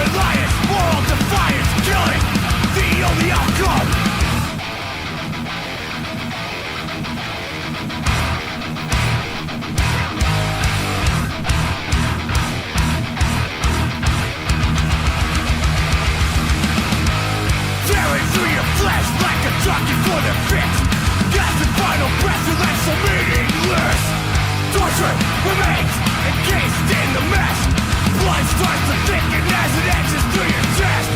alliance, moral defiance, killing, the only outcome. Tearing through your flesh like a jockey for the fix. Got the final breath and that's so meaningless. Torture remains encased in the mesh. Blood starts to thicken as it enters through your chest.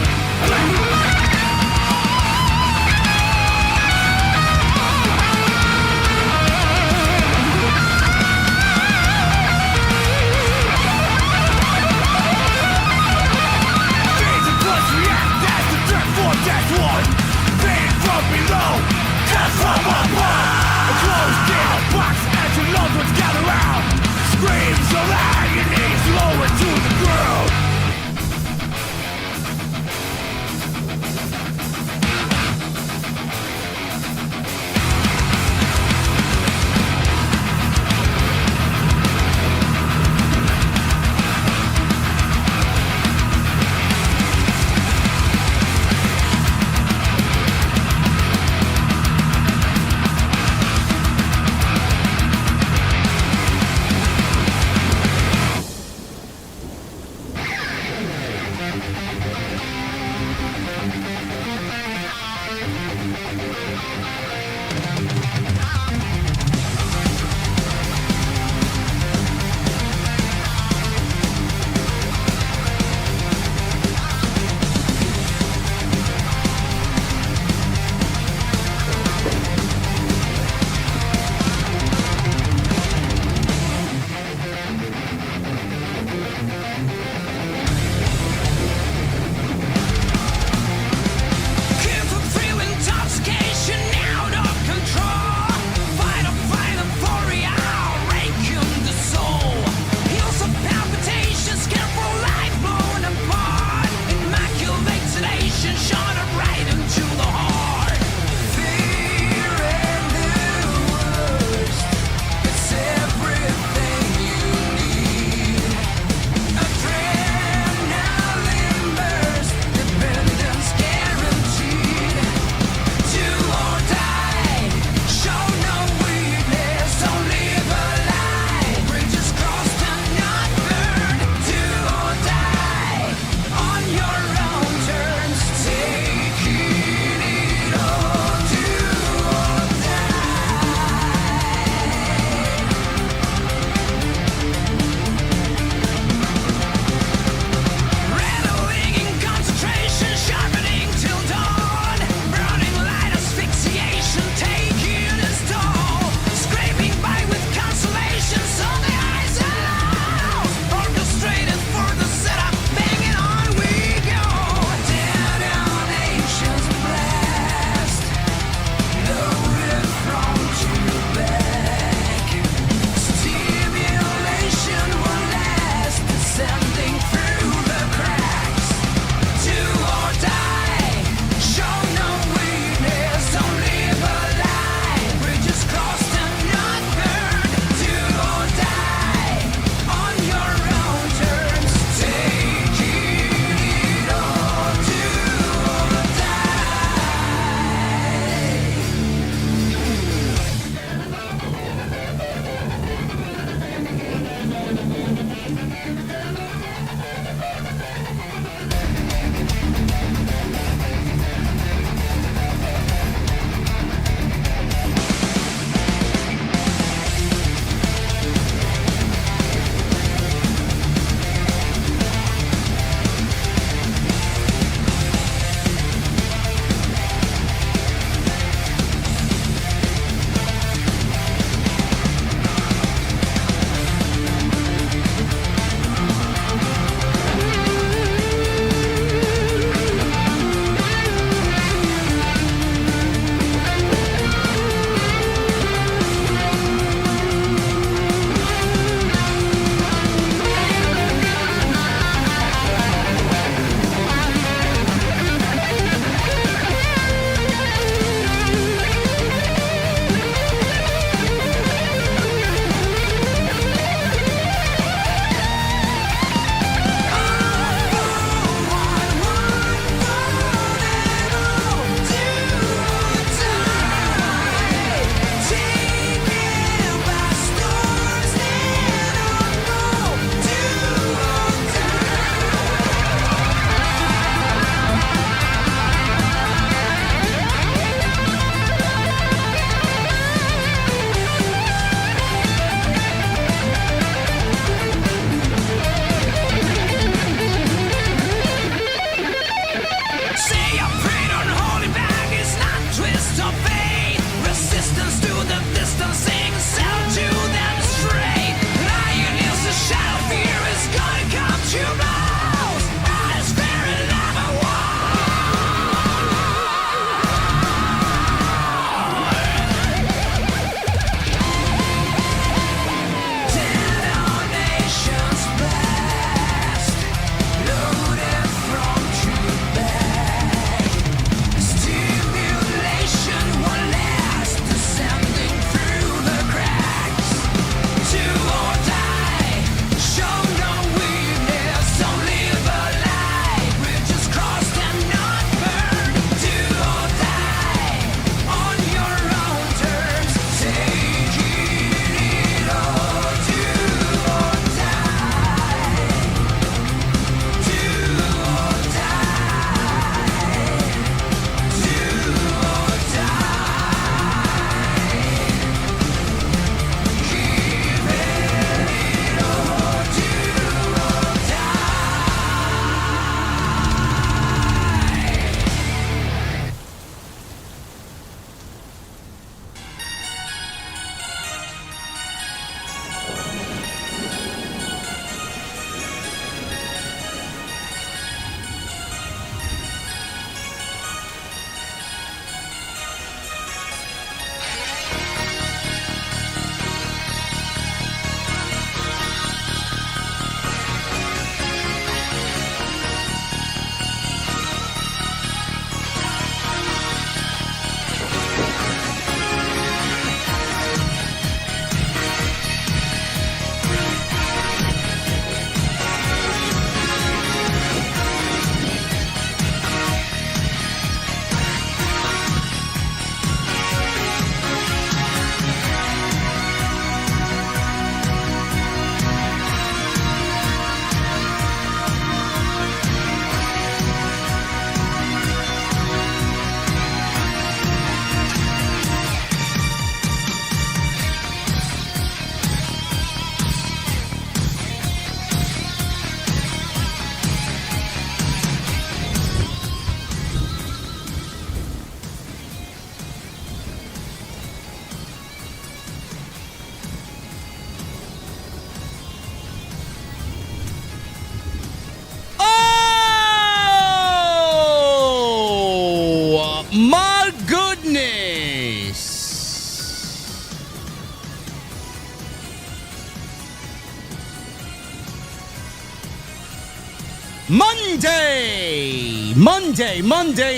Monday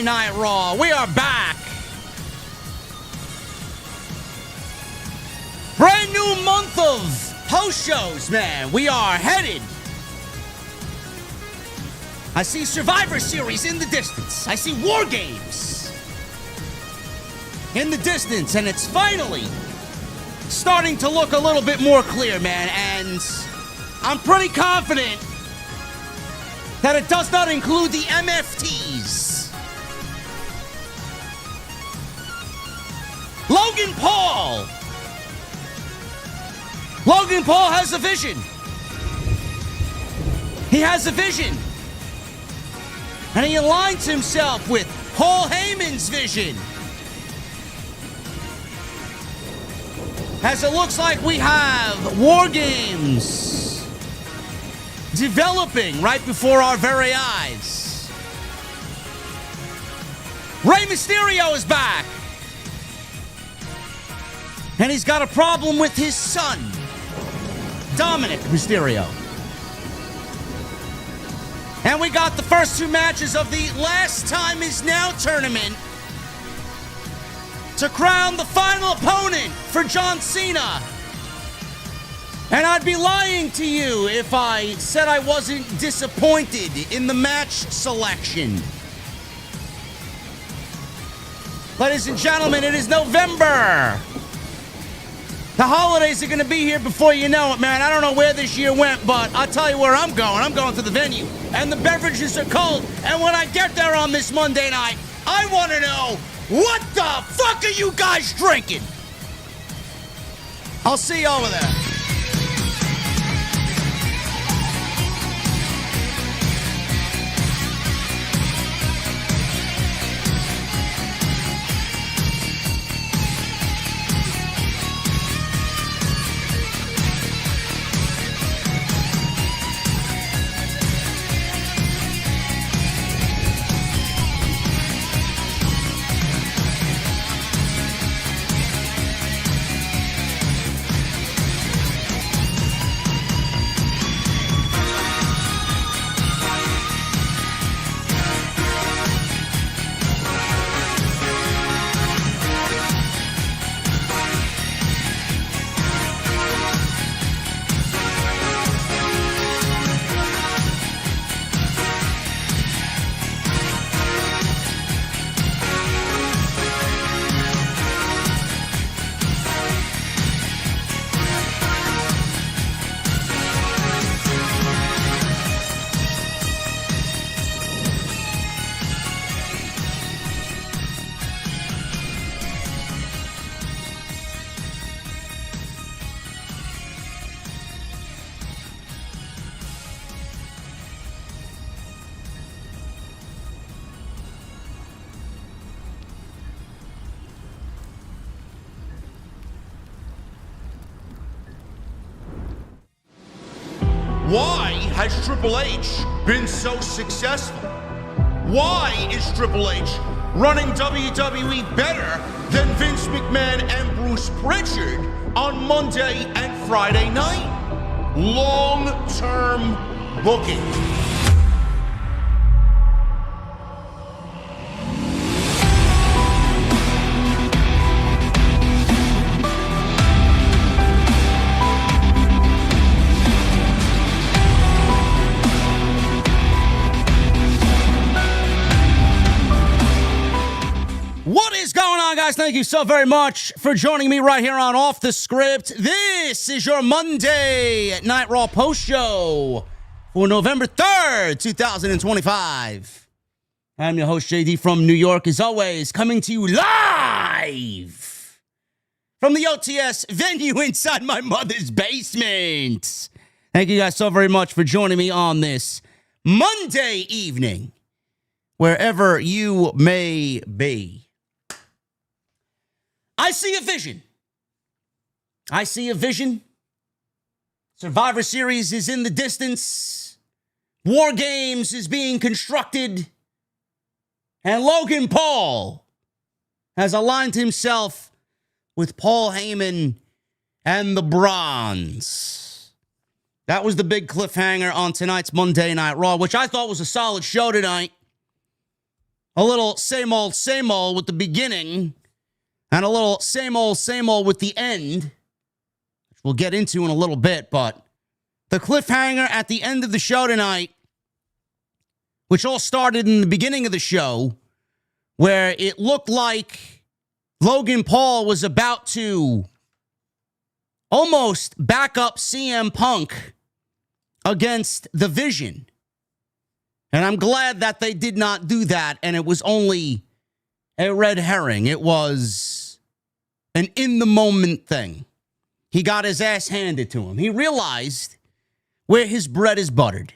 Night Raw. We are back. Brand new month of post shows, man. We are headed. I see Survivor Series in the distance. I see War Games in the distance, and it's finally starting to look a little bit more clear, man. And I'm pretty confident that it does not include the MFTs. Logan Paul has a vision. He has a vision. And he aligns himself with Paul Heyman's vision. As it looks like we have War Games developing right before our very eyes. Rey Mysterio is back. And he's got a problem with his son, Dominik Mysterio. And we got the first two matches of the Last Time Is Now tournament to crown the final opponent for John Cena. And I'd be lying to you if I said I wasn't disappointed in the match selection. Ladies and gentlemen, it is November. The holidays are going to be here before you know it, man. I don't know where this year went, but I'll tell you where I'm going. I'm going to the venue, and the beverages are cold. And when I get there on this Monday night, I want to know, what the fuck are you guys drinking? I'll see you over there. Why has Triple H been so successful? Why is Triple H running WWE better than Vince McMahon and Bruce Pritchard on Monday and Friday night? Long-term booking. Guys, thank you so very much for joining me right here on Off the Script. This is your Monday Night Raw Post Show for November 3rd, 2025. I'm your host, JD from New York, as always, coming to you live from the OTS venue inside my mother's basement. Thank you guys so very much for joining me on this Monday evening, wherever you may be. I see a vision. I see a vision. Survivor Series is in the distance. War Games is being constructed. And Logan Paul has aligned himself with Paul Heyman and the Bronze. That was the big cliffhanger on tonight's Monday Night Raw, which I thought was a solid show tonight. A little same old with the beginning, and a little same old with the end, which we'll get into in a little bit. But the cliffhanger at the end of the show tonight, which all started in the beginning of the show, where it looked like Logan Paul was about to almost back up CM Punk against the Vision. And I'm glad that they did not do that, and it was only a red herring. It was an in-the-moment thing. He got his ass handed to him. He realized where his bread is buttered,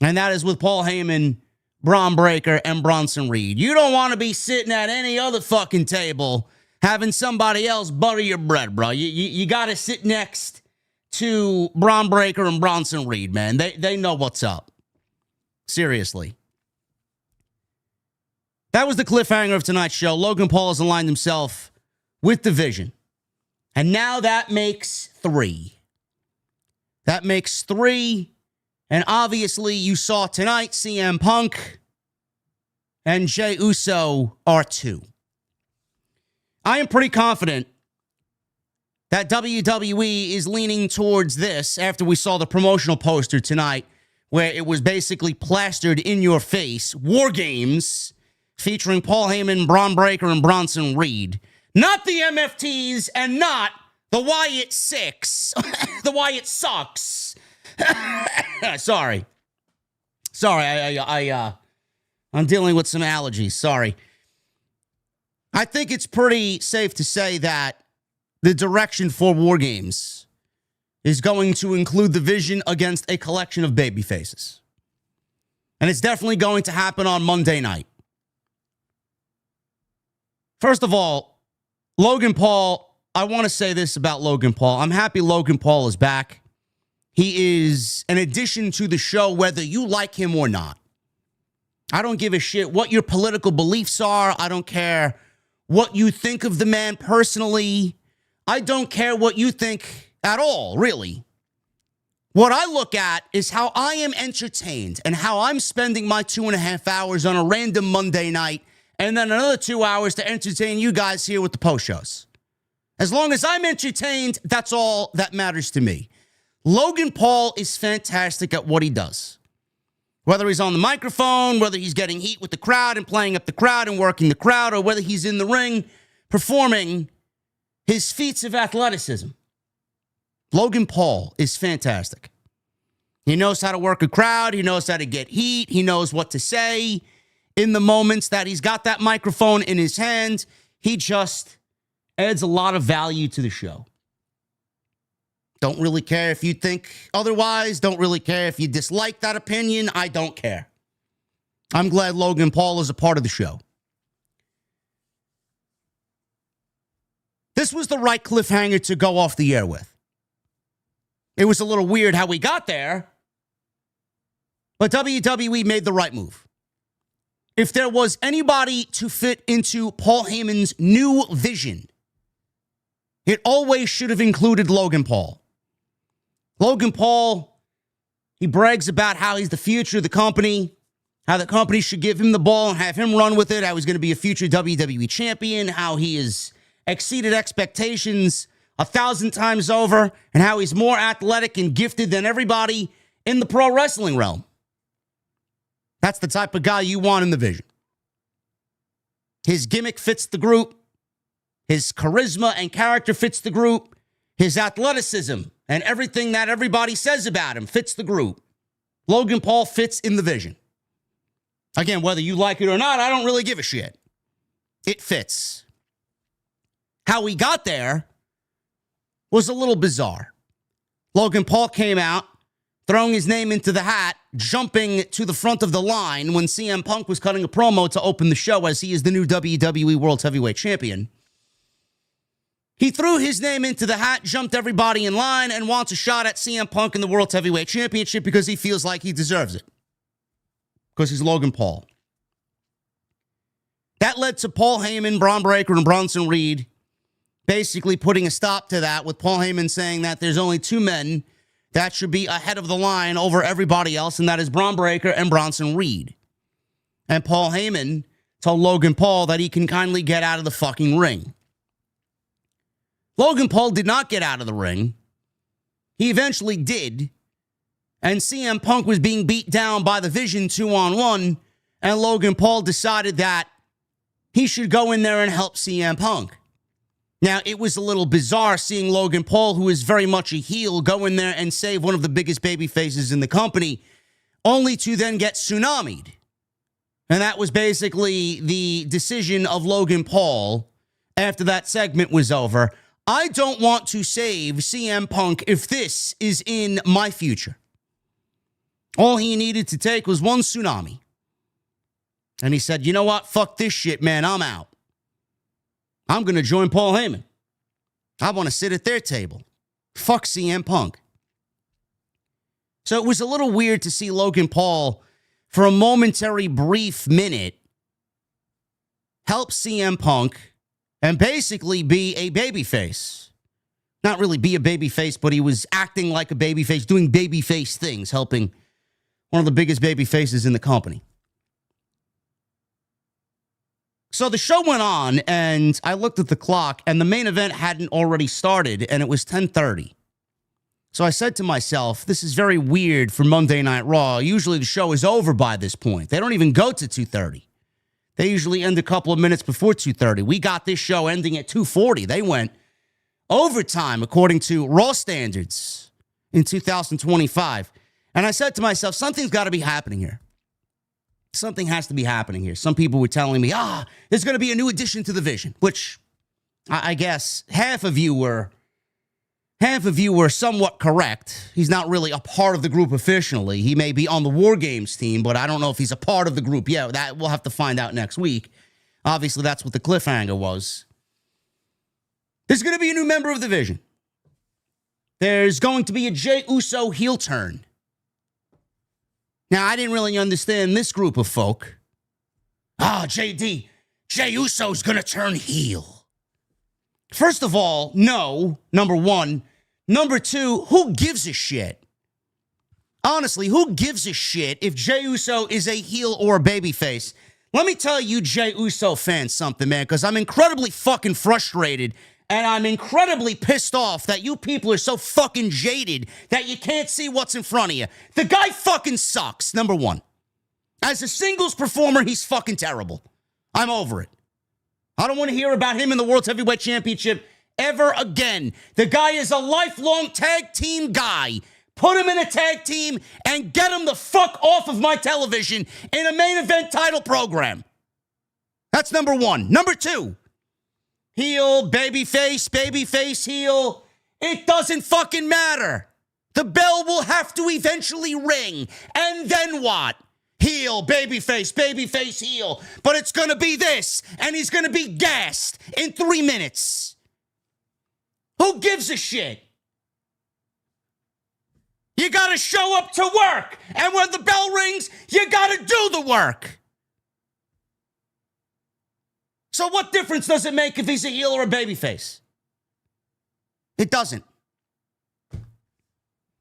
and that is with Paul Heyman, Braun Breaker, and Bronson Reed. You don't want to be sitting at any other fucking table having somebody else butter your bread, bro. You got to sit next to Braun Breaker and Bronson Reed, man. They know what's up. Seriously. That was the cliffhanger of tonight's show. Logan Paul has aligned himself with the Vision. And now that makes 3. That makes 3. And obviously, you saw tonight CM Punk and Jey Uso are 2. I am pretty confident that WWE is leaning towards this after we saw the promotional poster tonight, where it was basically plastered in your face. War Games featuring Paul Heyman, Braun Breaker, and Bronson Reed. Not the MFTs and not the Wyatt Six. The Wyatt Sucks. Sorry, I'm dealing with some allergies. Sorry. I think it's pretty safe to say that the direction for War Games is going to include the Vision against a collection of baby faces. And it's definitely going to happen on Monday night. First of all, Logan Paul, I want to say this about Logan Paul. I'm happy Logan Paul is back. He is an addition to the show, whether you like him or not. I don't give a shit what your political beliefs are. I don't care what you think of the man personally. I don't care what you think at all, really. What I look at is how I am entertained and how I'm spending my 2.5 hours on a random Monday night and then another 2 hours to entertain you guys here with the post shows. As long as I'm entertained, that's all that matters to me. Logan Paul is fantastic at what he does. Whether he's on the microphone, whether he's getting heat with the crowd and playing up the crowd and working the crowd, or whether he's in the ring performing his feats of athleticism. Logan Paul is fantastic. He knows how to work a crowd. He knows how to get heat. He knows what to say in the moments that he's got that microphone in his hand. He just adds a lot of value to the show. Don't really care if you think otherwise. Don't really care if you dislike that opinion. I don't care. I'm glad Logan Paul is a part of the show. This was the right cliffhanger to go off the air with. It was a little weird how we got there, but WWE made the right move. If there was anybody to fit into Paul Heyman's new vision, it always should have included Logan Paul. Logan Paul, he brags about how he's the future of the company, how the company should give him the ball and have him run with it, how he's going to be a future WWE champion, how he has exceeded expectations 1,000 times over, and how he's more athletic and gifted than everybody in the pro wrestling realm. That's the type of guy you want in the Vision. His gimmick fits the group. His charisma and character fits the group. His athleticism and everything that everybody says about him fits the group. Logan Paul fits in the Vision. Again, whether you like it or not, I don't really give a shit. It fits. How we got there was a little bizarre. Logan Paul came out, throwing his name into the hat, jumping to the front of the line when CM Punk was cutting a promo to open the show as he is the new WWE World Heavyweight Champion. He threw his name into the hat, jumped everybody in line, and wants a shot at CM Punk in the World Heavyweight Championship because he feels like he deserves it. Because he's Logan Paul. That led to Paul Heyman, Braun Breaker, and Bronson Reed basically putting a stop to that, with Paul Heyman saying that there's only 2 men that should be ahead of the line over everybody else, and that is Braun Breaker and Bronson Reed. And Paul Heyman told Logan Paul that he can kindly get out of the fucking ring. Logan Paul did not get out of the ring. He eventually did. And CM Punk was being beat down by the Vision 2-on-1, and Logan Paul decided that he should go in there and help CM Punk. Now, it was a little bizarre seeing Logan Paul, who is very much a heel, go in there and save one of the biggest baby faces in the company, only to then get tsunamied. And that was basically the decision of Logan Paul after that segment was over. I don't want to save CM Punk if this is in my future. All he needed to take was one tsunami. And he said, you know what? Fuck this shit, man. I'm out. I'm going to join Paul Heyman. I want to sit at their table. Fuck CM Punk. So it was a little weird to see Logan Paul, for a momentary brief minute, help CM Punk and basically be a babyface. Not really be a babyface, but he was acting like a babyface, doing babyface things, helping one of the biggest baby faces in the company. So the show went on, and I looked at the clock, and the main event hadn't already started, and it was 10:30. So I said to myself, this is very weird for Monday Night Raw. Usually the show is over by this point. They don't even go to 2:30. They usually end a couple of minutes before 2:30. We got this show ending at 2:40. They went overtime, according to Raw standards, in 2025. And I said to myself, something's got to be happening here. Something has to be happening here. Some people were telling me, there's going to be a new addition to the Vision, which I guess half of you were somewhat correct. He's not really a part of the group officially. He may be on the War Games team, but I don't know if he's a part of the group yet. That we'll have to find out next week. Obviously, that's what the cliffhanger was. There's going to be a new member of the Vision. There's going to be a Jey Uso heel turn. Now, I didn't really understand this group of folk. Jey Uso's going to turn heel. First of all, no, number one. Number two, who gives a shit? Honestly, who gives a shit if Jey Uso is a heel or a babyface? Let me tell you Jey Uso fans something, man, because I'm incredibly fucking frustrated. And I'm incredibly pissed off that you people are so fucking jaded that you can't see what's in front of you. The guy fucking sucks, number one. As a singles performer, he's fucking terrible. I'm over it. I don't want to hear about him in the World Heavyweight Championship ever again. The guy is a lifelong tag team guy. Put him in a tag team and get him the fuck off of my television in a main event title program. That's number one. Number two. Heel, babyface, heel. It doesn't fucking matter. The bell will have to eventually ring. And then what? Heel, babyface, heel. But it's going to be this, and he's going to be gassed in 3 minutes. Who gives a shit? You got to show up to work. And when the bell rings, you got to do the work. So what difference does it make if he's a heel or a babyface? It doesn't.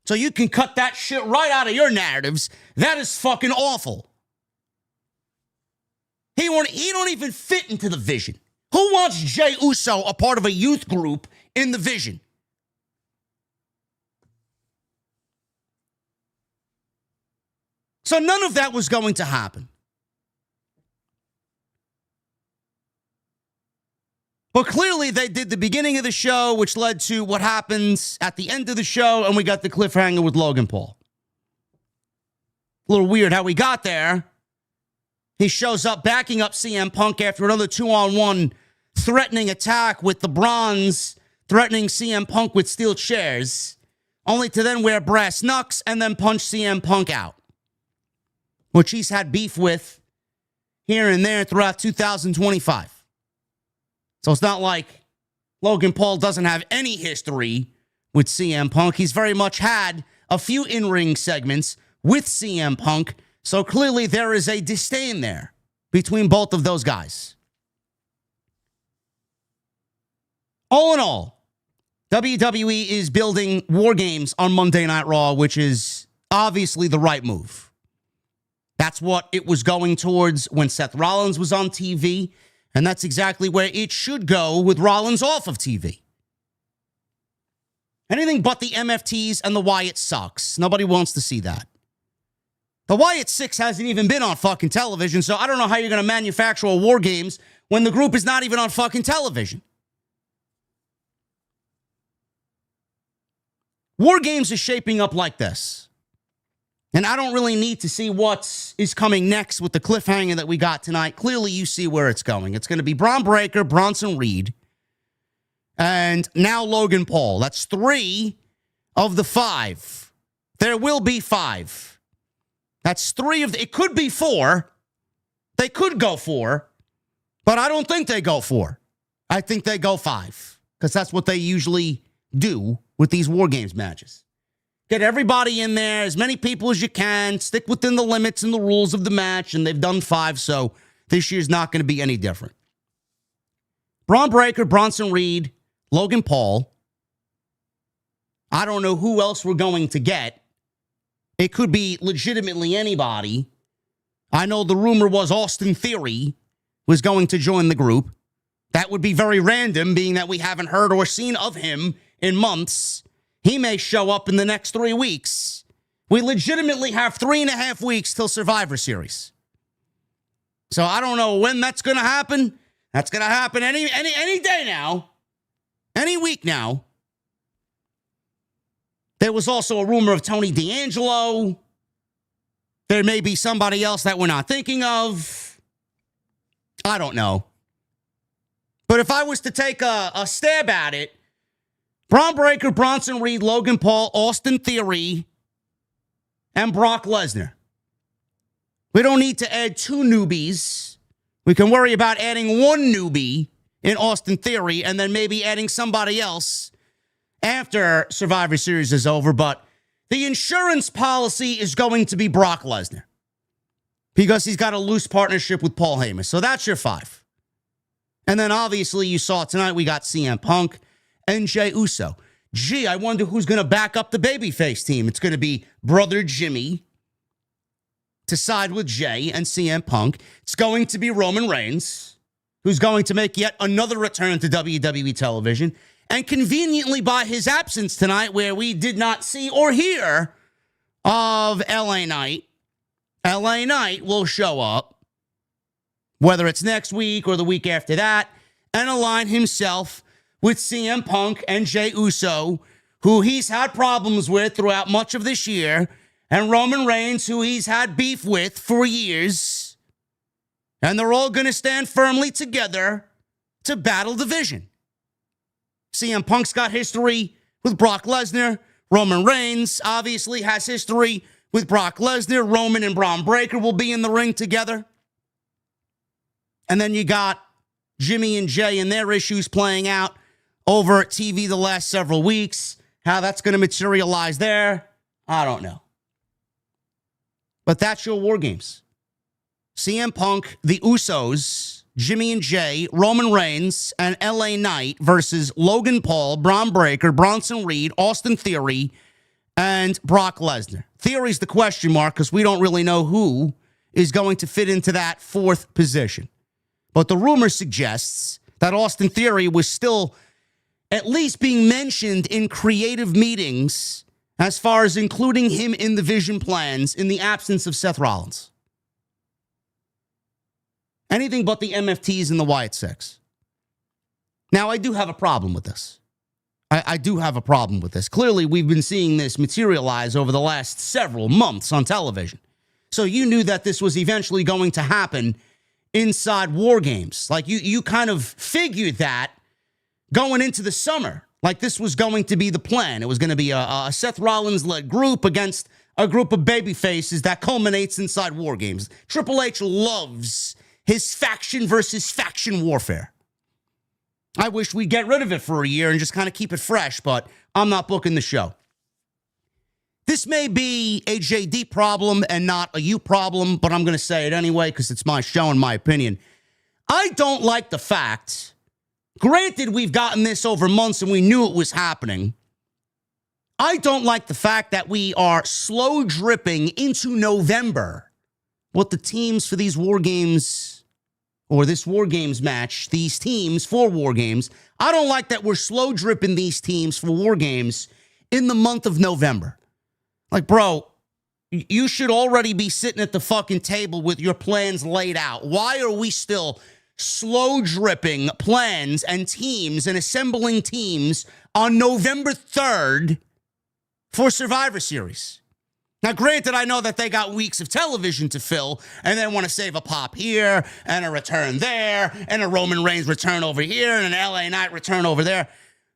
So you can cut that shit right out of your narratives. That is fucking awful. He don't even fit into the Vision. Who wants Jey Uso a part of a youth group in the Vision? So none of that was going to happen. But clearly they did the beginning of the show, which led to what happens at the end of the show, and we got the cliffhanger with Logan Paul. A little weird how we got there. He shows up backing up CM Punk after another 2-on-1 threatening attack with the bronze, threatening CM Punk with steel chairs, only to then wear brass knucks and then punch CM Punk out, which he's had beef with here and there throughout 2025. So it's not like Logan Paul doesn't have any history with CM Punk. He's very much had a few in-ring segments with CM Punk. So clearly there is a disdain there between both of those guys. All in all, WWE is building War Games on Monday Night Raw, which is obviously the right move. That's what it was going towards when Seth Rollins was on TV, and that's exactly where it should go with Rollins off of TV. Anything but the MFTs and the Wyatt sucks. Nobody wants to see that. The Wyatt Six hasn't even been on fucking television, so I don't know how you're going to manufacture a War Games when the group is not even on fucking television. War Games is shaping up like this. And I don't really need to see what is coming next with the cliffhanger that we got tonight. Clearly, you see where it's going. It's going to be Braun Breaker, Bronson Reed, and now Logan Paul. That's 3 of the 5. There will be 5. That's 3 of the... It could be 4. They could go 4, but I don't think they go 4. I think they go 5, because that's what they usually do with these War Games matches. Get everybody in there, as many people as you can, stick within the limits and the rules of the match, and they've done 5, so this year's not going to be any different. Braun Breaker, Bronson Reed, Logan Paul. I don't know who else we're going to get. It could be legitimately anybody. I know the rumor was Austin Theory was going to join the group. That would be very random, being that we haven't heard or seen of him in months. He may show up in the next 3 weeks. We legitimately have 3.5 weeks till Survivor Series. So I don't know when that's going to happen. That's going to happen any day now. Any week now. There was also a rumor of Tony D'Angelo. There may be somebody else that we're not thinking of. I don't know. But if I was to take a stab at it, Braun Breaker, Bronson Reed, Logan Paul, Austin Theory, and Brock Lesnar. We don't need to add 2 newbies. We can worry about adding 1 newbie in Austin Theory and then maybe adding somebody else after Survivor Series is over. But the insurance policy is going to be Brock Lesnar because he's got a loose partnership with Paul Heyman. So that's your 5. And then obviously you saw tonight we got CM Punk and Jey Uso. Gee, I wonder who's going to back up the babyface team. It's going to be Brother Jimmy to side with Jey and CM Punk. It's going to be Roman Reigns, who's going to make yet another return to WWE television. And conveniently by his absence tonight, where we did not see or hear of LA Knight will show up, whether it's next week or the week after that, and align himself with CM Punk and Jey Uso, who he's had problems with throughout much of this year, and Roman Reigns, who he's had beef with for years. And they're all going to stand firmly together to battle division. CM Punk's got history with Brock Lesnar. Roman Reigns obviously has history with Brock Lesnar. Roman and Braun Breaker will be in the ring together. And then you got Jimmy and Jey and their issues playing out over TV the last several weeks. How that's going to materialize there, I don't know. But that's your War Games. CM Punk, the Usos, Jimmy and Jey, Roman Reigns, and LA Knight versus Logan Paul, Braun Breaker, Bronson Reed, Austin Theory, and Brock Lesnar. Theory's the question mark because we don't really know who is going to fit into that 4th position. But the rumor suggests that Austin Theory was still at least being mentioned in creative meetings as far as including him in the vision plans in the absence of Seth Rollins. Anything but the MFTs and the Wyatt Six. Now, I do have a problem with this. I do have a problem with this. Clearly, we've been seeing this materialize over the last several months on television. So you knew that this was eventually going to happen inside War Games. Like, you kind of figured that going into the summer. Like, this was going to be the plan. It was going to be a Seth Rollins-led group against a group of babyfaces that culminates inside War Games. Triple H loves his faction versus faction warfare. I wish we'd get rid of it for a year and just kind of keep it fresh, but I'm not booking the show. This may be a JD problem and not a you problem, but I'm going to say it anyway because it's my show and my opinion. I don't like the fact, Granted, we've gotten this over months and we knew it was happening. I don't like the fact that we are slow dripping into November. What the teams for these War Games, or this War Games match, these teams for War Games, I don't like that we're slow dripping these teams for War Games in the month of November. Like, bro, you should already be sitting at the fucking table with your plans laid out. Why are we still slow dripping plans and teams and assembling teams on November 3rd for Survivor Series? Now, granted, I know that they got weeks of television to fill, and they want to save a pop here, and a return there, and a Roman Reigns return over here, and an LA Knight return over there.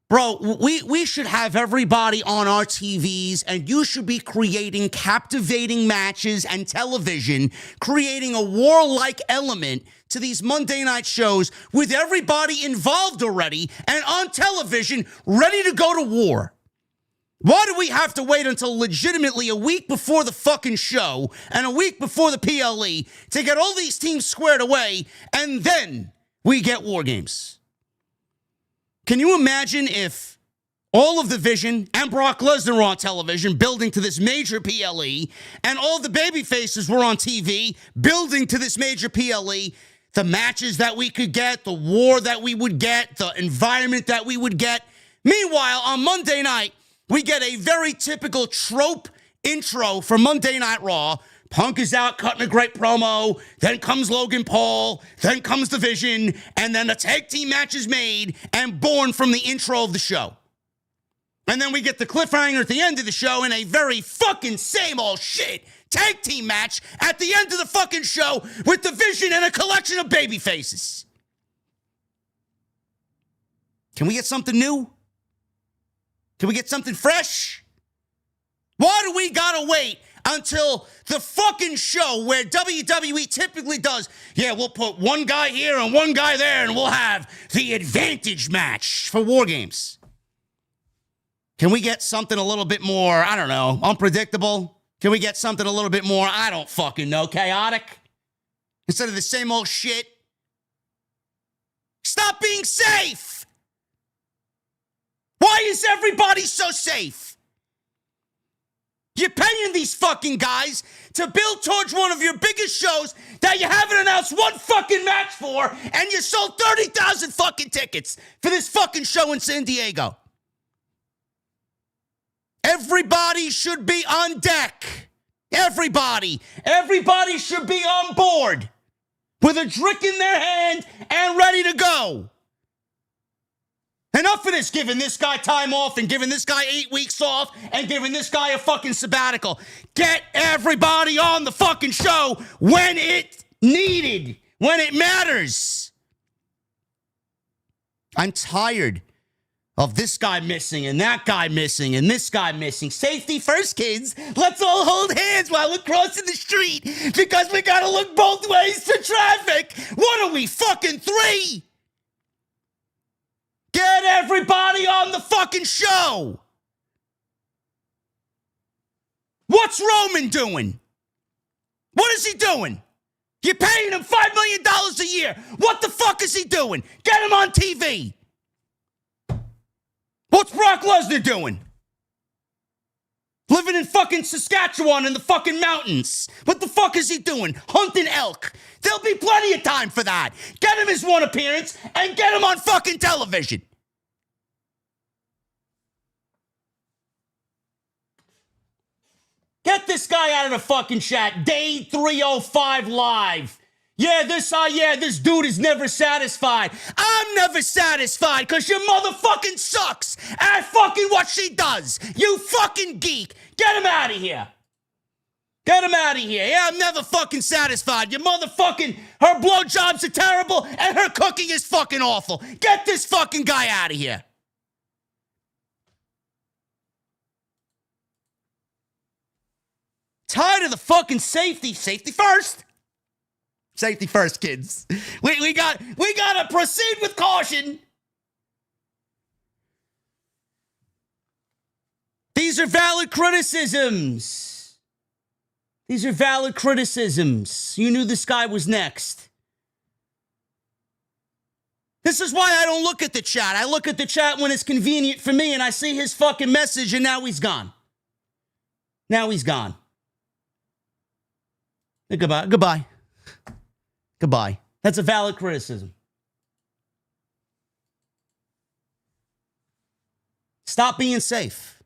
Bro, we should have everybody on our TVs, and you should be creating captivating matches and television, creating a warlike element to these Monday night shows with everybody involved already and on television, ready to go to war. Why do we have to wait until legitimately a week before the fucking show and a week before the PLE to get all these teams squared away, and then we get War Games? Can you imagine if all of the Vision and Brock Lesnar were on television building to this major PLE, and all the baby faces were on TV building to this major PLE, the matches that we could get, the war that we would get, the environment that we would get? Meanwhile, on Monday night, we get a very typical trope intro for Monday Night Raw. Punk is out cutting a great promo. Then comes Logan Paul. Then comes the Vision. And then a tag team match is made and born from the intro of the show. And then we get the cliffhanger at the end of the show in a very fucking same old shit tag team match at the end of the fucking show with the Vision and a collection of baby faces. Can we get something new? Can we get something fresh? Why do we gotta wait until the fucking show where WWE typically does, yeah, we'll put one guy here and one guy there and we'll have the advantage match for War Games? Can we get something a little bit more, I don't know, unpredictable? Can we get something a little bit more, I don't fucking know, chaotic? Instead of the same old shit? Stop being safe! Why is everybody so safe? You're paying these fucking guys to build towards one of your biggest shows that you haven't announced one fucking match for, and you sold 30,000 fucking tickets for this fucking show in San Diego. Everybody should be on deck. Everybody. Everybody should be on board with a drink in their hand and ready to go. Enough of this giving this guy time off and giving this guy 8 weeks off and giving this guy a fucking sabbatical. Get everybody on the fucking show when it's needed, when it matters. I'm tired of this guy missing and that guy missing and this guy missing. Safety first, kids. Let's all hold hands while we're crossing the street because we gotta look both ways to traffic. What are we, fucking 3? Get everybody on the fucking show. What's Roman doing? What is he doing? You're paying him $5 million a year. What the fuck is he doing? Get him on TV. What's Brock Lesnar doing? Living in fucking Saskatchewan in the fucking mountains. What the fuck is he doing? Hunting elk. There'll be plenty of time for that. Get him his one appearance and get him on fucking television. Get this guy out of the fucking chat. Day 305 live. This dude is never satisfied. I'm never satisfied because your motherfucking sucks at fucking what she does. You fucking geek. Get him out of here. Get him out of here. Yeah, I'm never fucking satisfied. Your motherfucking, her blowjobs are terrible and her cooking is fucking awful. Get this fucking guy out of here. Tired of the fucking safety. Safety first. Safety first, kids. We gotta proceed with caution. These are valid criticisms. These are valid criticisms. You knew this guy was next. This is why I don't look at the chat. I look at the chat when it's convenient for me, and I see his fucking message, and now he's gone. Now he's gone. Goodbye. That's a valid criticism. Stop being safe.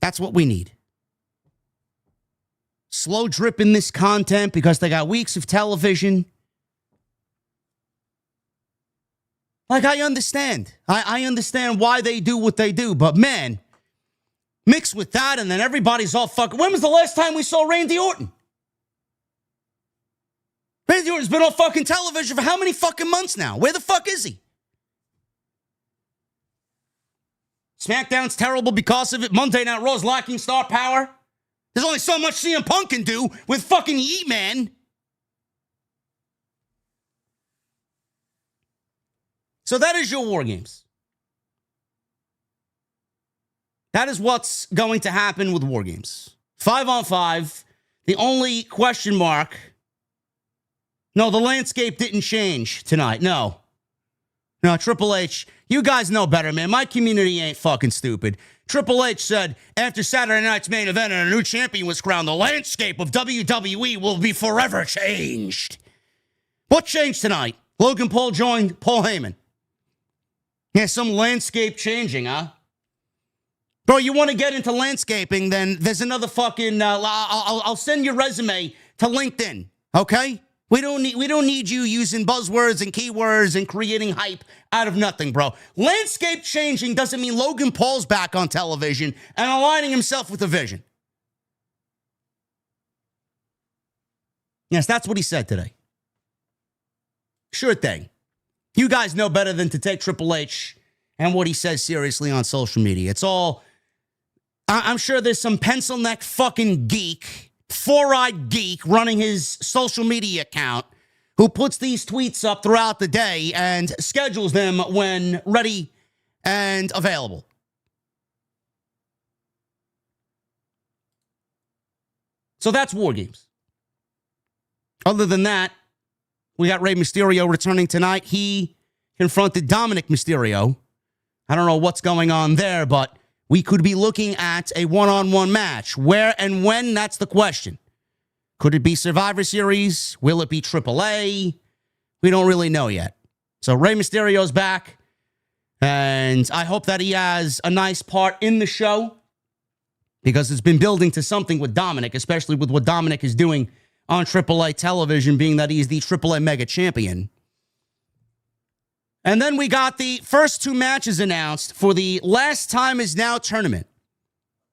That's what we need. Slow dripping this content because they got weeks of television. Like, I understand. I understand why they do what they do. But, man, mixed with that and then everybody's all fucking... When was the last time we saw Randy Orton? Randy Orton's been on fucking television for how many fucking months now? Where the fuck is he? SmackDown's terrible because of it. Monday Night Raw's lacking star power. There's only so much CM Punk can do with fucking Yeet Man. So that is your War Games. That is what's going to happen with War Games. 5-on-5. The only question mark... No, the landscape didn't change tonight. No, Triple H, you guys know better, man. My community ain't fucking stupid. Triple H said, after Saturday night's main event and a new champion was crowned, the landscape of WWE will be forever changed. What changed tonight? Logan Paul joined Paul Heyman. Yeah, some landscape changing, huh? Bro, you want to get into landscaping, then there's another fucking... I'll send your resume to LinkedIn, okay? We don't need you using buzzwords and keywords and creating hype out of nothing, bro. Landscape changing doesn't mean Logan Paul's back on television and aligning himself with a vision. Yes, that's what he said today. Sure thing. You guys know better than to take Triple H and what he says seriously on social media. It's all... I'm sure there's some pencil neck fucking geek... four-eyed geek running his social media account who puts these tweets up throughout the day and schedules them when ready and available. So that's War Games. Other than that, we got Rey Mysterio returning tonight. He confronted Dominik Mysterio. I don't know what's going on there, but we could be looking at a one-on-one match. Where and when, that's the question. Could it be Survivor Series? Will it be AAA? We don't really know yet. So Rey Mysterio's back, and I hope that he has a nice part in the show because it's been building to something with Dominik, especially with what Dominik is doing on AAA television, being that he's the AAA Mega Champion. And then we got the first two matches announced for the Last Time Is Now tournament.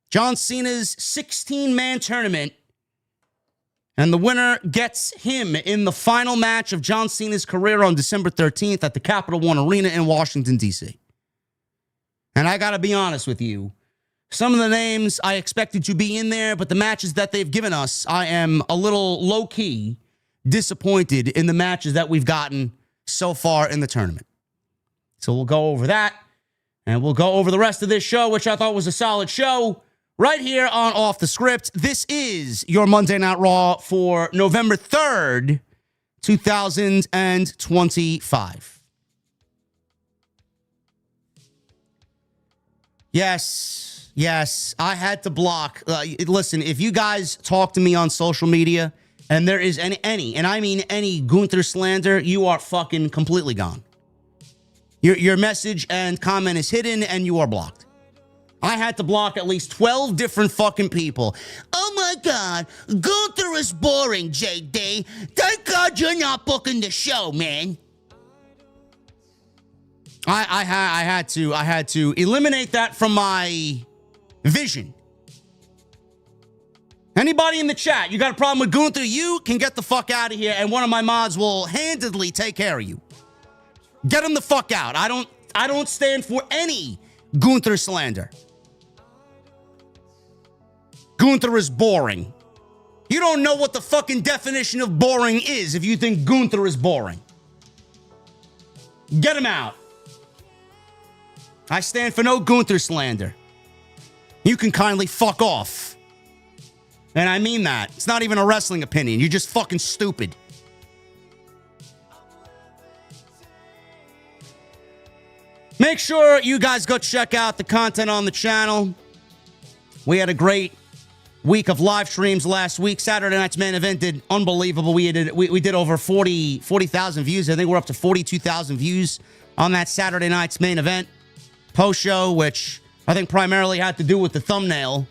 John Cena's 16-man tournament. And the winner gets him in the final match of John Cena's career on December 13th at the Capital One Arena in Washington, D.C. And I got to be honest with you. Some of the names I expected to be in there, but the matches that they've given us, I am a little low-key disappointed in the matches that we've gotten so far in the tournament. So we'll go over that, and we'll go over the rest of this show, which I thought was a solid show, right here on Off the Script. This is your Monday Night Raw for November 3rd, 2025. Yes, I had to block. Listen, if you guys talk to me on social media, and there is any, and I mean any Gunther slander, you are fucking completely gone. Your message and comment is hidden, and you are blocked. I had to block at least 12 different fucking people. Oh my God, Gunther is boring, JD. Thank God you're not booking the show, man. I had to eliminate that from my vision. Anybody in the chat, you got a problem with Gunther, you can get the fuck out of here, and one of my mods will handedly take care of you. Get him the fuck out. I don't stand for any Gunther slander. Gunther is boring. You don't know what the fucking definition of boring is if you think Gunther is boring. Get him out. I stand for no Gunther slander. You can kindly fuck off. And I mean that. It's not even a wrestling opinion. You're just fucking stupid. Make sure you guys go check out the content on the channel. We had a great week of live streams last week. Saturday night's main event did unbelievable. We did over 40,000 views. I think we're up to 42,000 views on that Saturday night's main event post show, which I think primarily had to do with the thumbnail.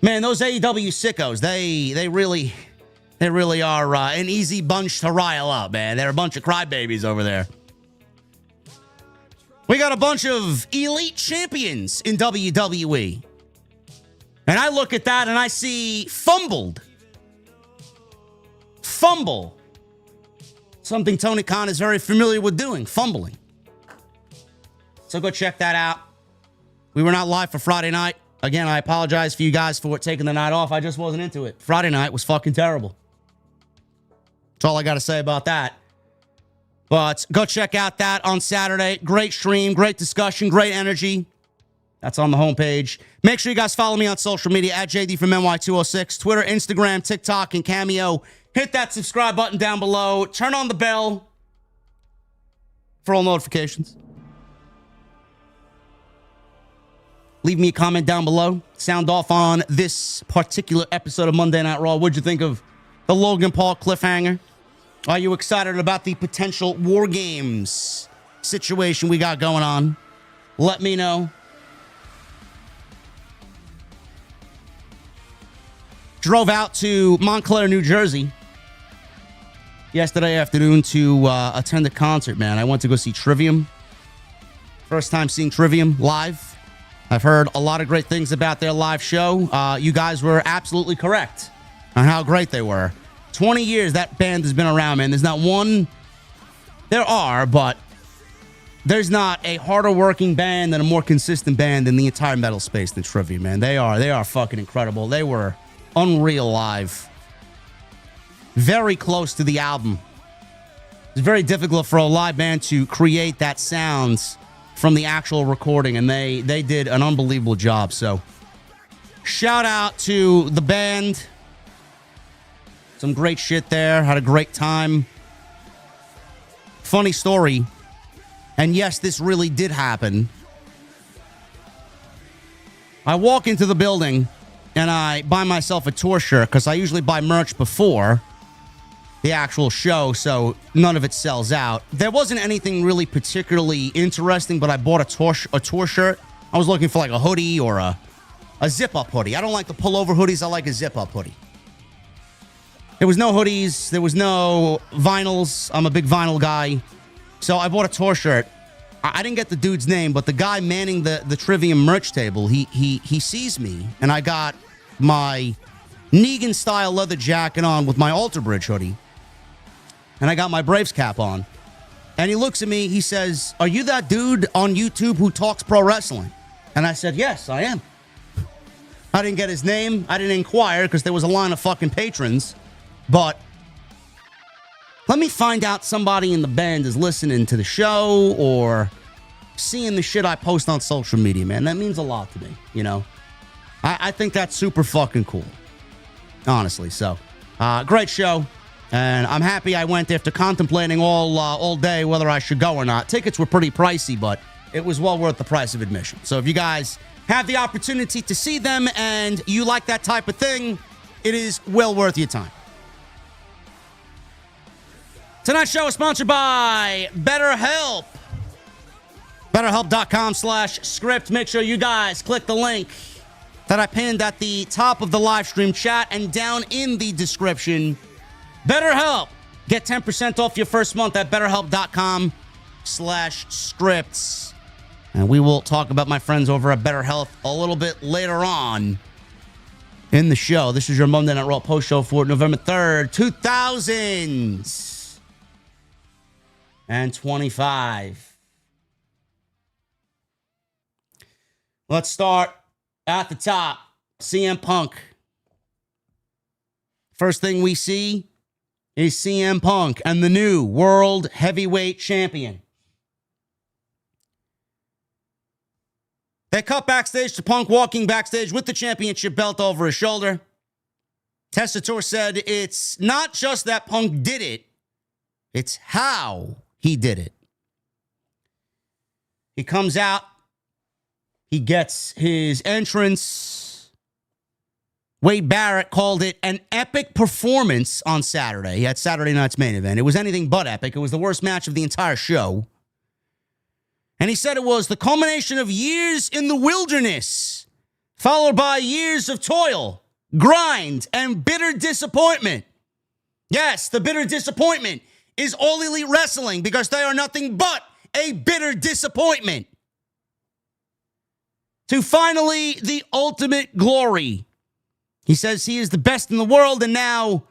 Man, those AEW sickos, they really are an easy bunch to rile up, man. They're a bunch of crybabies over there. We got a bunch of elite champions in WWE. And I look at that and I see fumbled. Fumble. Something Tony Khan is very familiar with doing, fumbling. So go check that out. We were not live for Friday night. Again, I apologize for you guys for taking the night off. I just wasn't into it. Friday night was fucking terrible. That's all I got to say about that. But go check out that on Saturday. Great stream, great discussion, great energy. That's on the homepage. Make sure you guys follow me on social media at JDfromNY206, Twitter, Instagram, TikTok, and Cameo. Hit that subscribe button down below. Turn on the bell for all notifications. Leave me a comment down below. Sound off on this particular episode of Monday Night Raw. What'd you think of the Logan Paul cliffhanger? Are you excited about the potential War Games situation we got going on? Let me know. Drove out to Montclair, New Jersey yesterday afternoon to attend a concert, man. I went to go see Trivium. First time seeing Trivium live. I've heard a lot of great things about their live show. You guys were absolutely correct on how great they were. 20 years that band has been around, man. There's not one... There are, but there's not a harder working band and a more consistent band in the entire metal space than Trivium, man. They are fucking incredible. They were unreal live. Very close to the album. It's very difficult for a live band to create that sounds from the actual recording, and they did an unbelievable job. So shout out to the band. Some great shit there. Had a great time. Funny story. And yes, this really did happen. I walk into the building and I buy myself a tour shirt because I usually buy merch before the actual show, so none of it sells out. There wasn't anything really particularly interesting, but I bought a tour shirt. I was looking for like a hoodie or a zip-up hoodie. I don't like the pullover hoodies. I like a zip-up hoodie. There was no hoodies. There was no vinyls. I'm a big vinyl guy. So I bought a tour shirt. I didn't get the dude's name, but the guy manning the Trivium merch table, he sees me, and I got my Negan-style leather jacket on with my Alter Bridge hoodie. And I got my Braves cap on. And he looks at me, he says, "Are you that dude on YouTube who talks pro wrestling?" And I said, "Yes, I am." I didn't get his name. I didn't inquire because there was a line of fucking patrons. But let me find out somebody in the band is listening to the show or seeing the shit I post on social media, man. That means a lot to me, you know? I think that's super fucking cool. Honestly, so great show. And I'm happy I went after contemplating all day whether I should go or not. Tickets were pretty pricey, but it was well worth the price of admission. So if you guys have the opportunity to see them and you like that type of thing, it is well worth your time. Tonight's show is sponsored by BetterHelp. BetterHelp.com/script. Make sure you guys click the link that I pinned at the top of the live stream chat and down in the description. BetterHelp. Get 10% off your first month at BetterHelp.com/scripts. And we will talk about my friends over at BetterHelp a little bit later on in the show. This is your Monday Night Raw Post Show for November 3rd, 2025. Let's start at the top. CM Punk. First thing we see is CM Punk and the new World Heavyweight Champion. They cut backstage to Punk walking backstage with the championship belt over his shoulder. Testator said it's not just that Punk did it, it's how he did it. He comes out. He gets his entrance. Wade Barrett called it an epic performance on Saturday. He had Saturday night's main event. It was anything but epic. It was the worst match of the entire show. And he said it was the culmination of years in the wilderness, followed by years of toil, grind, and bitter disappointment. Yes, the bitter disappointment is All Elite Wrestling because they are nothing but a bitter disappointment. To finally the ultimate glory. He says he is the best in the world, and now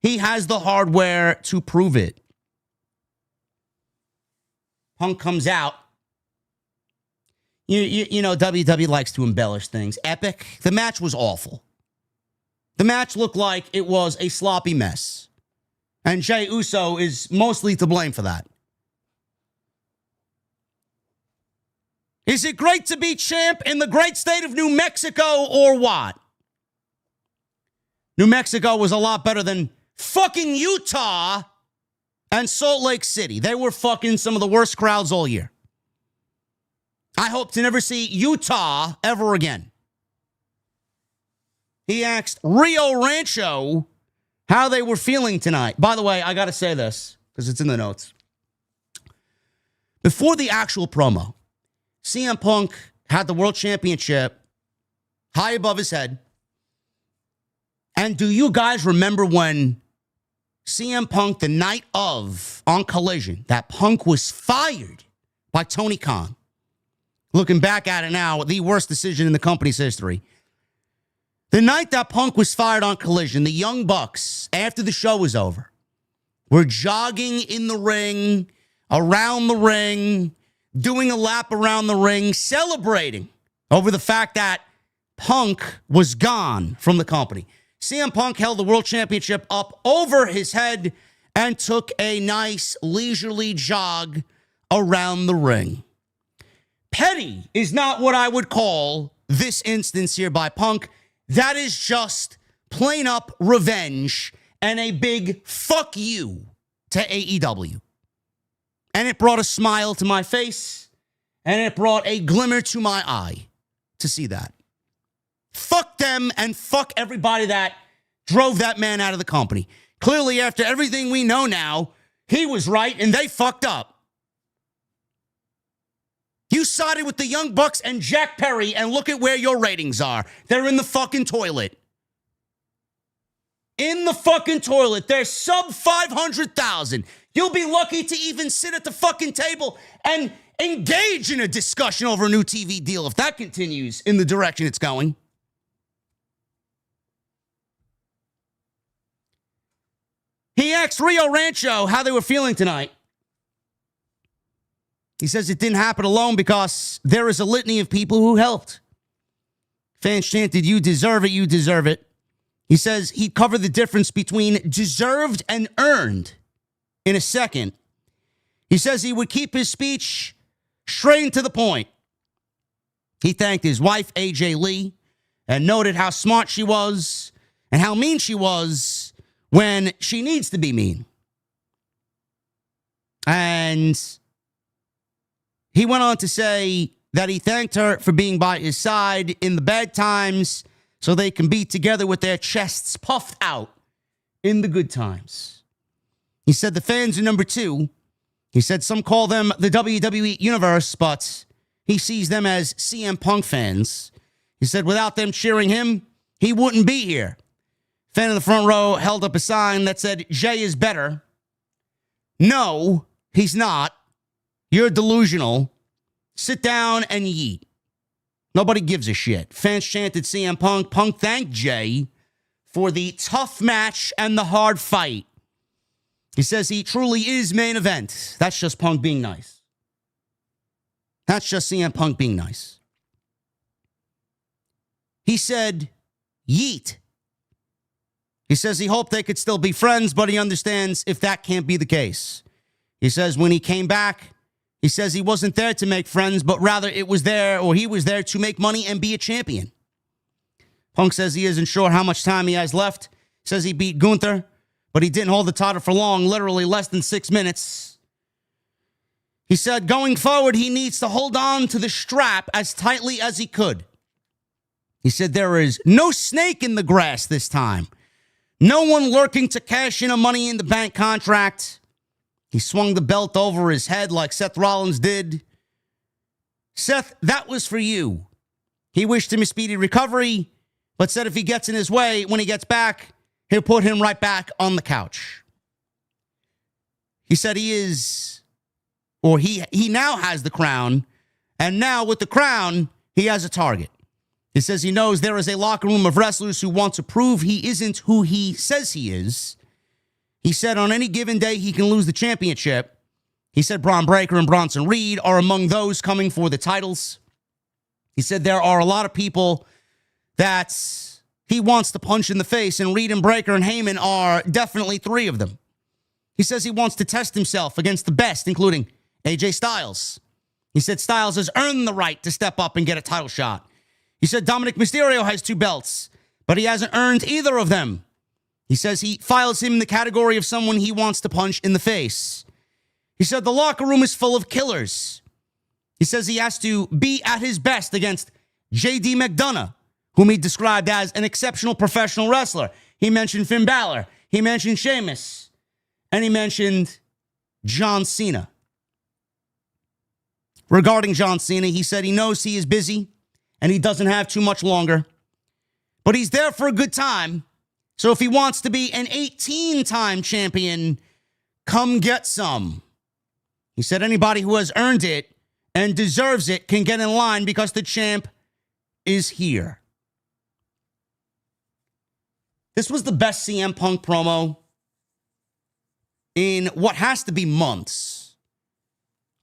he has the hardware to prove it. Punk comes out. You know, WWE likes to embellish things. Epic. The match was awful. The match looked like it was a sloppy mess. And Jey Uso is mostly to blame for that. Is it great to be champ in the great state of New Mexico or what? New Mexico was a lot better than fucking Utah and Salt Lake City. They were fucking some of the worst crowds all year. I hope to never see Utah ever again. He asked Rio Rancho how they were feeling tonight. By the way, I got to say this because it's in the notes. Before the actual promo, CM Punk had the World Championship high above his head. And do you guys remember when CM Punk, the night of, on Collision, that Punk was fired by Tony Khan? Looking back at it now, the worst decision in the company's history. The night that Punk was fired on Collision, the Young Bucks, after the show was over, were jogging in the ring, around the ring, doing a lap around the ring, celebrating over the fact that Punk was gone from the company. CM Punk held the World Championship up over his head and took a nice leisurely jog around the ring. Petty is not what I would call this instance here by Punk. That is just plain up revenge and a big fuck you to AEW. And it brought a smile to my face, and it brought a glimmer to my eye to see that. Fuck them and fuck everybody that drove that man out of the company. Clearly, after everything we know now, he was right and they fucked up. You sided with the Young Bucks and Jack Perry, and look at where your ratings are. They're in the fucking toilet. In the fucking toilet. They're sub 500,000. You'll be lucky to even sit at the fucking table and engage in a discussion over a new TV deal if that continues in the direction it's going. He asked Rio Rancho how they were feeling tonight. He says it didn't happen alone because there is a litany of people who helped. Fans chanted, "You deserve it, you deserve it." He says he'd cover the difference between deserved and earned in a second. He says he would keep his speech straight and to the point. He thanked his wife, AJ Lee, and noted how smart she was and how mean she was when she needs to be mean. And he went on to say that he thanked her for being by his side in the bad times so they can be together with their chests puffed out in the good times. He said the fans are number two. He said some call them the WWE Universe, but he sees them as CM Punk fans. He said without them cheering him, he wouldn't be here. Fan in the front row held up a sign that said, "Jay is better." No, he's not. You're delusional. Sit down and yeet. Nobody gives a shit. Fans chanted CM Punk. Punk thanked Jay for the tough match and the hard fight. He says he truly is main event. That's just Punk being nice. That's just CM Punk being nice. He said, yeet. He says he hoped they could still be friends, but he understands if that can't be the case. He says when he came back, he says he wasn't there to make friends, but rather he was there to make money and be a champion. Punk says he isn't sure how much time he has left. Says he beat Gunther, but he didn't hold the title for long, literally less than 6 minutes. He said going forward, he needs to hold on to the strap as tightly as he could. He said there is no snake in the grass this time. No one lurking to cash in a Money in the Bank contract. He swung the belt over his head like Seth Rollins did. Seth, that was for you. He wished him a speedy recovery, but said if he gets in his way, when he gets back, he'll put him right back on the couch. He said he now has the crown, and now with the crown, he has a target. He says he knows there is a locker room of wrestlers who want to prove he isn't who he says he is. He said on any given day, he can lose the championship. He said Braun Breaker and Bronson Reed are among those coming for the titles. He said there are a lot of people that he wants to punch in the face, and Reed and Breaker and Heyman are definitely three of them. He says he wants to test himself against the best, including AJ Styles. He said Styles has earned the right to step up and get a title shot. He said Dominik Mysterio has 2 belts, but he hasn't earned either of them. He says he files him in the category of someone he wants to punch in the face. He said the locker room is full of killers. He says he has to be at his best against JD McDonagh, whom he described as an exceptional professional wrestler. He mentioned Finn Bálor. He mentioned Sheamus. And he mentioned John Cena. Regarding John Cena, he said he knows he is busy and he doesn't have too much longer, but he's there for a good time. So if he wants to be an 18-time champion, come get some. He said anybody who has earned it and deserves it can get in line because the champ is here. This was the best CM Punk promo in what has to be months.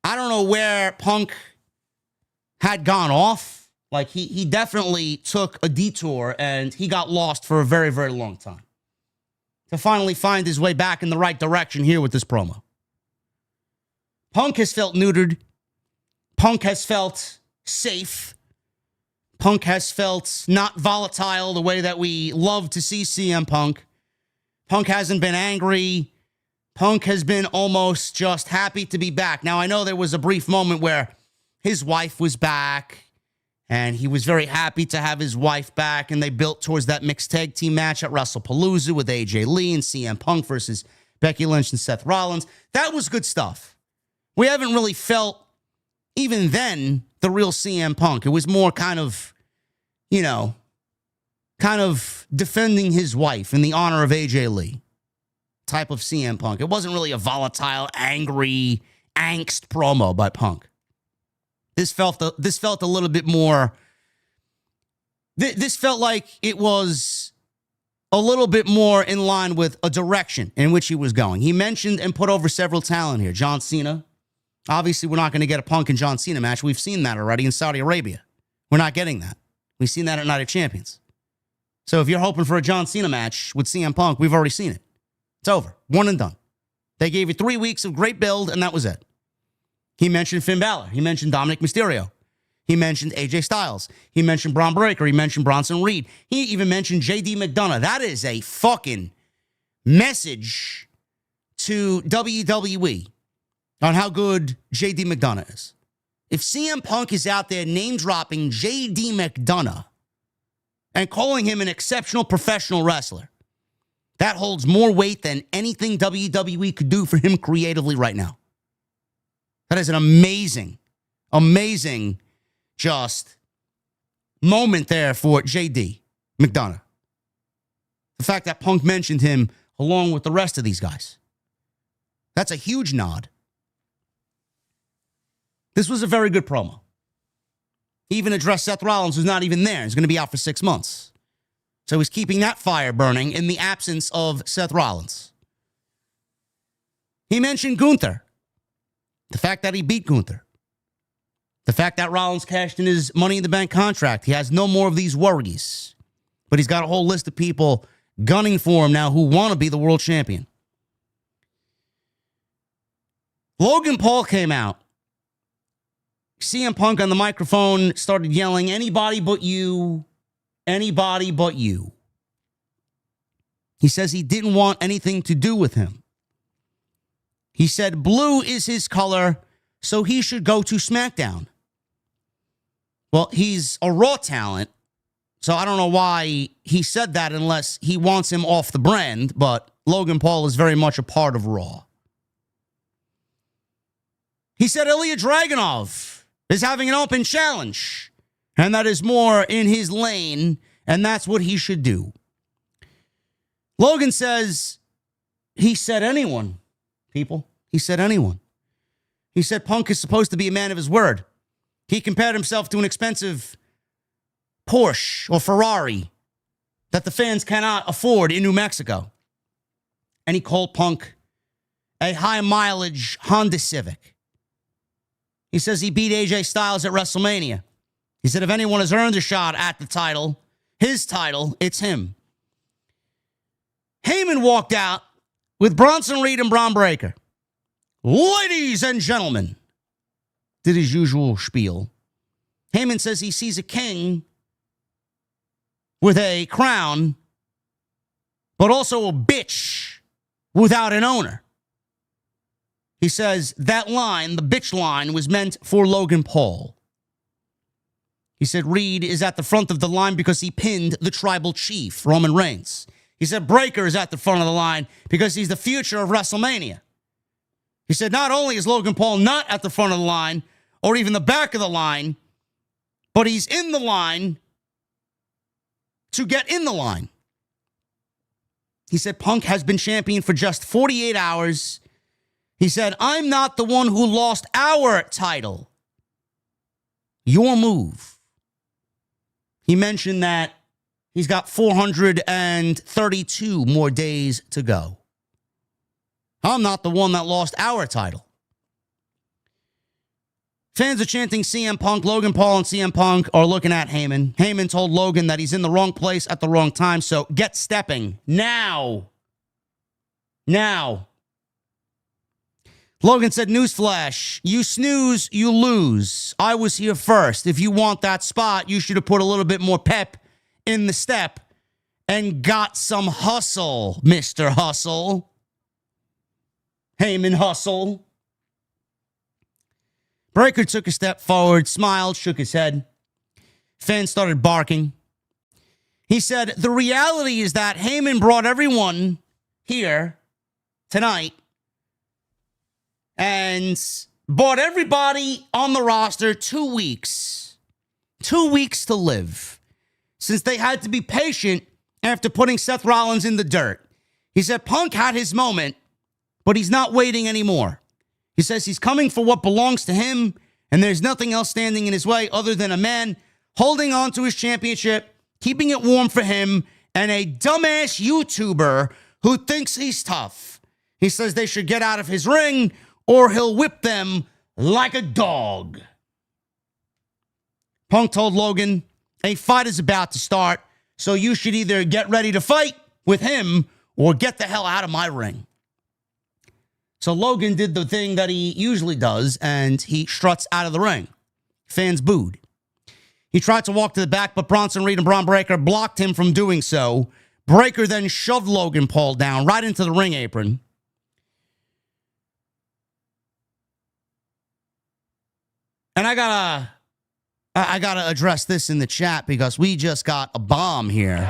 I don't know where Punk had gone off. Like, he definitely took a detour and he got lost for a very, very long time to finally find his way back in the right direction here with this promo. Punk has felt neutered. Punk has felt safe. Punk has felt not volatile the way that we love to see CM Punk. Punk hasn't been angry. Punk has been almost just happy to be back. Now, I know there was a brief moment where his wife was back, and he was very happy to have his wife back, and they built towards that mixed tag team match at WrestlePalooza with AJ Lee and CM Punk versus Becky Lynch and Seth Rollins. That was good stuff. We haven't really felt, even then, the real CM Punk. It was more kind of defending his wife in the honor of AJ Lee type of CM Punk. It wasn't really a volatile, angry, angst promo by Punk. This felt a little bit more. This felt like it was a little bit more in line with a direction in which he was going. He mentioned and put over several talent here. John Cena. Obviously, we're not going to get a Punk and John Cena match. We've seen that already in Saudi Arabia. We're not getting that. We've seen that at Night of Champions. So if you're hoping for a John Cena match with CM Punk, we've already seen it. It's over. One and done. They gave you 3 weeks of great build, and that was it. He mentioned Finn Bálor. He mentioned Dominik Mysterio. He mentioned AJ Styles. He mentioned Braun Breaker. He mentioned Bronson Reed. He even mentioned JD McDonagh. That is a fucking message to WWE on how good JD McDonagh is. If CM Punk is out there name-dropping JD McDonagh and calling him an exceptional professional wrestler, that holds more weight than anything WWE could do for him creatively right now. That is an amazing, amazing just moment there for JD McDonagh. The fact that Punk mentioned him along with the rest of these guys. That's a huge nod. This was a very good promo. He even addressed Seth Rollins, who's not even there. He's going to be out for 6 months. So he's keeping that fire burning in the absence of Seth Rollins. He mentioned Gunther. The fact that he beat Gunther. The fact that Rollins cashed in his Money in the Bank contract. He has no more of these worries. But he's got a whole list of people gunning for him now who want to be the world champion. Logan Paul came out. CM Punk on the microphone started yelling, "Anybody but you. Anybody but you." He says he didn't want anything to do with him. He said blue is his color, so he should go to SmackDown. Well, he's a Raw talent, so I don't know why he said that unless he wants him off the brand, but Logan Paul is very much a part of Raw. He said Ilya Dragunov is having an open challenge, and that is more in his lane, and that's what he should do. Logan says he said anyone, people. He said anyone. He said Punk is supposed to be a man of his word. He compared himself to an expensive Porsche or Ferrari that the fans cannot afford in New Mexico. And he called Punk a high-mileage Honda Civic. He says he beat AJ Styles at WrestleMania. He said if anyone has earned a shot at the title, his title, it's him. Heyman walked out with Bronson Reed and Braun Breaker. Ladies and gentlemen, did his usual spiel. Heyman says he sees a king with a crown, but also a bitch without an owner. He says that line, the bitch line, was meant for Logan Paul. He said Reed is at the front of the line because he pinned the tribal chief, Roman Reigns. He said Breaker is at the front of the line because he's the future of WrestleMania. He said not only is Logan Paul not at the front of the line or even the back of the line, but he's in the line to get in the line. He said Punk has been champion for just 48 hours. He said, I'm not the one who lost our title. Your move. He mentioned that he's got 432 more days to go. I'm not the one that lost our title. Fans are chanting CM Punk. Logan Paul and CM Punk are looking at Heyman. Heyman told Logan that he's in the wrong place at the wrong time, so get stepping now. Now. Logan said, newsflash, you snooze, you lose. I was here first. If you want that spot, you should have put a little bit more pep in the step and got some hustle, Mr. Hustle. Heyman Hustle. Breaker took a step forward, smiled, shook his head. Fans started barking. He said, the reality is that Heyman brought everyone here tonight and bought everybody on the roster 2 weeks. 2 weeks to live. Since they had to be patient after putting Seth Rollins in the dirt. He said Punk had his moment, but he's not waiting anymore. He says he's coming for what belongs to him, and there's nothing else standing in his way other than a man holding on to his championship, keeping it warm for him, and a dumbass YouTuber who thinks he's tough. He says they should get out of his ring or he'll whip them like a dog. Punk told Logan, a fight is about to start, so you should either get ready to fight with him or get the hell out of my ring. So Logan did the thing that he usually does, and he struts out of the ring. Fans booed. He tried to walk to the back, but Bronson Reed and Braun Breaker blocked him from doing so. Breaker then shoved Logan Paul down right into the ring apron. And I gotta address this in the chat because we just got a bomb here.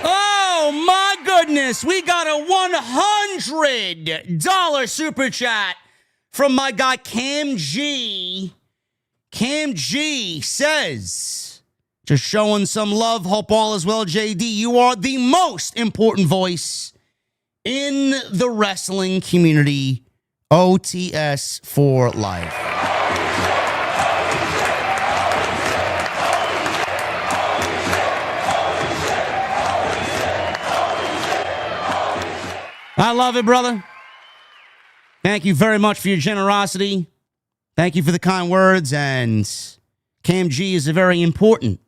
Oh my goodness, we got a $100 super chat from my guy Cam G. Cam G says, just showing some love. Hope all is well, JD. You are the most important voice in the wrestling community. OTS for life. I love it, brother. Thank you very much for your generosity. Thank you for the kind words. And Cam G is a very important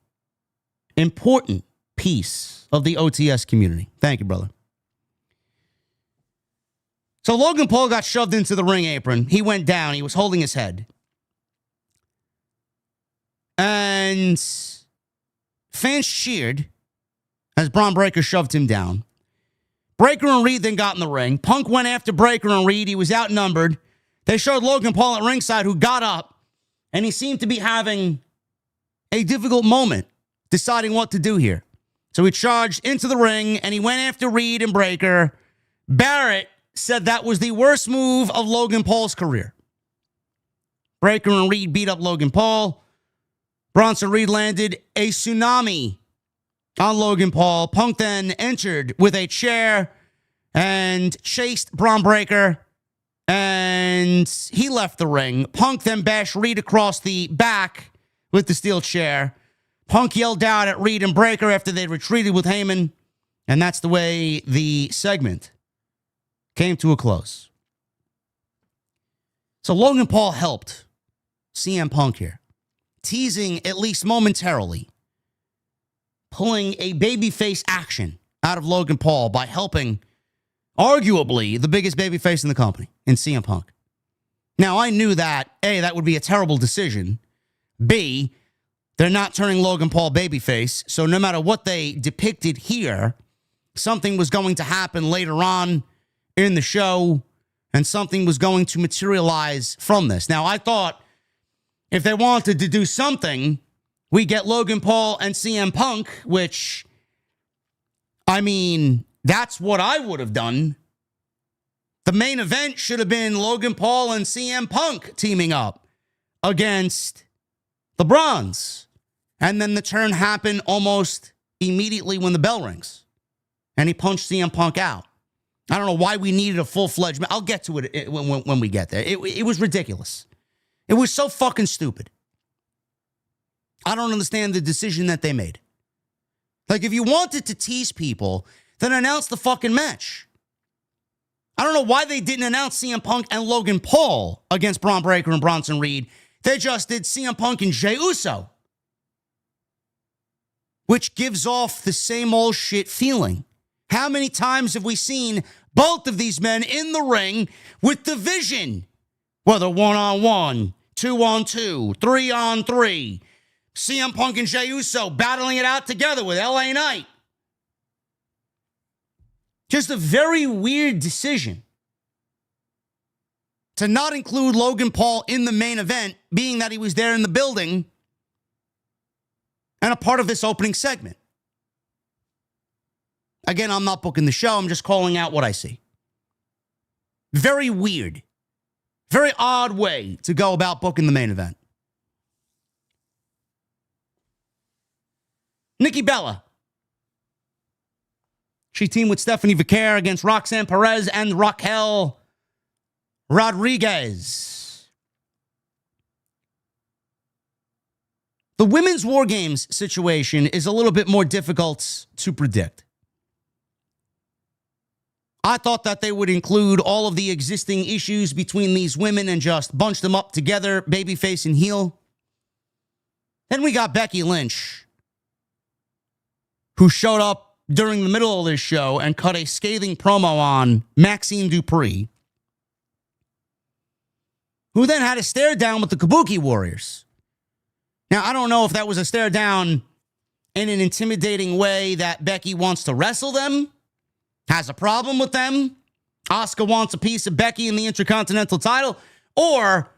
piece of the OTS community. Thank you, brother. So Logan Paul got shoved into the ring apron. He went down. He was holding his head. And Fans cheered as Bron Breakker shoved him down. Breakker and Reed then got in the ring. Punk went after Breakker and Reed. He was outnumbered. They showed Logan Paul at ringside, who got up, and he seemed to be having a difficult moment deciding what to do here. So he charged into the ring, and he went after Reed and Breakker. Barrett said that was the worst move of Logan Paul's career. Breakker and Reed beat up Logan Paul. Bronson Reed landed a tsunami on Logan Paul. Punk then entered with a chair and chased Bron Breakker, and he left the ring. Punk then bashed Reed across the back with the steel chair. Punk yelled out at Reed and Breakker after they retreated with Heyman, and that's the way the segment came to a close. So Logan Paul helped CM Punk here, teasing at least momentarily, pulling a babyface action out of Logan Paul by helping arguably the biggest babyface in the company in CM Punk. Now, I knew that, A, that would be a terrible decision. B, they're not turning Logan Paul babyface, so no matter what they depicted here, something was going to happen later on in the show, and something was going to materialize from this. Now, I thought if they wanted to do something, we get Logan Paul and CM Punk, which, I mean, that's what I would have done. The main event should have been Logan Paul and CM Punk teaming up against the Bronze. And then the turn happened almost immediately when the bell rings. And he punched CM Punk out. I don't know why we needed a full-fledged... I'll get to it when we get there. It was ridiculous. It was so fucking stupid. I don't understand the decision that they made. Like, if you wanted to tease people, then announce the fucking match. I don't know why they didn't announce CM Punk and Logan Paul against Bron Breakker and Bronson Reed. They just did CM Punk and Jey Uso, which gives off the same old shit feeling. How many times have we seen both of these men in the ring with division? Whether 1-on-1, 2-on-2, 3-on-3. CM Punk and Jey Uso battling it out together with LA Knight. Just a very weird decision to not include Logan Paul in the main event, being that he was there in the building and a part of this opening segment. Again, I'm not booking the show. I'm just calling out what I see. Very weird. Very odd way to go about booking the main event. Nikki Bella. She teamed with Stephanie Vaquer against Roxanne Perez and Raquel Rodriguez. The women's War Games situation is a little bit more difficult to predict. I thought that they would include all of the existing issues between these women and just bunch them up together, babyface and heel. Then we got Becky Lynch, who showed up during the middle of this show and cut a scathing promo on Maxine Dupree, who then had a stare down with the Kabuki Warriors. Now, I don't know if that was a stare down in an intimidating way that Becky wants to wrestle them, has a problem with them, Asuka wants a piece of Becky in the Intercontinental title, or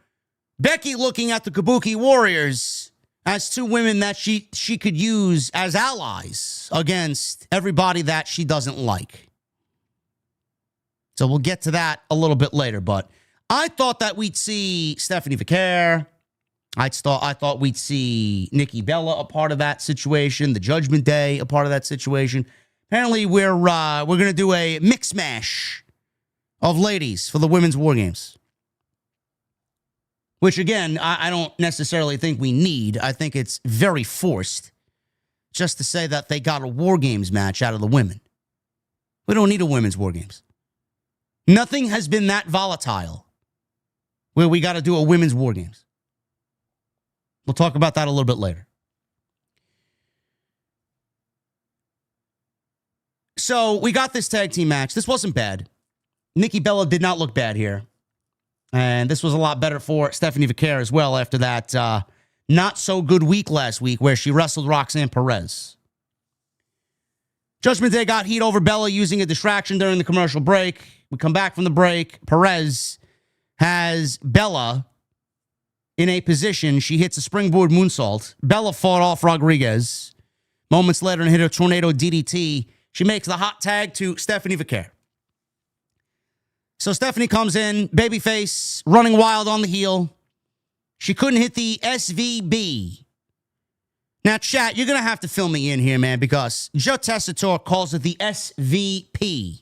Becky looking at the Kabuki Warriors as two women that she could use as allies against everybody that she doesn't like. So we'll get to that a little bit later, but I thought that we'd see Stephanie Vaquer. I thought we'd see Nikki Bella a part of that situation, the Judgment Day a part of that situation. Apparently, we're going to do a mix mash of ladies for the Women's War Games. Which, again, I don't necessarily think we need. I think it's very forced just to say that they got a War Games match out of the women. We don't need a Women's War Games. Nothing has been that volatile where we got to do a Women's War Games. We'll talk about that a little bit later. So we got this tag team match. This wasn't bad. Nikki Bella did not look bad here. And this was a lot better for Stephanie Vaquer as well after that not so good week last week where she wrestled Roxanne Perez. Judgment Day got heat over Bella using a distraction during the commercial break. We come back from the break. Perez has Bella in a position. She hits a springboard moonsault. Bella fought off Rodriguez. Moments later, and hit a tornado DDT. She makes the hot tag to Stephanie Vaquer. So Stephanie comes in, babyface, running wild on the heel. She couldn't hit the SVB. Now, chat, you're going to have to fill me in here, man, because Joe Tessitore calls it the SVP.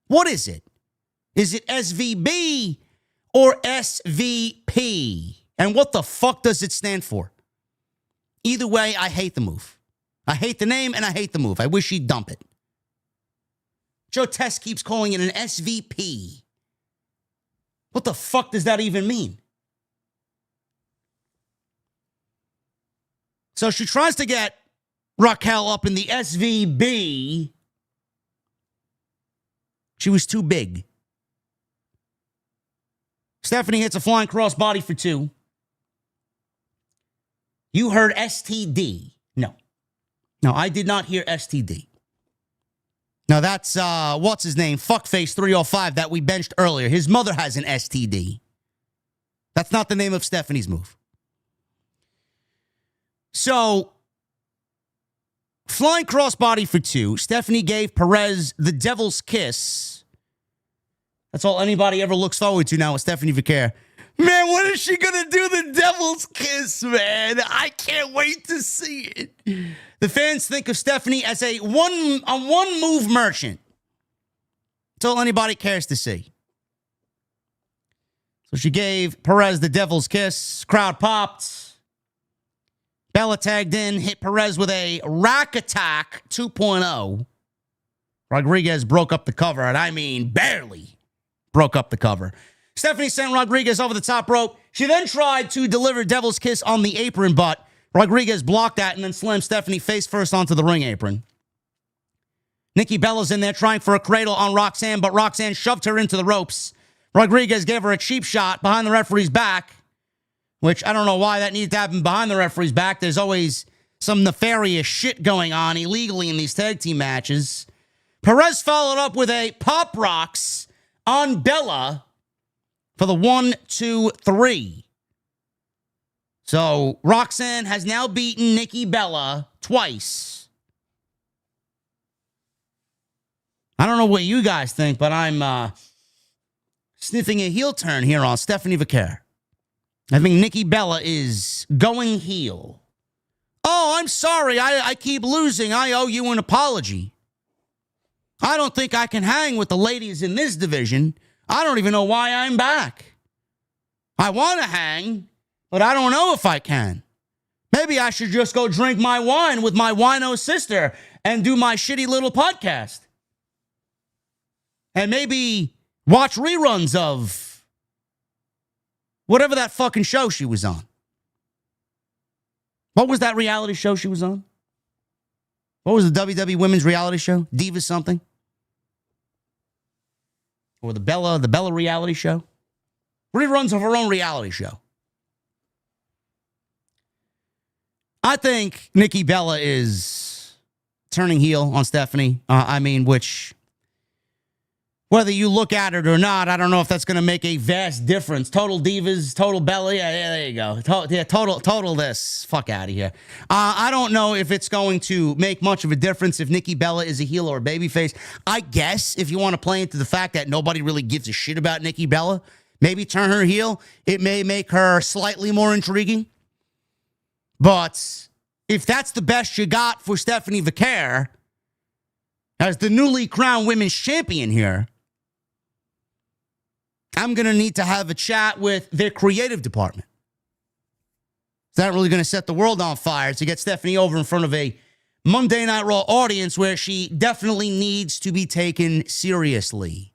What is it? Is it SVB or SVP? And what the fuck does it stand for? Either way, I hate the move. I hate the name and I hate the move. I wish he'd dump it. Joe Tess keeps calling it an SVP. What the fuck does that even mean? So she tries to get Raquel up in the SVB. She was too big. Stephanie hits a flying crossbody for 2. You heard STD. No, I did not hear STD. Now that's, what's his name? Fuckface 305 that we benched earlier. His mother has an STD. That's not the name of Stephanie's move. So, flying crossbody for 2. Stephanie gave Perez the devil's kiss. That's all anybody ever looks forward to now with Stephanie Vaquer. Man, when is she going to do the devil's kiss, man? I can't wait to see it. The fans think of Stephanie as a one-move merchant. That's all anybody cares to see. So she gave Perez the devil's kiss. Crowd popped. Bella tagged in, hit Perez with a rack attack 2.0. Rodriguez broke up the cover, and I mean barely broke up the cover. Stephanie sent Rodriguez over the top rope. She then tried to deliver devil's kiss on the apron, but Rodriguez blocked that and then slammed Stephanie face first onto the ring apron. Nikki Bella's in there trying for a cradle on Roxanne, but Roxanne shoved her into the ropes. Rodriguez gave her a cheap shot behind the referee's back, which I don't know why that needed to happen behind the referee's back. There's always some nefarious shit going on illegally in these tag team matches. Perez followed up with a pop rocks on Bella for the 1, 2, 3. So Roxanne has now beaten Nikki Bella twice. I don't know what you guys think, but I'm sniffing a heel turn here on Stephanie Vaquer. I think Nikki Bella is going heel. Oh, I'm sorry. I keep losing. I owe you an apology. I don't think I can hang with the ladies in this division. I don't even know why I'm back. I want to hang, but I don't know if I can. Maybe I should just go drink my wine with my wino sister and do my shitty little podcast. And maybe watch reruns of whatever that fucking show she was on. What was that reality show she was on? What was the WWE Women's reality show? Divas something? Or the Bella reality show? Reruns of her own reality show. I think Nikki Bella is turning heel on Stephanie. Which, whether you look at it or not, I don't know if that's going to make a vast difference. Total Divas, total Bella. Yeah, there you go. Total this. Fuck out of here. I don't know if it's going to make much of a difference if Nikki Bella is a heel or a babyface. I guess if you want to play into the fact that nobody really gives a shit about Nikki Bella, maybe turn her heel. It may make her slightly more intriguing. But if that's the best you got for Stephanie Vaquer as the newly crowned women's champion here, I'm going to need to have a chat with their creative department. It's not really going to set the world on fire to get Stephanie over in front of a Monday Night Raw audience where she definitely needs to be taken seriously.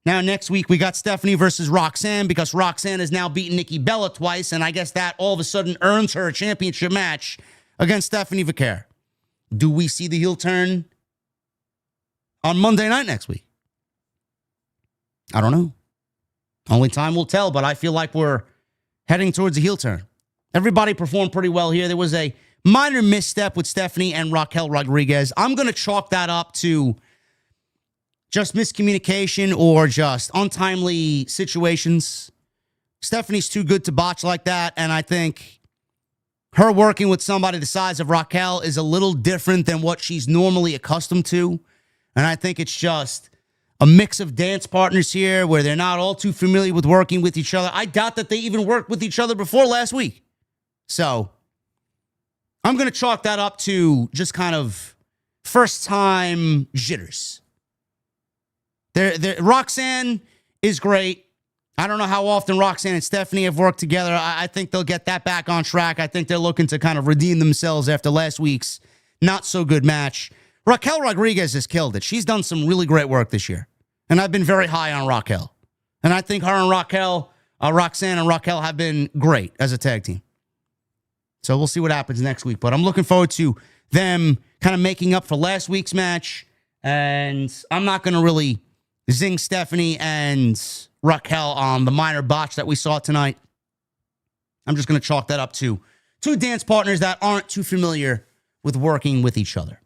Now, next week, we got Stephanie versus Roxanne because Roxanne has now beaten Nikki Bella twice, and I guess that all of a sudden earns her a championship match against Stephanie Vaquer. Do we see the heel turn on Monday night next week? I don't know. Only time will tell, but I feel like we're heading towards a heel turn. Everybody performed pretty well here. There was a minor misstep with Stephanie and Raquel Rodriguez. I'm going to chalk that up to just miscommunication or just untimely situations. Stephanie's too good to botch like that, and I think her working with somebody the size of Raquel is a little different than what she's normally accustomed to, and I think it's just a mix of dance partners here where they're not all too familiar with working with each other. I doubt that they even worked with each other before last week. So I'm going to chalk that up to just kind of first-time jitters. Roxanne is great. I don't know how often Roxanne and Stephanie have worked together. I think they'll get that back on track. I think they're looking to kind of redeem themselves after last week's not-so-good match. Raquel Rodriguez has killed it. She's done some really great work this year. And I've been very high on Raquel. And I think her and Roxanne and Raquel have been great as a tag team. So we'll see what happens next week. But I'm looking forward to them kind of making up for last week's match. And I'm not going to really zing Stephanie and Raquel on the minor botch that we saw tonight. I'm just going to chalk that up to two dance partners that aren't too familiar with working with each other.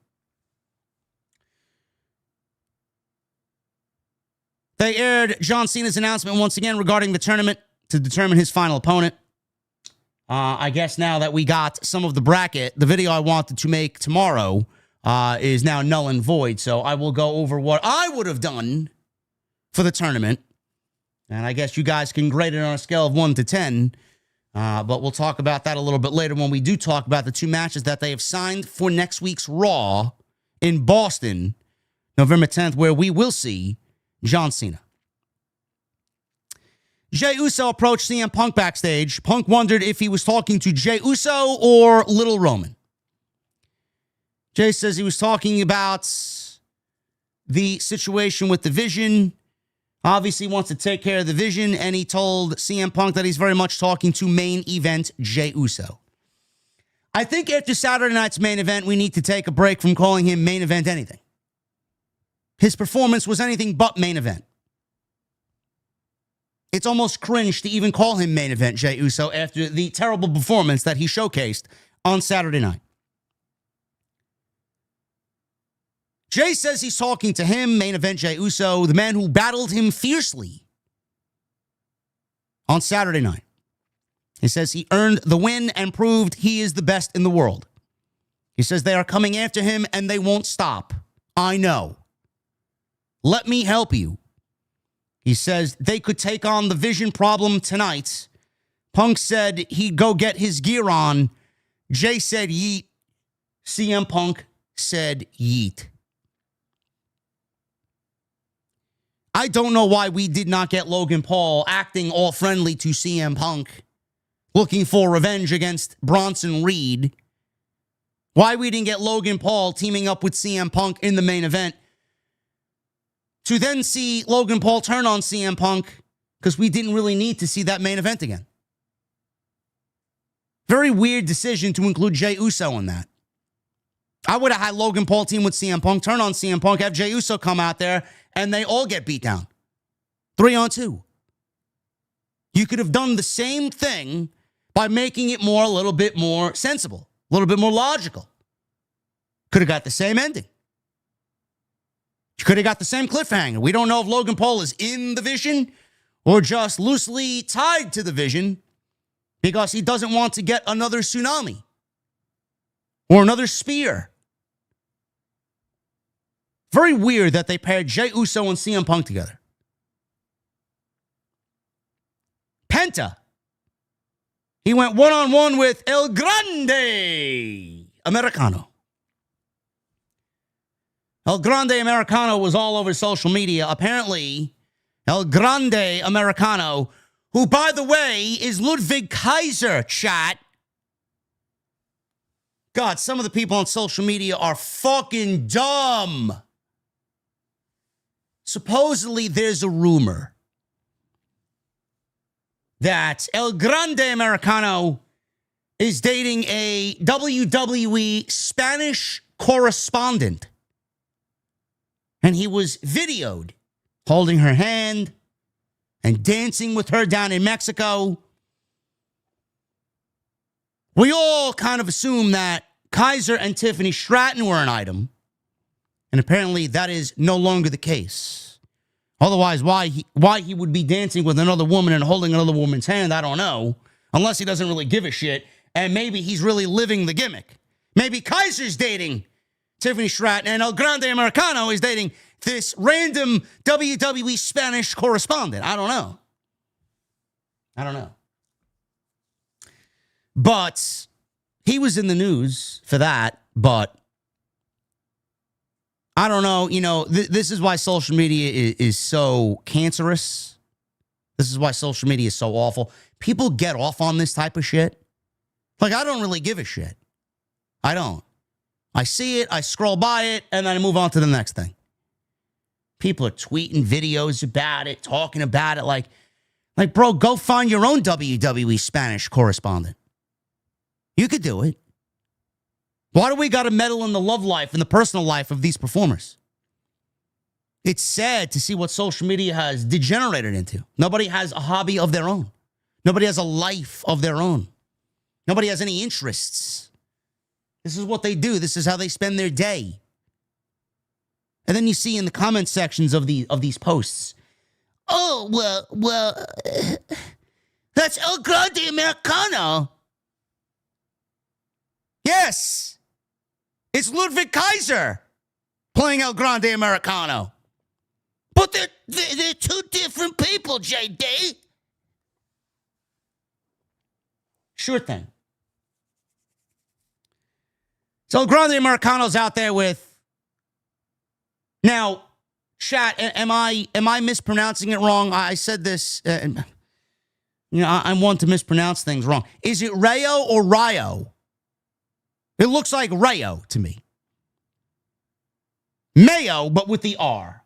They aired John Cena's announcement once again regarding the tournament to determine his final opponent. I guess now that we got some of the bracket, the video I wanted to make tomorrow is now null and void. So I will go over what I would have done for the tournament. And I guess you guys can grade it on a scale of 1 to 10. But we'll talk about that a little bit later when we do talk about the two matches that they have signed for next week's Raw in Boston, November 10th, where we will see John Cena. Jey Uso approached CM Punk backstage. Punk wondered if he was talking to Jey Uso or Little Roman. Jey says he was talking about the situation with the Vision. Obviously wants to take care of the Vision, and he told CM Punk that he's very much talking to main event Jey Uso. I think after Saturday night's main event, we need to take a break from calling him main event anything. His performance was anything but main event. It's almost cringe to even call him main event Jey Uso after the terrible performance that he showcased on Saturday night. Jey says he's talking to him, main event Jey Uso, the man who battled him fiercely on Saturday night. He says he earned the win and proved he is the best in the world. He says they are coming after him and they won't stop. I know. Let me help you. He says they could take on the Vision problem tonight. Punk said he'd go get his gear on. Jey said yeet. CM Punk said yeet. I don't know why we did not get Logan Paul acting all friendly to CM Punk, looking for revenge against Bronson Reed. Why we didn't get Logan Paul teaming up with CM Punk in the main event, to then see Logan Paul turn on CM Punk, because we didn't really need to see that main event again. Very weird decision to include Jey Uso in that. I would have had Logan Paul team with CM Punk, turn on CM Punk, have Jey Uso come out there, and they all get beat down. 3-on-2. You could have done the same thing by making it a little bit more sensible, a little bit more logical. Could have got the same ending. You could have got the same cliffhanger. We don't know if Logan Paul is in the Vision or just loosely tied to the Vision because he doesn't want to get another tsunami or another spear. Very weird that they paired Jey Uso and CM Punk together. Penta. He went one-on-one with El Grande Americano. El Grande Americano was all over social media. Apparently, El Grande Americano, who, by the way, is Ludwig Kaiser, chat. God, some of the people on social media are fucking dumb. Supposedly, there's a rumor that El Grande Americano is dating a WWE Spanish correspondent. And he was videoed holding her hand and dancing with her down in Mexico. We all kind of assume that Kaiser and Tiffany Stratton were an item, and apparently that is no longer the case. Otherwise, why he would be dancing with another woman and holding another woman's hand, I don't know, unless he doesn't really give a shit, and maybe he's really living the gimmick. Maybe Kaiser's dating Tiffany Stratton, and El Grande Americano is dating this random WWE Spanish correspondent. I don't know. But he was in the news for that, but I don't know. You know, this is why social media is so cancerous. This is why social media is so awful. People get off on this type of shit. Like, I don't really give a shit. I don't. I see it, I scroll by it, and then I move on to the next thing. People are tweeting videos about it, talking about it. Like, bro, go find your own WWE Spanish correspondent. You could do it. Why do we got to meddle in the love life and the personal life of these performers? It's sad to see what social media has degenerated into. Nobody has a hobby of their own. Nobody has a life of their own. Nobody has any interests. This is what they do. This is how they spend their day. And then you see in the comment sections of these posts, oh, well, that's El Grande Americano. Yes, it's Ludwig Kaiser playing El Grande Americano. But they're two different people, JD. Sure thing. So Grande Americano's out there with... Now, chat, am I mispronouncing it wrong? I said this... I'm one to mispronounce things wrong. Is it Rayo or Ryo? It looks like Rayo to me. Mayo, but with the R.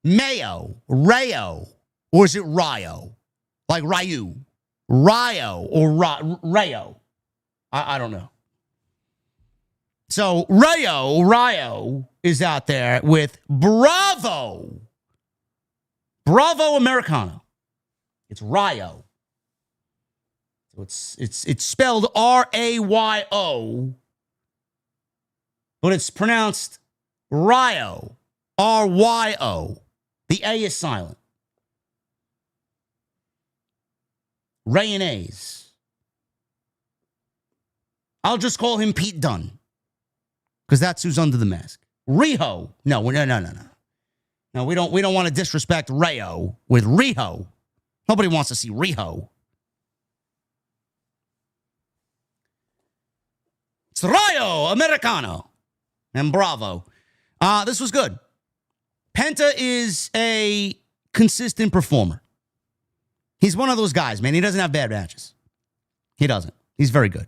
Mayo, Rayo. Or is it Ryo? Like Ryu. Ryo or Rayo. I don't know. So Ryo is out there with Bravo Americano. It's Ryo. So it's spelled Rayo, but it's pronounced Ryo, Ryo. The A is silent. Rayonnaise. I'll just call him Pete Dunne, because that's who's under the mask. Riho. No. No, we don't want to disrespect Rayo with Riho. Nobody wants to see Riho. It's Rayo Americano and Bravo. This was good. Penta is a consistent performer. He's one of those guys, man. He doesn't have bad matches. He doesn't. He's very good.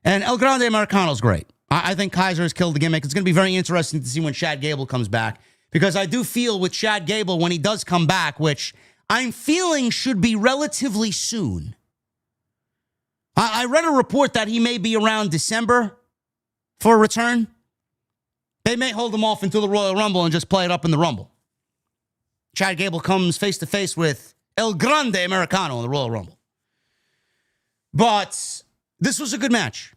And El Grande Americano's great. I think Kaiser has killed the gimmick. It's going to be very interesting to see when Chad Gable comes back, because I do feel with Chad Gable, when he does come back, which I'm feeling should be relatively soon. I read a report that he may be around December for a return. They may hold him off until the Royal Rumble and just play it up in the Rumble. Chad Gable comes face-to-face with El Grande Americano in the Royal Rumble. But this was a good match.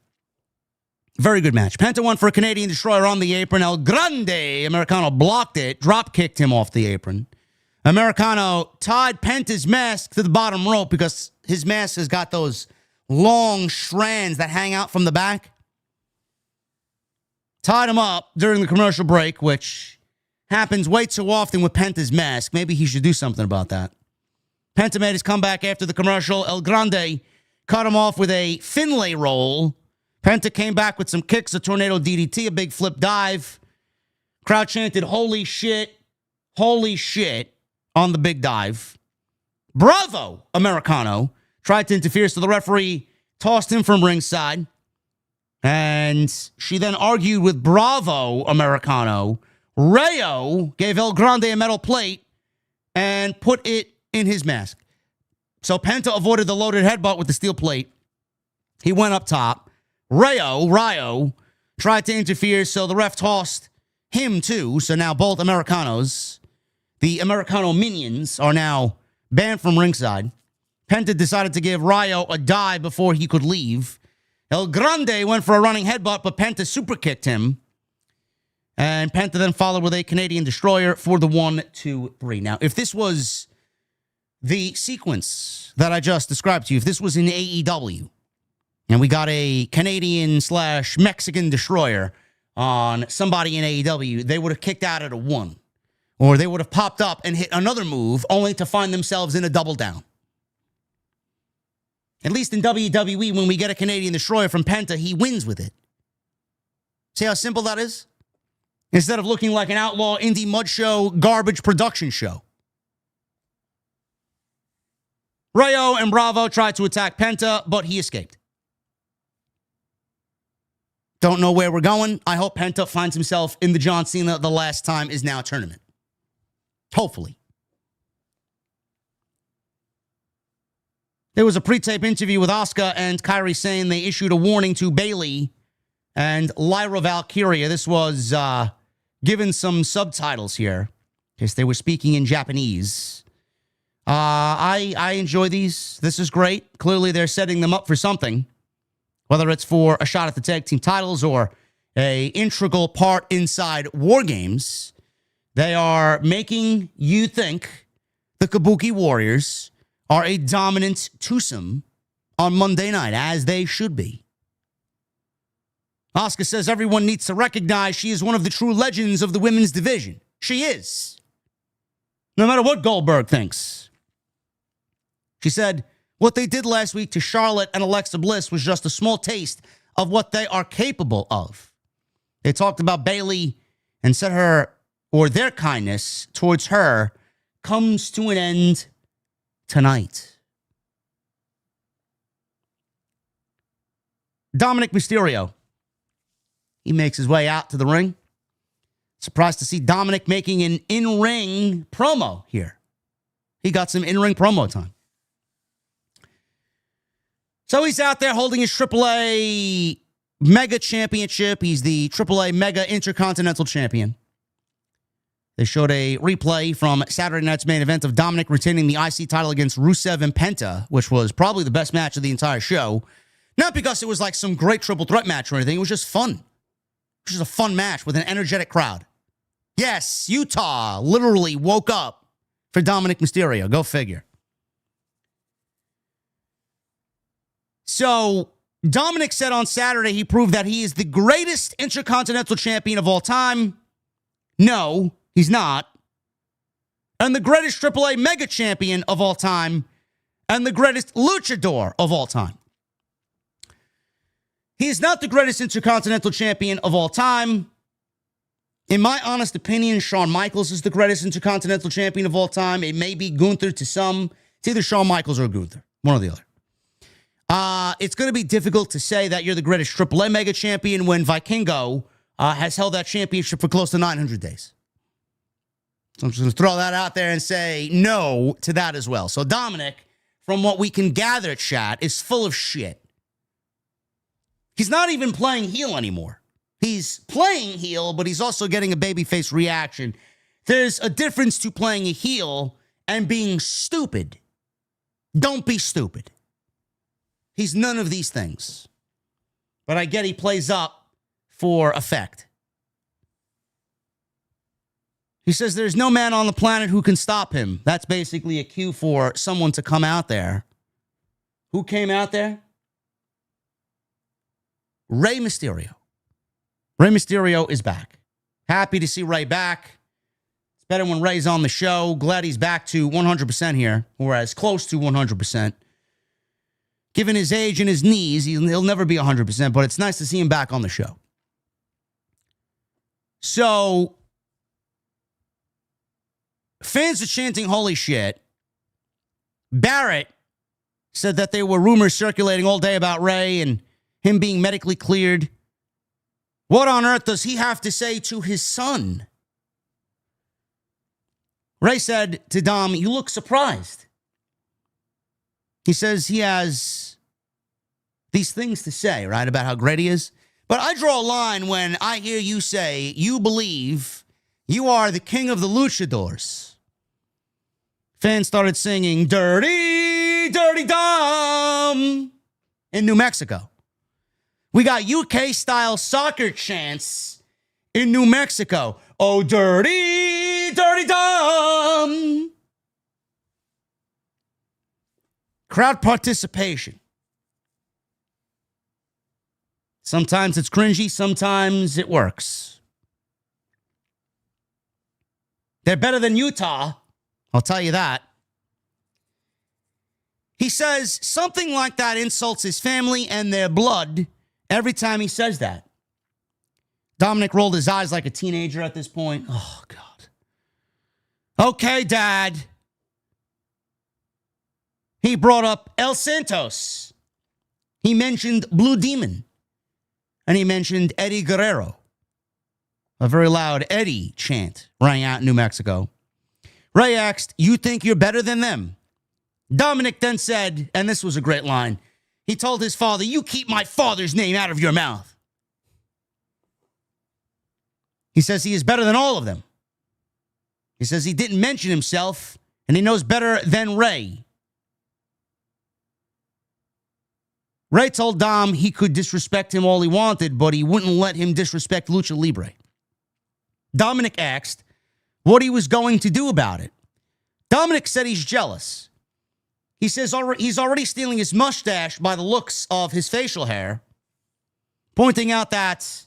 Very good match. Penta won for a Canadian Destroyer on the apron. El Grande Americano blocked it, drop-kicked him off the apron. Americano tied Penta's mask to the bottom rope because his mask has got those long strands that hang out from the back. Tied him up during the commercial break, which happens way too often with Penta's mask. Maybe he should do something about that. Penta made his comeback after the commercial. El Grande cut him off with a Finlay roll. Penta came back with some kicks, a tornado DDT, a big flip dive. Crowd chanted, holy shit, on the big dive. Bravo Americano tried to interfere, so the referee tossed him from ringside. And she then argued with Bravo Americano. Rayo gave El Grande a metal plate and put it in his mask. So Penta avoided the loaded headbutt with the steel plate. He went up top. Ryo tried to interfere, so the ref tossed him too. So now both Americanos, the Americano minions, are now banned from ringside. Penta decided to give Ryo a dive before he could leave. El Grande went for a running headbutt, but Penta super kicked him. And Penta then followed with a Canadian Destroyer for the 1, 2, 3. Now, if this was the sequence that I just described to you, if this was in AEW, and we got a Canadian/Mexican Destroyer on somebody in AEW, they would have kicked out at a 1. Or they would have popped up and hit another move only to find themselves in a double down. At least in WWE, when we get a Canadian Destroyer from Penta, he wins with it. See how simple that is? Instead of looking like an outlaw indie mud show, garbage production show. Rayo and Bravo tried to attack Penta, but he escaped. Don't know where we're going. I hope Penta finds himself in the John Cena The Last Time Is Now tournament. Hopefully. There was a pre-tape interview with Asuka and Kairi saying they issued a warning to Bayley and Lyra Valkyria. This was given some subtitles here because they were speaking in Japanese. I enjoy these. This is great. Clearly, they're setting them up for something, whether it's for a shot at the tag team titles or a integral part inside War Games. They are making you think the Kabuki Warriors are a dominant twosome on Monday night, as they should be. Asuka says everyone needs to recognize she is one of the true legends of the women's division. She is. No matter what Goldberg thinks. She said, what they did last week to Charlotte and Alexa Bliss was just a small taste of what they are capable of. They talked about Bayley and said her, or their kindness towards her, comes to an end tonight. Dominik Mysterio. He makes his way out to the ring. Surprised to see Dominik making an in-ring promo here. He got some in-ring promo time. So he's out there holding his AAA Mega Championship. He's the AAA Mega Intercontinental Champion. They showed a replay from Saturday night's main event of Dominik retaining the IC title against Rusev and Penta, which was probably the best match of the entire show. Not because it was like some great triple threat match or anything. It was just fun. It was just a fun match with an energetic crowd. Yes, Utah literally woke up for Dominik Mysterio. Go figure. So Dominik said on Saturday he proved that he is the greatest Intercontinental Champion of all time. No, he's not. And the greatest AAA Mega Champion of all time. And the greatest luchador of all time. He is not the greatest Intercontinental Champion of all time. In my honest opinion, Shawn Michaels is the greatest Intercontinental Champion of all time. It may be Gunther to some. It's either Shawn Michaels or Gunther. One or the other. It's going to be difficult to say that you're the greatest AAA Mega Champion when Vikingo has held that championship for close to 900 days. So I'm just going to throw that out there and say no to that as well. So Dominik, from what we can gather, chat, is full of shit. He's not even playing heel anymore. He's playing heel, but he's also getting a babyface reaction. There's a difference to playing a heel and being stupid. Don't be stupid. He's none of these things. But I get he plays up for effect. He says there's no man on the planet who can stop him. That's basically a cue for someone to come out there. Who came out there? Rey Mysterio. Rey Mysterio is back. Happy to see Rey back. It's better when Rey's on the show. Glad he's back to 100% here, or as close to 100%. Given his age and his knees, he'll never be 100%, but it's nice to see him back on the show. So, fans are chanting, holy shit. Barrett said that there were rumors circulating all day about Rey and him being medically cleared. What on earth does he have to say to his son? Rey said to Dom, you look surprised. He says he has these things to say, right, about how great he is. But I draw a line when I hear you say you believe you are the king of the luchadors. Fans started singing, Dirty, Dirty Dom, in New Mexico. We got UK-style soccer chants in New Mexico. Oh, dirty, dirty Dom. Crowd participation. Sometimes it's cringy, sometimes it works. They're better than Utah, I'll tell you that. He says something like that insults his family and their blood every time he says that. Dominik rolled his eyes like a teenager at this point. Oh, God. Okay, Dad. He brought up El Santos. He mentioned Blue Demon. And he mentioned Eddie Guerrero. A very loud Eddie chant rang out in New Mexico. Ray asked, "You think you're better than them?" Dominik then said, and this was a great line, he told his father, "You keep my father's name out of your mouth." He says he is better than all of them. He says he didn't mention himself, and he knows better than Ray. Ray told Dom he could disrespect him all he wanted, but he wouldn't let him disrespect Lucha Libre. Dominik asked what he was going to do about it. Dominik said he's jealous. He says he's already stealing his mustache by the looks of his facial hair, pointing out that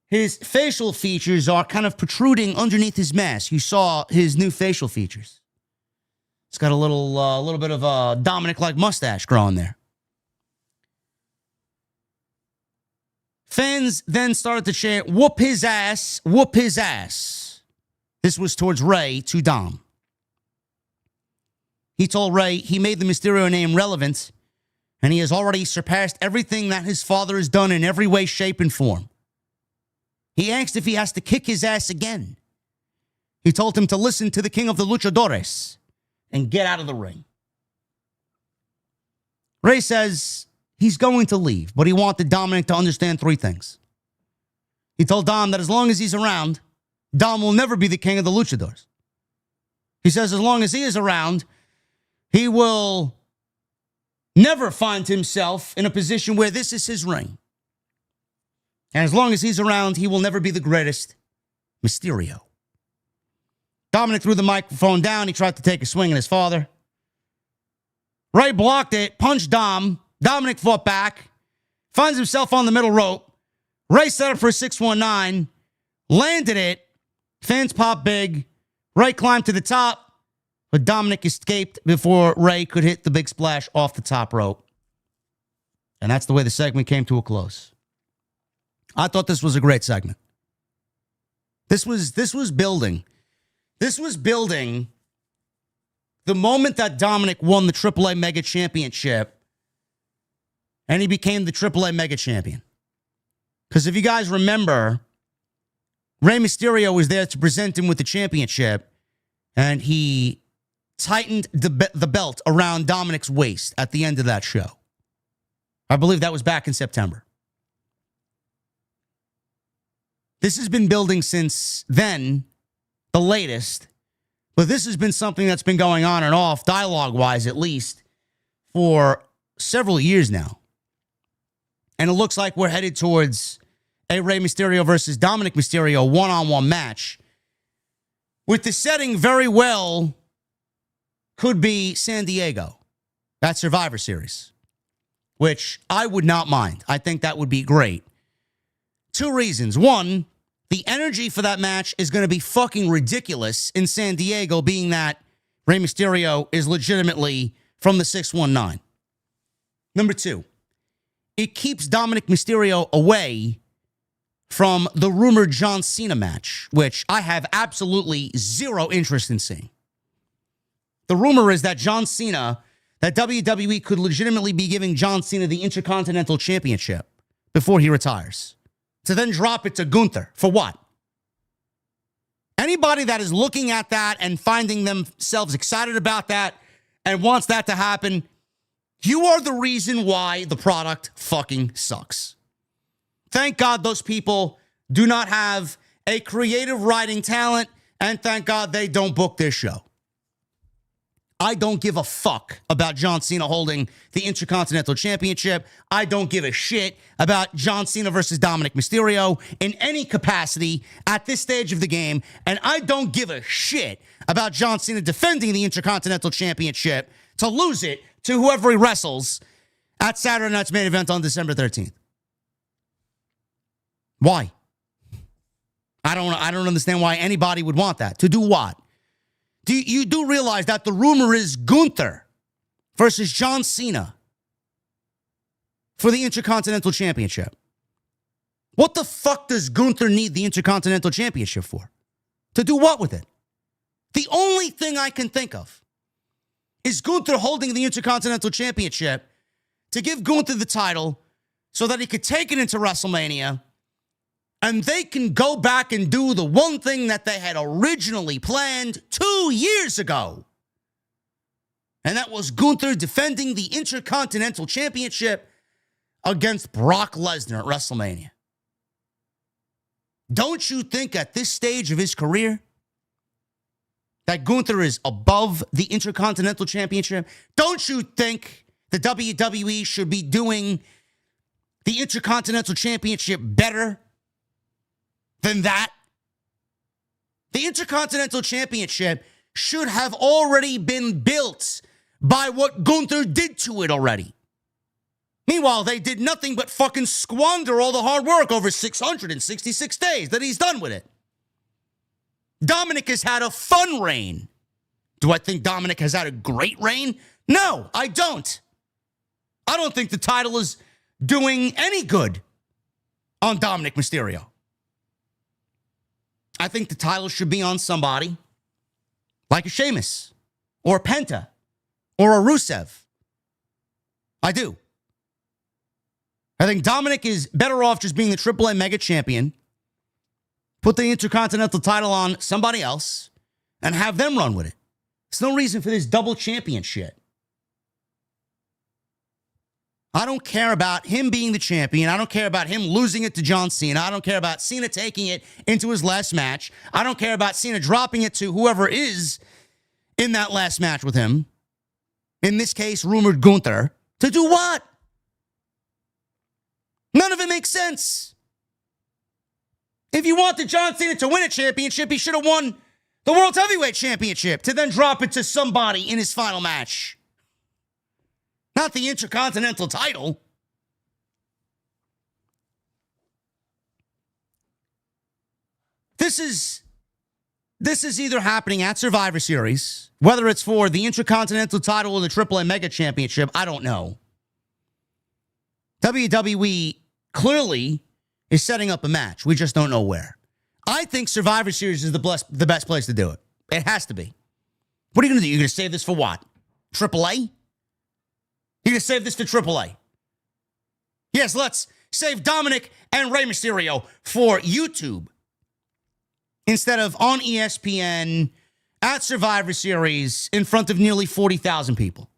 his facial features are kind of protruding underneath his mask. You saw his new facial features. It's got a little bit of a Dominik-like mustache growing there. Fans then started to chant, "Whoop his ass, whoop his ass." This was towards Ray to Dom. He told Ray he made the Mysterio name relevant, and he has already surpassed everything that his father has done in every way, shape, and form. He asked if he has to kick his ass again. He told him to listen to the king of the luchadores and get out of the ring. Ray says he's going to leave, but he wanted Dominik to understand three things. He told Dom that as long as he's around, Dom will never be the king of the luchadors. He says as long as he is around, he will never find himself in a position where this is his ring. And as long as he's around, he will never be the greatest Mysterio. Dominik threw the microphone down. He tried to take a swing at his father. Ray blocked it, punched Dom. Dominik fought back, finds himself on the middle rope. Ray set up for a 619, landed it. Fans pop big. Ray climbed to the top, but Dominik escaped before Ray could hit the big splash off the top rope. And that's the way the segment came to a close. I thought this was a great segment. This was building. This was building the moment that Dominik won the AAA Mega Championship and he became the AAA Mega Champion. Because if you guys remember, Rey Mysterio was there to present him with the championship, and he tightened the belt around Dominik's waist at the end of that show. I believe that was back in September. This has been building since then, the latest, but this has been something that's been going on and off, dialogue-wise at least, for several years now. And it looks like we're headed towards a Rey Mysterio versus Dominik Mysterio one-on-one match, with the setting very well could be San Diego, that Survivor Series, which I would not mind. I think that would be great. Two reasons. One, the energy for that match is going to be fucking ridiculous in San Diego, being that Rey Mysterio is legitimately from the 619. Number two, it keeps Dominik Mysterio away from the rumored John Cena match, which I have absolutely zero interest in seeing. The rumor is that John Cena, that WWE could legitimately be giving John Cena the Intercontinental Championship before he retires, to then drop it to Gunther. For what? Anybody that is looking at that and finding themselves excited about that and wants that to happen, you are the reason why the product fucking sucks. Thank God those people do not have a creative writing talent, and thank God they don't book this show. I don't give a fuck about John Cena holding the Intercontinental Championship. I don't give a shit about John Cena versus Dominik Mysterio in any capacity at this stage of the game. And I don't give a shit about John Cena defending the Intercontinental Championship to lose it to whoever he wrestles at Saturday night's main event on December 13th. Why? I don't understand why anybody would want that. To do what? You do realize that the rumor is Gunther versus John Cena for the Intercontinental Championship. What the fuck does Gunther need the Intercontinental Championship for? To do what with it? The only thing I can think of is Gunther holding the Intercontinental Championship to give Gunther the title so that he could take it into WrestleMania and they can go back and do the one thing that they had originally planned 2 years ago. And that was Gunther defending the Intercontinental Championship against Brock Lesnar at WrestleMania. Don't you think at this stage of his career that Gunther is above the Intercontinental Championship? Don't you think the WWE should be doing the Intercontinental Championship better than that? The Intercontinental Championship should have already been built by what Gunther did to it already. Meanwhile, they did nothing but fucking squander all the hard work over 666 days that he's done with it. Dominik has had a fun reign. Do I think Dominik has had a great reign? No, I don't. I don't think the title is doing any good on Dominik Mysterio. I think the title should be on somebody like a Sheamus or a Penta or a Rusev. I do. I think Dominik is better off just being the AAA Mega Champion, put the Intercontinental title on somebody else, and have them run with it. There's no reason for this double champion shit. I don't care about him being the champion. I don't care about him losing it to John Cena. I don't care about Cena taking it into his last match. I don't care about Cena dropping it to whoever is in that last match with him. In this case, rumored Gunther. To do what? None of it makes sense. If you wanted John Cena to win a championship, he should have won the World Heavyweight Championship to then drop it to somebody in his final match. Not the Intercontinental title. This is either happening at Survivor Series, whether it's for the Intercontinental title or the AAA Mega Championship, I don't know. WWE clearly is setting up a match. We just don't know where. I think Survivor Series is the best place to do it. It has to be. What are you going to do? You're going to save this for what? AAA? You're going to save this for AAA? Yes, let's save Dominik and Rey Mysterio for YouTube instead of on ESPN at Survivor Series in front of nearly 40,000 people.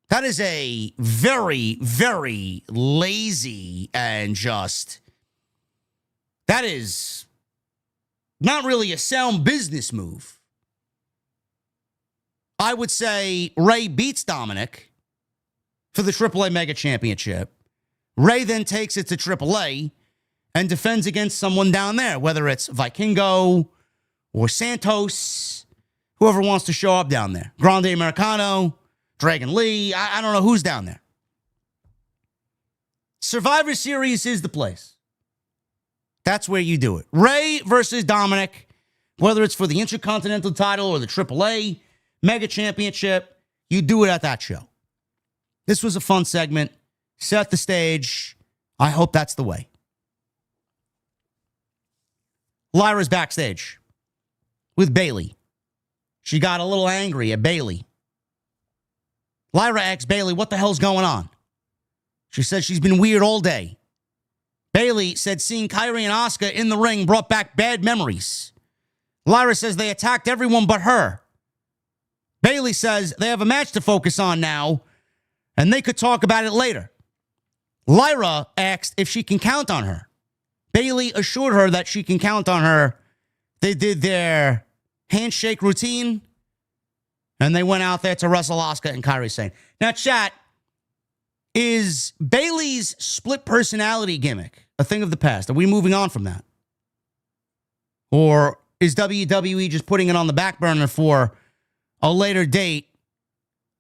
That is a very, very lazy and just... That is not really a sound business move. I would say Rey beats Dominik for the AAA Mega Championship. Rey then takes it to AAA and defends against someone down there, whether it's Vikingo or Santos, whoever wants to show up down there. Grande Americano, Dragon Lee, I don't know who's down there. Survivor Series is the place. That's where you do it. Rey versus Dominik, whether it's for the Intercontinental title or the AAA Mega Championship, you do it at that show. This was a fun segment. Set the stage. I hope that's the way. Lyra's backstage with Bayley. She got a little angry at Bayley. Lyra asks Bayley, what the hell's going on? She says she's been weird all day. Bayley said seeing Kyrie and Asuka in the ring brought back bad memories. Lyra says they attacked everyone but her. Bayley says they have a match to focus on now, and they could talk about it later. Lyra asked if she can count on her. Bayley assured her that she can count on her. They did their handshake routine, And they went out there to wrestle Asuka and Kairi Sane. Now, chat, is Bayley's split personality gimmick a thing of the past? Are we moving on from that? Or is WWE just putting it on the back burner for a later date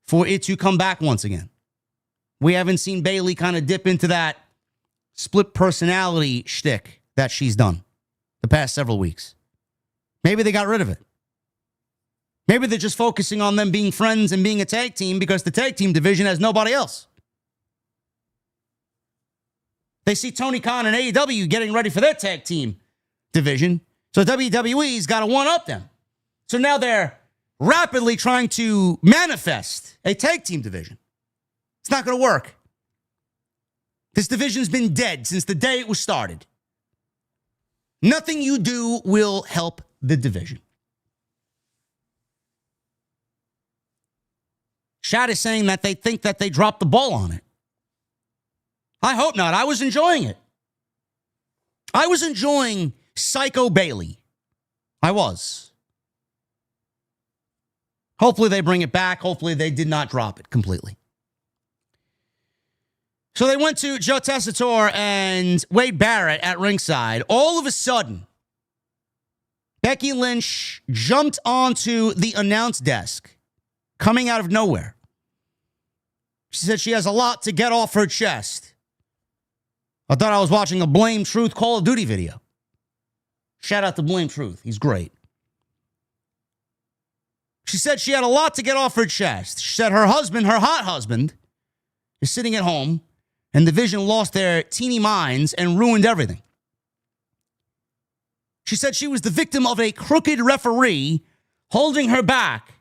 for it to come back once again? We haven't seen Bayley kind of dip into that split personality shtick that she's done the past several weeks. Maybe they got rid of it. Maybe they're just focusing on them being friends and being a tag team because the tag team division has nobody else. They see Tony Khan and AEW getting ready for their tag team division, so WWE's got to one-up them. So now they're rapidly trying to manifest a tag team division. It's not going to work. This division's been dead since the day it was started. Nothing you do will help the division. Shad is saying that they think that they dropped the ball on it. I hope not. I was enjoying it. I was enjoying Psycho Bayley. I was. Hopefully they bring it back. Hopefully they did not drop it completely. So they went to Joe Tessitore and Wade Barrett at ringside. All of a sudden, Becky Lynch jumped onto the announce desk, coming out of nowhere. She said she has a lot to get off her chest. I thought I was watching a Blame Truth Call of Duty video. Shout out to Blame Truth. He's great. She said she had a lot to get off her chest. She said her husband, her hot husband, is sitting at home, and the division lost their teeny minds and ruined everything. She said she was the victim of a crooked referee holding her back.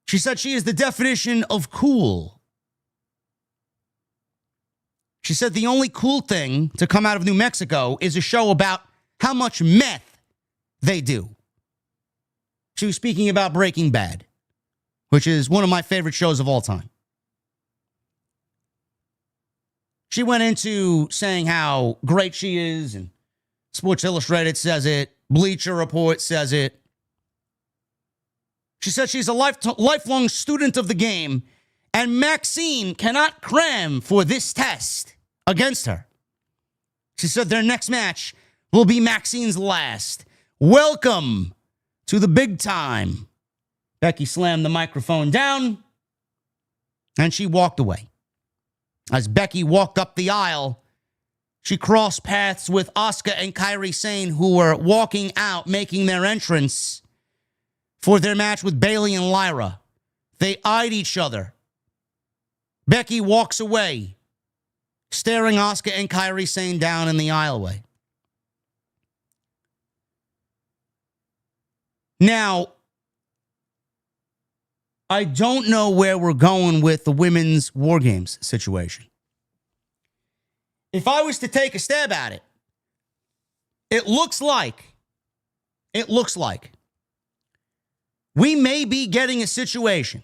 She said she is the definition of cool. She said the only cool thing to come out of New Mexico is a show about how much meth they do. She was speaking about Breaking Bad, which is one of my favorite shows of all time. She went into saying how great she is, and Sports Illustrated says it, Bleacher Report says it. She said she's a lifelong student of the game, and Maxine cannot cram for this test against her. She said their next match will be Maxine's last. Welcome to the big time. Becky slammed the microphone down, and she walked away. As Becky walked up the aisle, she crossed paths with Asuka and Kairi Sane, who were walking out, making their entrance for their match with Bayley and Lyra. They eyed each other. Becky walks away, staring Asuka and Kairi Sane down in the aisleway. Now, I don't know where we're going with the women's War Games situation. If I was to take a stab at it, it looks like we may be getting a situation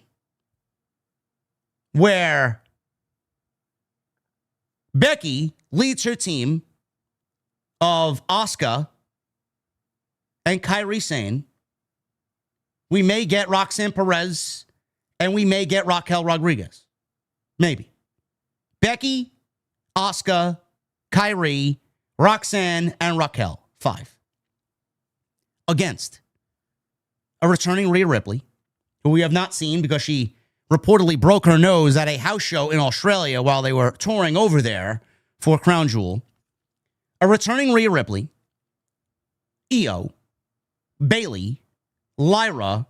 where Becky leads her team of Asuka and Kairi Sane. We may get Roxanne Perez, and we may get Raquel Rodriguez. Maybe. Becky, Asuka, Kairi, Roxanne, and Raquel. 5. Against a returning Rhea Ripley, who we have not seen because she reportedly broke her nose at a house show in Australia while they were touring over there for Crown Jewel. A returning Rhea Ripley, Io, Bayley, Lyra,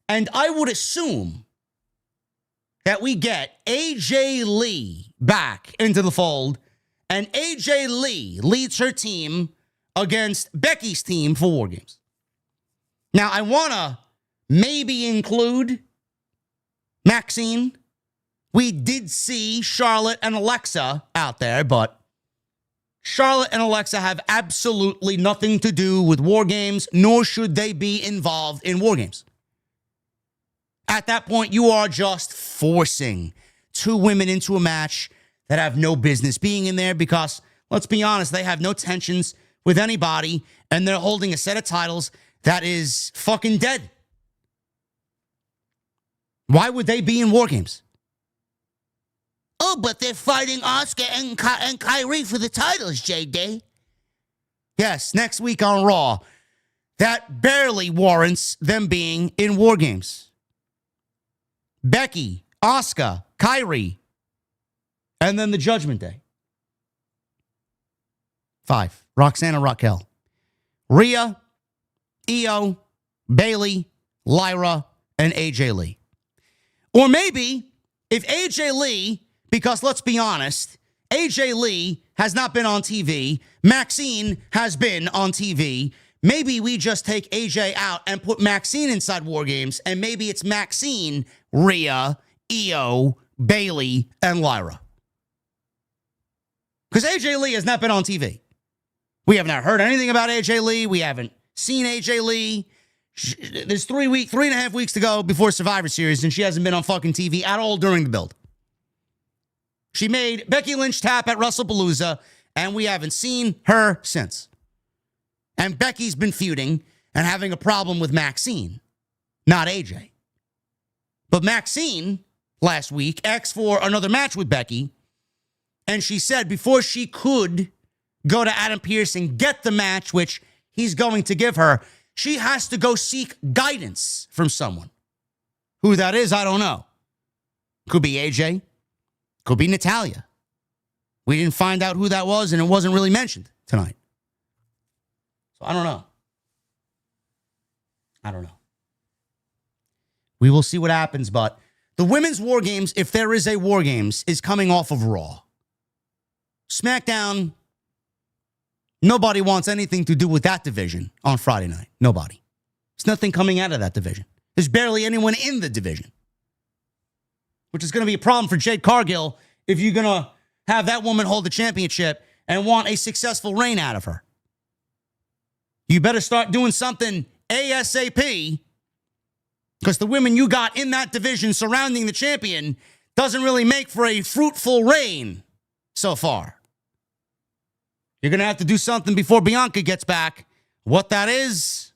and I would assume that we get AJ Lee back into the fold, and AJ Lee leads her team against Becky's team for War Games. Now, I want to maybe include Maxine. We did see Charlotte and Alexa out there, but Charlotte and Alexa have absolutely nothing to do with War Games, nor should they be involved in War Games. At that point, you are just forcing two women into a match that have no business being in there because, let's be honest, they have no tensions with anybody, and they're holding a set of titles that is fucking dead. Why would they be in War Games? Oh, but they're fighting Asuka and Kairi for the titles, JD. Yes, next week on Raw. That barely warrants them being in War Games. Becky, Asuka, Kairi, and then the Judgment Day. 5. Roxanne and Raquel. Rhea, Io, Bayley, Lyra, and AJ Lee. Or maybe if AJ Lee, because let's be honest, AJ Lee has not been on TV, Maxine has been on TV, maybe we just take AJ out and put Maxine inside War Games, and maybe it's Maxine, Rhea, Io, Bayley, and Lyra. Because AJ Lee has not been on TV. We have not heard anything about AJ Lee. We haven't seen AJ Lee. There's 3.5 weeks to go before Survivor Series, and she hasn't been on fucking TV at all during the build. She made Becky Lynch tap at WrestlePalooza, and we haven't seen her since. And Becky's been feuding and having a problem with Maxine, not AJ. But Maxine, last week, asked for another match with Becky, and she said before she could go to Adam Pearce and get the match, which he's going to give her, she has to go seek guidance from someone. Who that is, I don't know. Could be AJ. Could be Natalya. We didn't find out who that was, and it wasn't really mentioned tonight. So I don't know. We will see what happens, but the Women's War Games, if there is a War Games, is coming off of Raw. SmackDown, nobody wants anything to do with that division on Friday night. Nobody. There's nothing coming out of that division. There's barely anyone in the division. Which is going to be a problem for Jade Cargill if you're going to have that woman hold the championship and want a successful reign out of her. You better start doing something ASAP, because the women you got in that division surrounding the champion doesn't really make for a fruitful reign so far. You're going to have to do something before Bianca gets back. What that is,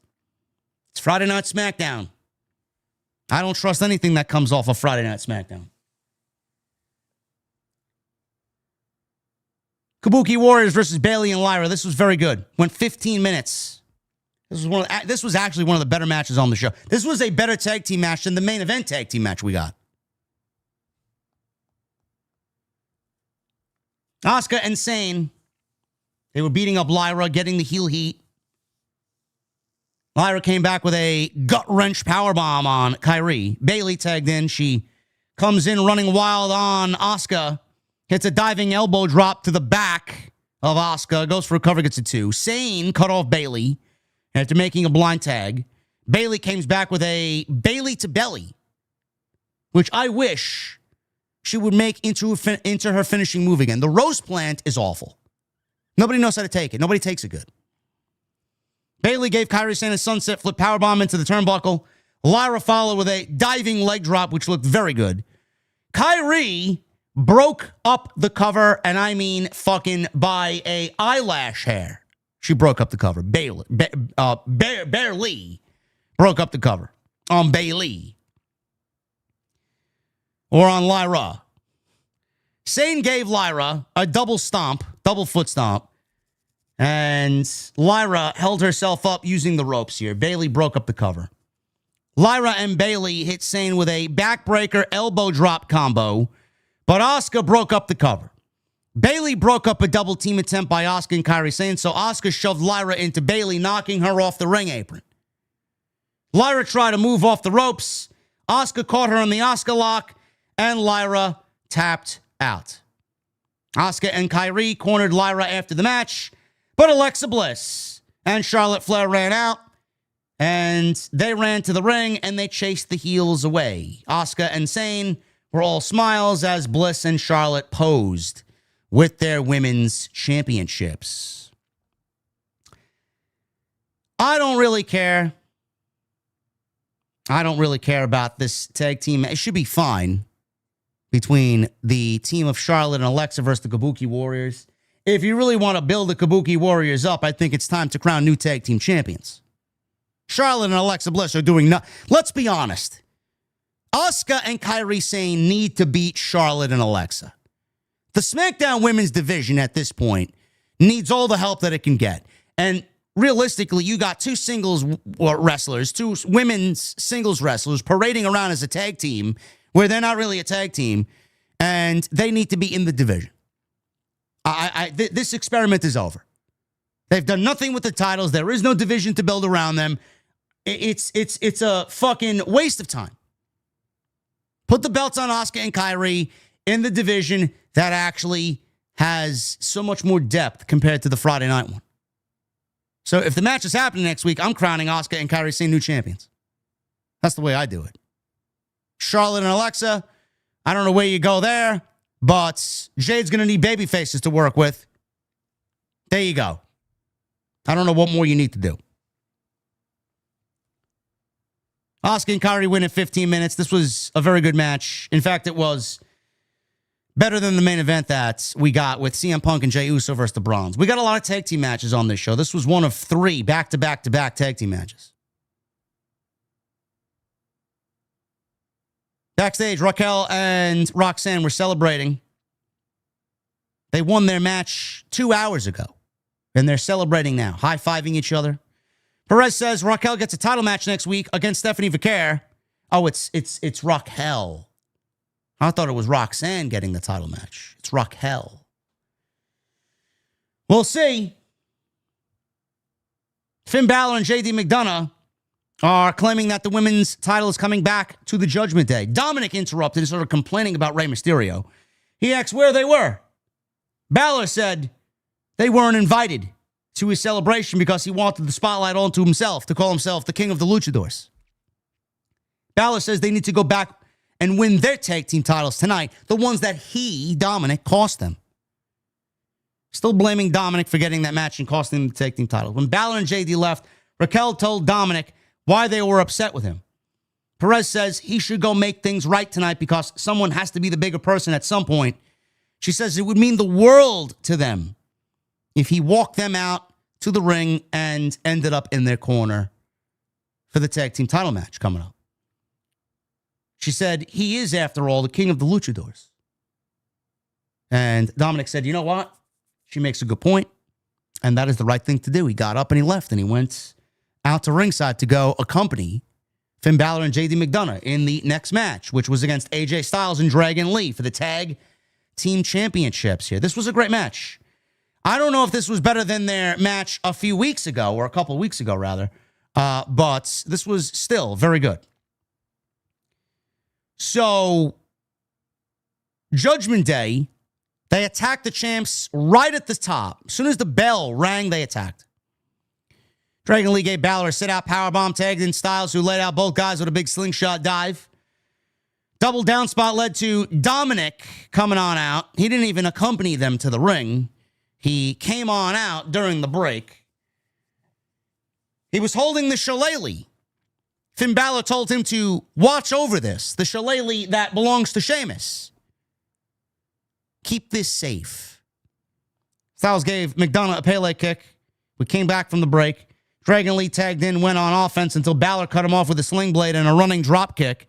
it's Friday Night SmackDown. I don't trust anything that comes off of Friday Night SmackDown. Kabuki Warriors versus Bayley and Lyra. This was very good. Went 15 minutes. This was actually one of the better matches on the show. This was a better tag team match than the main event tag team match we got. Asuka and Sane, they were beating up Lyra, getting the heel heat. Lyra came back with a gut-wrench powerbomb on Kairi. Bayley tagged in. She comes in running wild on Asuka. Hits a diving elbow drop to the back of Asuka. Goes for a cover, gets a 2. Sane cut off Bayley after making a blind tag. Bayley comes back with a Bayley to belly, which I wish she would make into her finishing move again. The Rose Plant is awful. Nobody knows how to take it. Nobody takes it good. Bayley gave Kairi Sane a sunset flip powerbomb into the turnbuckle. Lyra followed with a diving leg drop, which looked very good. Kairi broke up the cover, and I mean fucking by a eyelash hair. She broke up the cover. Barely broke up the cover on Bayley. Or on Lyra. Sane gave Lyra a double foot stomp. And Lyra held herself up using the ropes here. Bayley broke up the cover. Lyra and Bayley hit Sane with a backbreaker elbow drop combo, but Asuka broke up the cover. Bayley broke up a double team attempt by Asuka and Kairi Sane, so Asuka shoved Lyra into Bayley, knocking her off the ring apron. Lyra tried to move off the ropes. Asuka caught her on the Asuka lock, and Lyra tapped out. Asuka and Kairi cornered Lyra after the match, but Alexa Bliss and Charlotte Flair ran out, and they ran to the ring, and they chased the heels away. Asuka and Sane were all smiles as Bliss and Charlotte posed with their women's championships. I don't really care. I don't really care about this tag team. It should be fine between the team of Charlotte and Alexa versus the Kabuki Warriors. If you really want to build the Kabuki Warriors up, I think it's time to crown new tag team champions. Charlotte and Alexa Bliss are doing nothing. Let's be honest. Asuka and Kairi Sane need to beat Charlotte and Alexa. The SmackDown women's division at this point needs all the help that it can get. And realistically, you got two singles wrestlers, two women's singles wrestlers parading around as a tag team where they're not really a tag team, and they need to be in the division. This experiment is over. They've done nothing with the titles. There is no division to build around them. It's a fucking waste of time. Put the belts on Asuka and Kairi in the division that actually has so much more depth compared to the Friday night one. So if the match is happening next week, I'm crowning Asuka and Kairi Sane new champions. That's the way I do it. Charlotte and Alexa, I don't know where you go there, but Jade's going to need baby faces to work with. There you go. I don't know what more you need to do. Asuka and Kairi win in 15 minutes. This was a very good match. In fact, it was better than the main event that we got with CM Punk and Jey Uso versus the Bronze. We got a lot of tag team matches on this show. This was one of 3 back-to-back-to-back tag team matches. Backstage, Raquel and Roxanne were celebrating. They won their match 2 hours ago, and they're celebrating now, high-fiving each other. Perez says Raquel gets a title match next week against Stephanie Vaquer. Oh, it's Raquel. I thought it was Roxanne getting the title match. It's Raquel. We'll see. Finn Bálor and JD McDonagh are claiming that the women's title is coming back to the Judgment Day. Dominik interrupted and started complaining about Rey Mysterio. He asked where they were. Bálor said they weren't invited to his celebration because he wanted the spotlight onto himself to call himself the king of the luchadors. Bálor says they need to go back and win their tag team titles tonight, the ones that he, Dominik, cost them. Still blaming Dominik for getting that match and costing them the tag team titles. When Bálor and JD left, Raquel told Dominik why they were upset with him. Perez says he should go make things right tonight because someone has to be the bigger person at some point. She says it would mean the world to them if he walked them out to the ring and ended up in their corner for the tag team title match coming up. She said he is, after all, the king of the luchadors. And Dominik said, you know what? She makes a good point, and that is the right thing to do. He got up and he left, and he went out to ringside to go accompany Finn Bálor and JD McDonagh in the next match, which was against AJ Styles and Dragon Lee for the tag team championships here. This was a great match. I don't know if this was better than their match a few weeks ago, or a couple of weeks ago, rather, but this was still very good. So, Judgment Day, they attacked the champs right at the top. As soon as the bell rang, they attacked. Dragon Lee gave Bálor a sit-out powerbomb, tagged in Styles, who laid out both guys with a big slingshot dive. Double down spot led to Dominik coming on out. He didn't even accompany them to the ring. He came on out during the break. He was holding the shillelagh. Finn Bálor told him to watch over this, the shillelagh that belongs to Sheamus. Keep this safe. Styles gave McDonagh a Pele kick. We came back from the break. Dragon Lee tagged in, went on offense until Bálor cut him off with a sling blade and a running drop kick.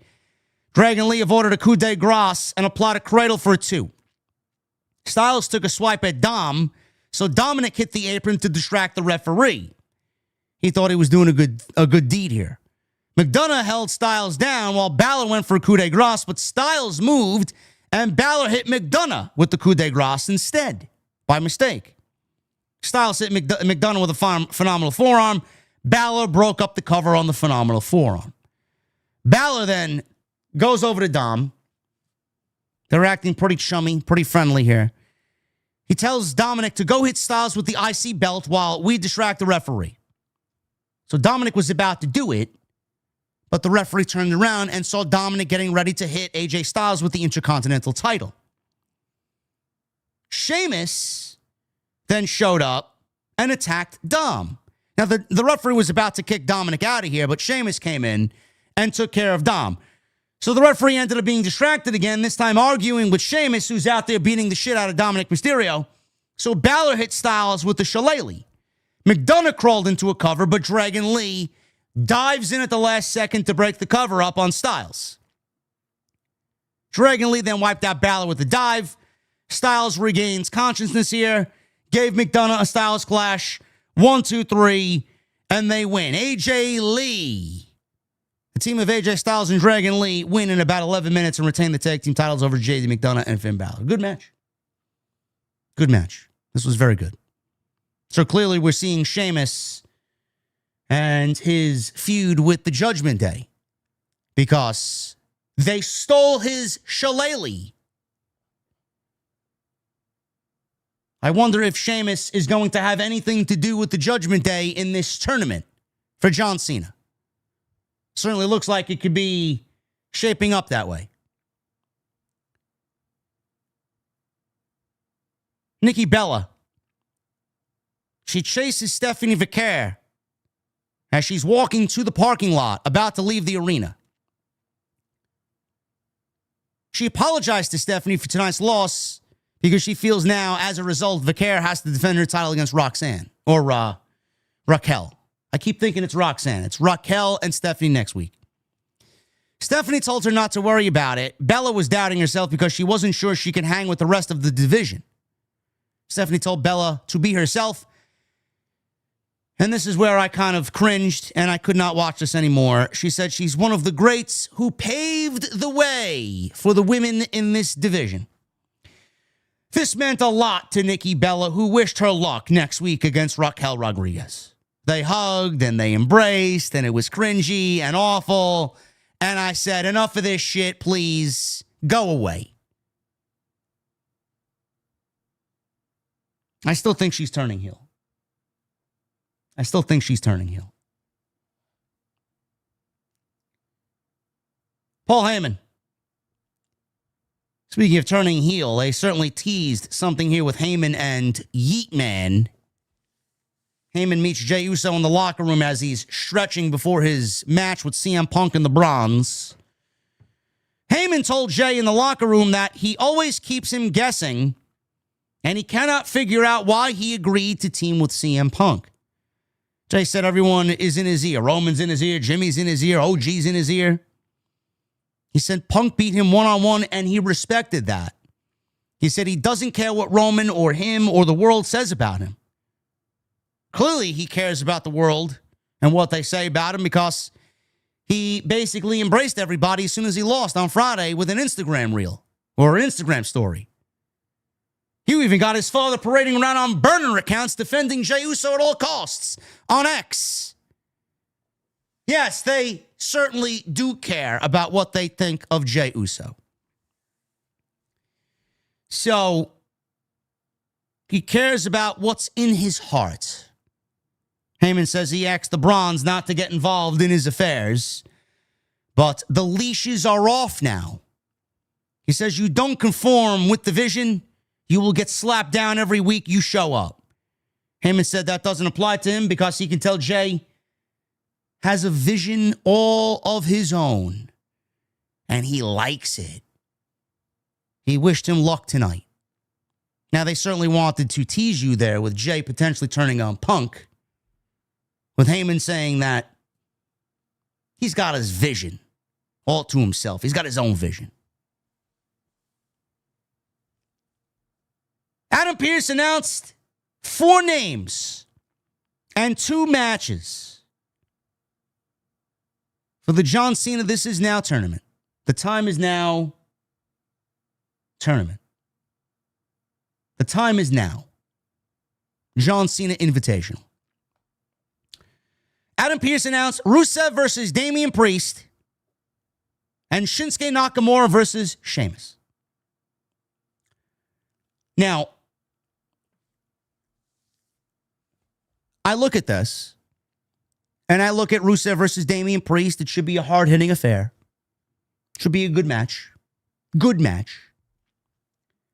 Dragon Lee avoided a coup de grace and applied a cradle for a 2. Styles took a swipe at Dom, so Dominik hit the apron to distract the referee. He thought he was doing a good deed here. McDonagh held Styles down while Bálor went for a coup de grace, but Styles moved and Bálor hit McDonagh with the coup de grace instead, by mistake. Styles hit McDonagh with a phenomenal forearm. Bálor broke up the cover on the phenomenal forearm. Bálor then goes over to Dom. They're acting pretty chummy, pretty friendly here. He tells Dominik to go hit Styles with the IC belt while we distract the referee. So Dominik was about to do it, but the referee turned around and saw Dominik getting ready to hit AJ Styles with the Intercontinental title. Sheamus then showed up and attacked Dom. Now, the referee was about to kick Dominik out of here, but Sheamus came in and took care of Dom. So the referee ended up being distracted again, this time arguing with Sheamus, who's out there beating the shit out of Dominik Mysterio. So Bálor hit Styles with the shillelagh. McDonagh crawled into a cover, but Dragon Lee dives in at the last second to break the cover up on Styles. Dragon Lee then wiped out Bálor with a dive. Styles regains consciousness here. Gave McDonagh a Styles clash. 1, 2, 3. And they win. AJ Lee. The team of AJ Styles and Dragon Lee win in about 11 minutes and retain the tag team titles over JD McDonagh and Finn Bálor. Good match. Good match. This was very good. So clearly we're seeing Sheamus and his feud with the Judgment Day because they stole his shillelagh. I wonder if Sheamus is going to have anything to do with the Judgment Day in this tournament for John Cena. Certainly looks like it could be shaping up that way. Nikki Bella. She chases Stephanie Vaquer as she's walking to the parking lot, about to leave the arena. She apologized to Stephanie for tonight's loss because she feels now, as a result, Vaquer has to defend her title against Roxanne or Raquel. I keep thinking it's Roxanne. It's Raquel and Stephanie next week. Stephanie told her not to worry about it. Bella was doubting herself because she wasn't sure she could hang with the rest of the division. Stephanie told Bella to be herself. And this is where I kind of cringed and I could not watch this anymore. She said she's one of the greats who paved the way for the women in this division. This meant a lot to Nikki Bella, who wished her luck next week against Raquel Rodriguez. They hugged and they embraced, and it was cringy and awful. And I said, enough of this shit, please. Go away. I still think she's turning heel. Paul Heyman. Speaking of turning heel, they certainly teased something here with Heyman and Yeet Man. Heyman meets Jey Uso in the locker room as he's stretching before his match with CM Punk in the Bronze. Heyman told Jey in the locker room that he always keeps him guessing, and he cannot figure out why he agreed to team with CM Punk. Jey said everyone is in his ear. Roman's in his ear. Jimmy's in his ear. OG's in his ear. He said Punk beat him one-on-one, and he respected that. He said he doesn't care what Roman or him or the world says about him. Clearly, he cares about the world and what they say about him because he basically embraced everybody as soon as he lost on Friday with an Instagram reel or an Instagram story. He even got his father parading around on burner accounts defending Jey Uso at all costs on X. Yes, they certainly do care about what they think of Jey Uso. So, he cares about what's in his heart. Heyman says he asked the Bronze not to get involved in his affairs, but the leashes are off now. He says you don't conform with the vision, you will get slapped down every week you show up. Heyman said that doesn't apply to him because he can tell Jey has a vision all of his own, and he likes it. He wished him luck tonight. Now, they certainly wanted to tease you there with Jey potentially turning on Punk, with Heyman saying that he's got his vision all to himself. He's got his own vision. Adam Pearce announced 4 names and 2 matches for the John Cena This Is Now tournament. The time is now tournament. The time is now. John Cena Invitational. Adam Pearce announced Rusev versus Damian Priest and Shinsuke Nakamura versus Sheamus. Now, I look at this, and I look at Rusev versus Damian Priest. It should be a hard-hitting affair. Should be a good match. Good match.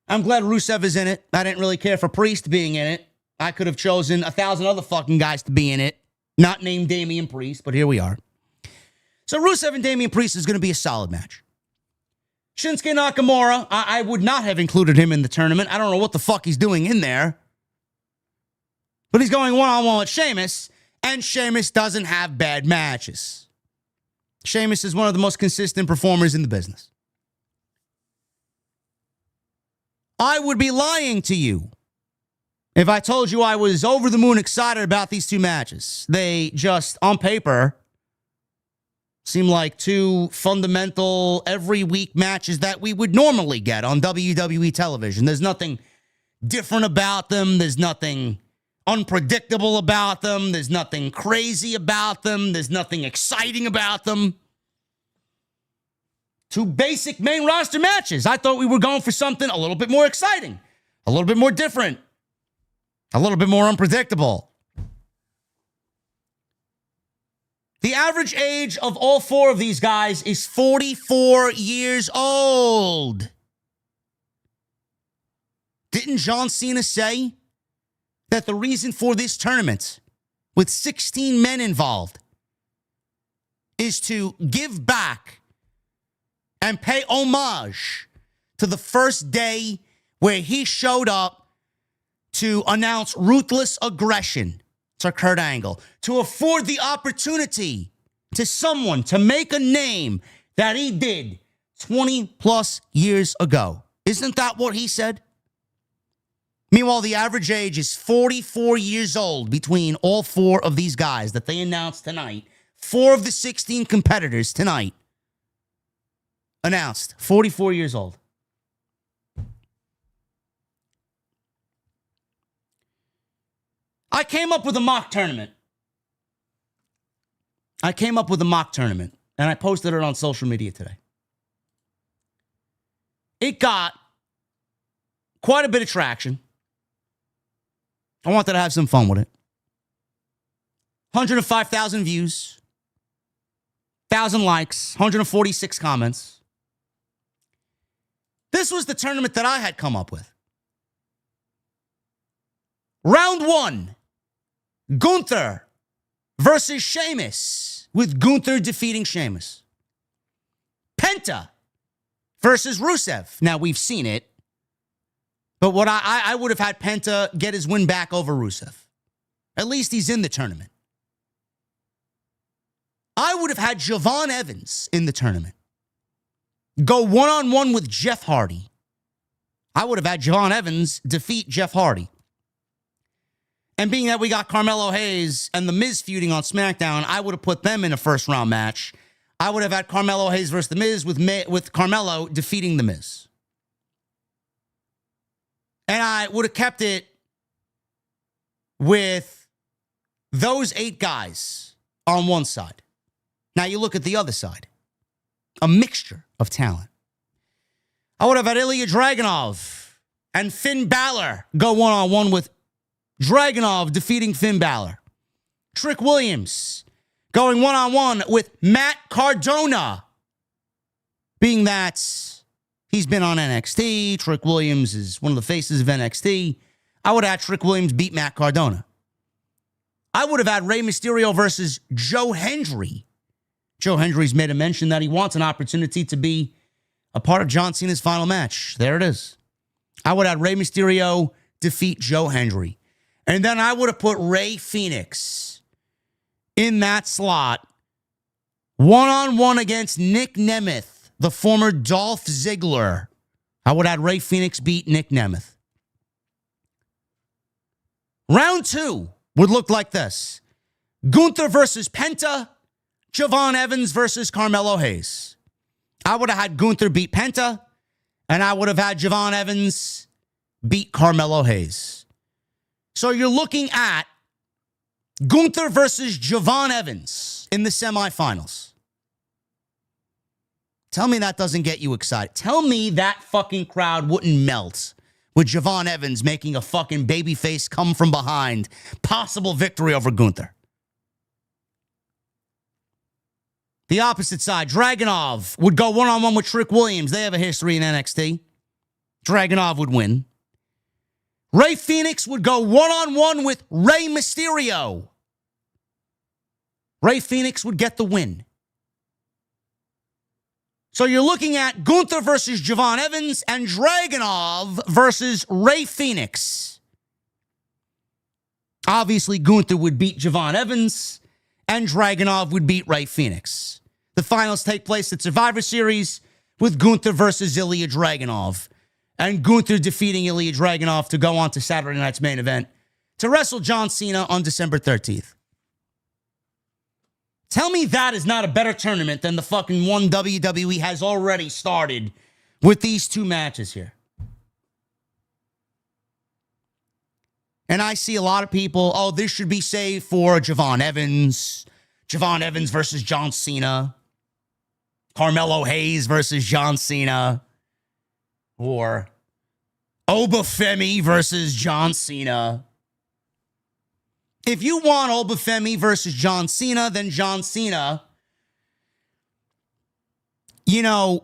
I'm glad Rusev is in it. I didn't really care for Priest being in it. I could have chosen 1,000 other fucking guys to be in it, not named Damian Priest, but here we are. So Rusev and Damian Priest is going to be a solid match. Shinsuke Nakamura, I would not have included him in the tournament. I don't know what the fuck he's doing in there. But he's going one-on-one with Sheamus, and Sheamus doesn't have bad matches. Sheamus is one of the most consistent performers in the business. I would be lying to you if I told you I was over the moon excited about these two matches. They just, on paper, seem like two fundamental every week matches that we would normally get on WWE television. There's nothing different about them. There's nothing unpredictable about them. There's nothing crazy about them. There's nothing exciting about them. Two basic main roster matches. I thought we were going for something a little bit more exciting, a little bit more different, a little bit more unpredictable. The average age of all four of these guys is 44 years old. Didn't John Cena say that the reason for this tournament, with 16 men involved, is to give back and pay homage to the first day where he showed up to announce ruthless aggression to Kurt Angle, to afford the opportunity to someone to make a name that he did 20 plus years ago. Isn't that what he said? Meanwhile, the average age is 44 years old between all four of these guys that they announced tonight. 4 of the 16 competitors tonight announced 44 years old. I came up with a mock tournament. And I posted it on social media today. It got quite a bit of traction. I wanted to have some fun with it. 105,000 views, 1,000 likes, 146 comments. This was the tournament that I had come up with. Round 1, Gunther versus Sheamus, with Gunther defeating Sheamus. Penta versus Rusev. Now, we've seen it, but what I would have had Penta get his win back over Rusev. At least he's in the tournament. I would have had Javon Evans in the tournament go one-on-one with Jeff Hardy. I would have had Javon Evans defeat Jeff Hardy. And being that we got Carmelo Hayes and The Miz feuding on SmackDown, I would have put them in a first-round match. I would have had Carmelo Hayes versus The Miz with Carmelo defeating The Miz. And I would have kept it with those 8 guys on one side. Now you look at the other side. A mixture of talent. I would have had Ilya Dragunov and Finn Bálor go one-on-one with Dragunov defeating Finn Bálor. Trick Williams going one-on-one with Matt Cardona. Being that he's been on NXT, Trick Williams is one of the faces of NXT. I would have had Trick Williams beat Matt Cardona. I would have had Rey Mysterio versus Joe Hendry. Joe Hendry's made a mention that he wants an opportunity to be a part of John Cena's final match. There it is. I would have had Rey Mysterio defeat Joe Hendry. And then I would have put Rey Fenix in that slot, one-on-one against Nick Nemeth, the former Dolph Ziggler. I would have had Rey Fenix beat Nick Nemeth. Round 2 would look like this. Gunther versus Penta, Javon Evans versus Carmelo Hayes. I would have had Gunther beat Penta, and I would have had Javon Evans beat Carmelo Hayes. So you're looking at Gunther versus Javon Evans in the semifinals. Tell me that doesn't get you excited. Tell me that fucking crowd wouldn't melt with Javon Evans making a fucking babyface come from behind possible victory over Gunther. The opposite side, Dragunov would go one-on-one with Trick Williams. They have a history in NXT. Dragunov would win. Rey Fenix would go one-on-one with Rey Mysterio. Rey Fenix would get the win. So you're looking at Gunther versus Javon Evans and Dragunov versus Rey Fenix. Obviously, Gunther would beat Javon Evans and Dragunov would beat Rey Fenix. The finals take place at Survivor Series with Gunther versus Ilya Dragunov. and Gunther defeating Ilya Dragunov to go on to Saturday night's main event to wrestle John Cena on December 13th. Tell me that is not a better tournament than the fucking one WWE has already started with these two matches here. And I see a lot of people, oh, this should be saved for Javon Evans. Javon Evans versus John Cena. Carmelo Hayes versus John Cena. Or Obafemi versus John Cena. If you want Obafemi versus John Cena, then John Cena, you know,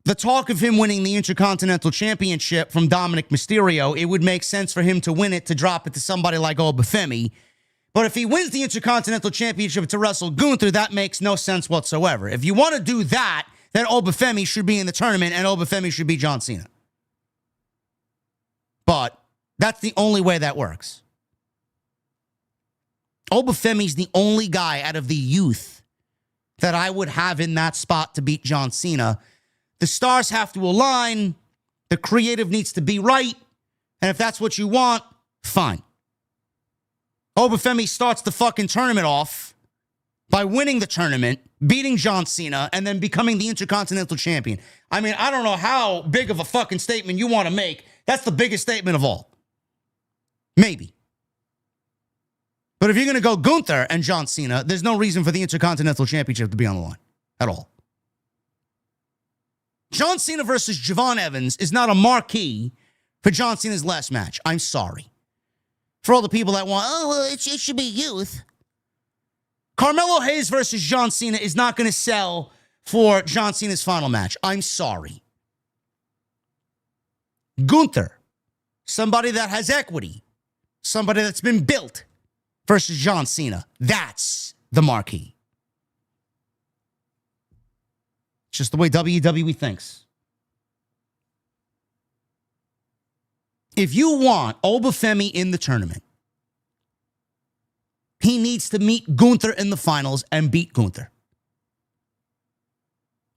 the talk of him winning the Intercontinental Championship from Dominik Mysterio, it would make sense for him to win it, to drop it to somebody like Obafemi. But if he wins the Intercontinental Championship to wrestle Gunther, that makes no sense whatsoever. If you want to do that, then Obafemi should be in the tournament and Obafemi should be John Cena. But that's the only way that works. Obafemi's the only guy out of the youth that I would have in that spot to beat John Cena. The stars have to align. The creative needs to be right. And if that's what you want, fine. Obafemi starts the fucking tournament off by winning the tournament, beating John Cena, and then becoming the Intercontinental Champion. I mean, I don't know how big of a fucking statement you want to make. That's the biggest statement of all. Maybe. But if you're going to go Gunther and John Cena, there's no reason for the Intercontinental Championship to be on the line at all. John Cena versus Javon Evans is not a marquee for John Cena's last match. I'm sorry. For all the people that want, oh, well, it should be youth. Carmelo Hayes versus John Cena is not going to sell for John Cena's final match. I'm sorry. Gunther, somebody that has equity, somebody that's been built, versus John Cena. That's the marquee. It's just the way WWE thinks. If you want Obafemi in the tournament, he needs to meet Gunther in the finals and beat Gunther.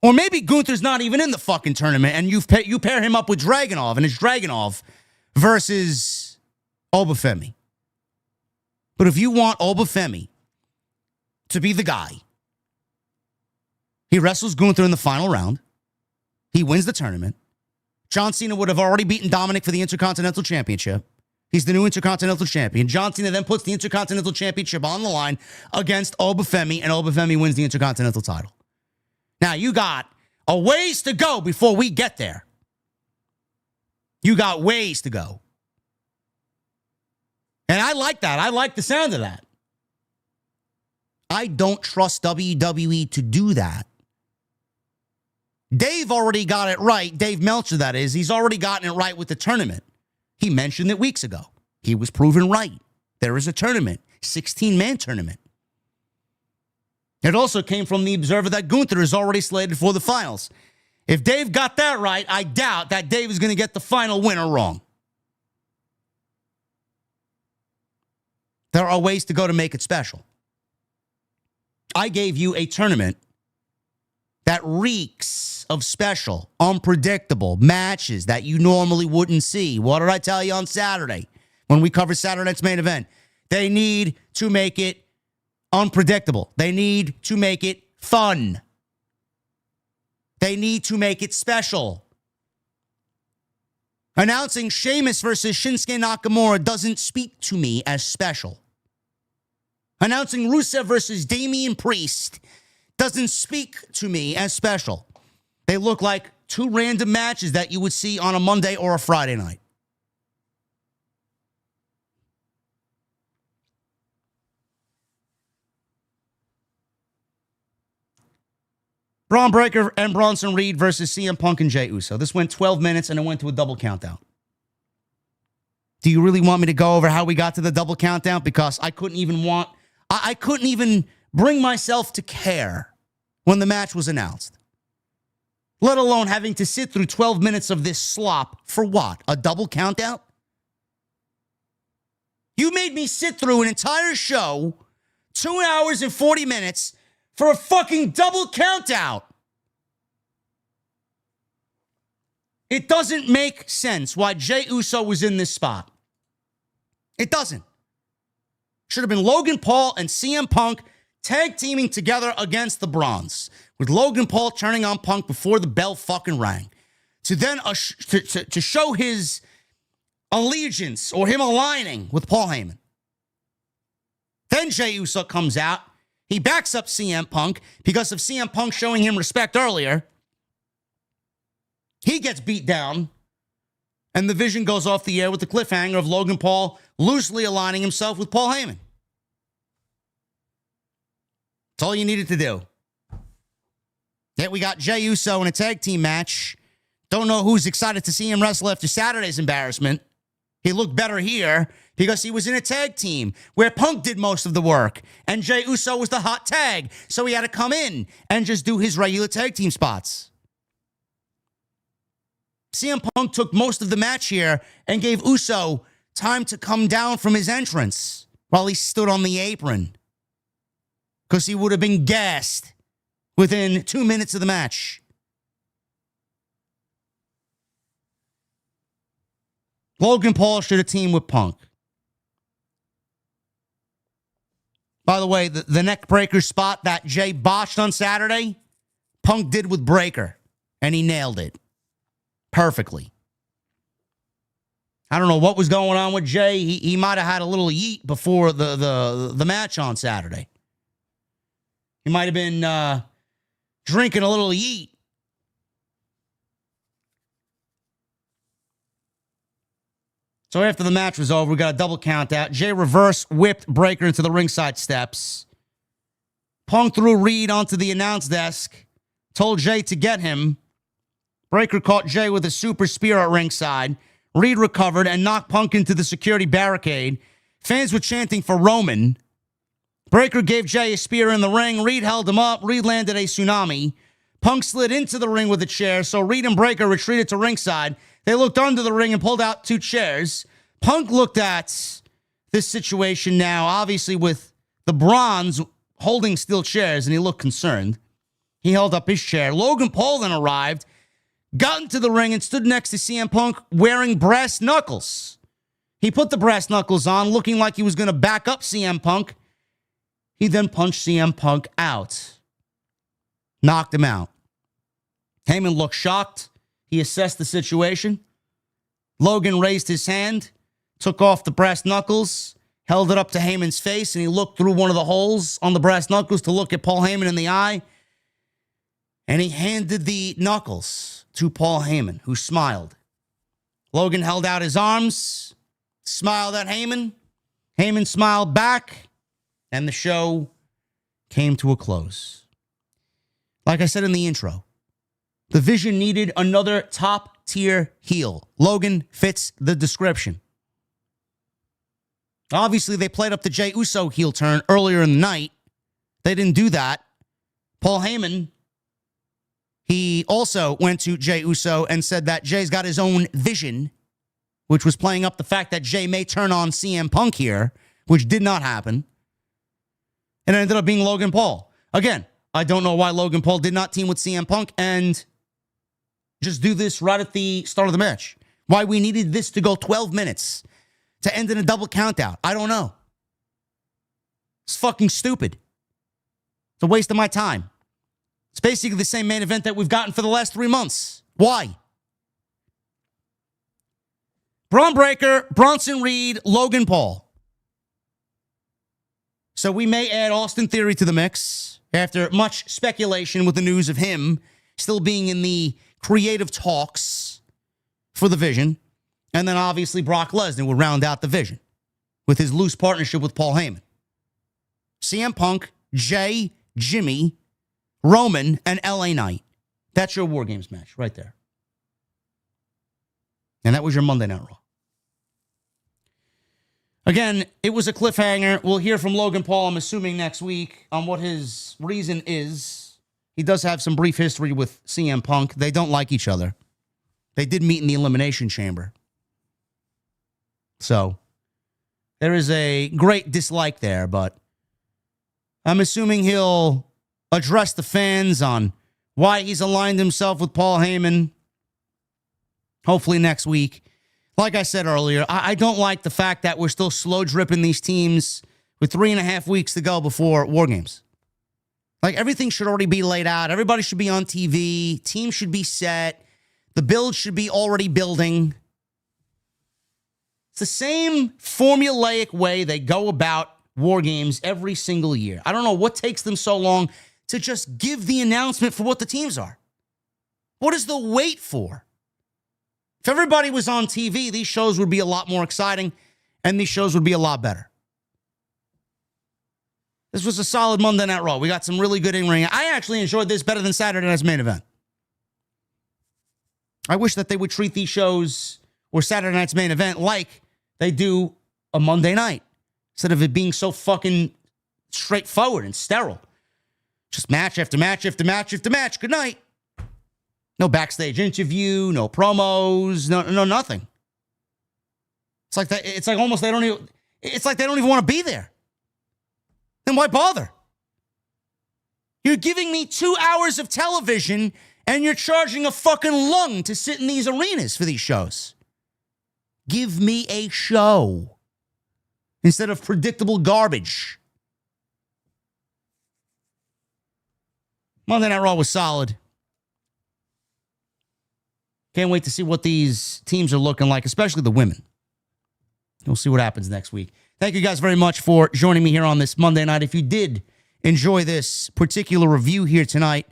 Or maybe Gunther's not even in the fucking tournament and you pair him up with Dragunov and it's Dragunov versus Obafemi. But if you want Obafemi to be the guy, he wrestles Gunther in the final round. He wins the tournament. John Cena would have already beaten Dominik for the Intercontinental Championship. He's the new Intercontinental Champion. John Cena then puts the Intercontinental Championship on the line against Obafemi, and Obafemi wins the Intercontinental title. Now, you got a ways to go before we get there. You got ways to go. And I like that. I like the sound of that. I don't trust WWE to do that. Dave already got it right. Dave Meltzer, that is. He's already gotten it right with the tournament. He mentioned it weeks ago. He was proven right. There is a tournament, 16-man tournament. It also came from the Observer that Gunther is already slated for the finals. If Dave got that right, I doubt that Dave is going to get the final winner wrong. There are ways to go to make it special. I gave you a tournament that reeks of special, unpredictable matches that you normally wouldn't see. What did I tell you on Saturday when we covered Saturday night's main event? They need to make it unpredictable. They need to make it fun. They need to make it special. Announcing Sheamus versus Shinsuke Nakamura doesn't speak to me as special. Announcing Rusev versus Damian Priest doesn't speak to me as special. They look like two random matches that you would see on a Monday or a Friday night. Braun Breaker and Bronson Reed versus CM Punk and Jey Uso. This went 12 minutes and it went to a double countdown. Do you really want me to go over how we got to the double countdown? Because I couldn't even bring myself to care when the match was announced. Let alone having to sit through 12 minutes of this slop for what? A double countdown? You made me sit through an entire show, 2 hours and 40 minutes, for a fucking double countdown. It doesn't make sense why Jey Uso was in this spot. It doesn't. Should have been Logan Paul and CM Punk tag teaming together against the Bronze, with Logan Paul turning on Punk before the bell fucking rang, to then to show his allegiance or him aligning with Paul Heyman. Then Jey Uso comes out. He backs up CM Punk because of CM Punk showing him respect earlier. He gets beat down, and the Vision goes off the air with the cliffhanger of Logan Paul loosely aligning himself with Paul Heyman. That's all you needed to do. Yet we got Jey Uso in a tag team match. Don't know who's excited to see him wrestle after Saturday's embarrassment. He looked better here because he was in a tag team where Punk did most of the work, and Jey Uso was the hot tag, so he had to come in and just do his regular tag team spots. CM Punk took most of the match here and gave Uso time to come down from his entrance while he stood on the apron, because he would have been gassed within 2 minutes of the match. Logan Paul should have teamed with Punk. By the way, the neck breaker spot that Jay botched on Saturday, Punk did with Breaker, and he nailed it perfectly. I don't know what was going on with Jay. He might have had a little yeet before the match on Saturday. He might have been drinking a little yeet. So after the match was over, we got a double count out. Jay reverse whipped Breaker into the ringside steps. Punk threw Reed onto the announce desk, told Jay to get him. Breaker caught Jay with a super spear at ringside. Reed recovered and knocked Punk into the security barricade. Fans were chanting for Roman. Breaker gave Jay a spear in the ring. Reed held him up. Reed landed a tsunami. Punk slid into the ring with a chair, so Reed and Breaker retreated to ringside. They looked under the ring and pulled out 2 chairs. Punk looked at this situation now, obviously with the Bronze holding steel chairs, and he looked concerned. He held up his chair. Logan Paul then arrived, got into the ring, and stood next to CM Punk wearing brass knuckles. He put the brass knuckles on, looking like he was going to back up CM Punk. He then punched CM Punk out. Knocked him out. Heyman looked shocked. He assessed the situation. Logan raised his hand, took off the brass knuckles, held it up to Heyman's face, and he looked through one of the holes on the brass knuckles to look at Paul Heyman in the eye. And he handed the knuckles to Paul Heyman, who smiled. Logan held out his arms, smiled at Heyman. Heyman smiled back, and the show came to a close. Like I said in the intro, the Vision needed another top-tier heel. Logan fits the description. Obviously, they played up the Jey Uso heel turn earlier in the night. They didn't do that. Paul Heyman, he also went to Jey Uso and said that Jay's got his own vision, which was playing up the fact that Jay may turn on CM Punk here, which did not happen. And it ended up being Logan Paul. Again, I don't know why Logan Paul did not team with CM Punk and just do this right at the start of the match. Why we needed this to go 12 minutes to end in a double countout. I don't know. It's fucking stupid. It's a waste of my time. It's basically the same main event that we've gotten for the last 3 months. Why? Braun Breaker, Bronson Reed, Logan Paul. So we may add Austin Theory to the mix after much speculation with the news of him still being in the creative talks for the Vision. And then obviously Brock Lesnar will round out the Vision with his loose partnership with Paul Heyman. CM Punk, Jay, Jimmy, Roman, and LA Knight. That's your War Games match right there. And that was your Monday Night Raw. Again, it was a cliffhanger. We'll hear from Logan Paul, I'm assuming, next week on what his reason is. He does have some brief history with CM Punk. They don't like each other. They did meet in the Elimination Chamber. So, there is a great dislike there, but I'm assuming he'll address the fans on why he's aligned himself with Paul Heyman. hopefully next week. Like I said earlier, I don't like the fact that we're still slow dripping these teams with 3.5 weeks to go before War Games. Like, everything should already be laid out. Everybody should be on TV. Teams should be set. The build should be already building. It's the same formulaic way they go about War Games every single year. I don't know what takes them so long to just give the announcement for what the teams are. What is the wait for? If everybody was on TV, these shows would be a lot more exciting, and these shows would be a lot better. This was a solid Monday Night Raw. We got some really good in-ring. I actually enjoyed this better than Saturday Night's main event. I wish that they would treat these shows or Saturday Night's main event like they do a Monday night, instead of it being so fucking straightforward and sterile. Just match after match after match after match. Good night. No backstage interview, no promos, no nothing. It's like that. It's like almost they don't even. It's like they don't even want to be there. Then why bother? You're giving me 2 hours of television, and you're charging a fucking lung to sit in these arenas for these shows. Give me a show instead of predictable garbage. Monday Night Raw was solid. Can't wait to see what these teams are looking like, especially the women. We'll see what happens next week. Thank you guys very much for joining me here on this Monday night. If you did enjoy this particular review here tonight,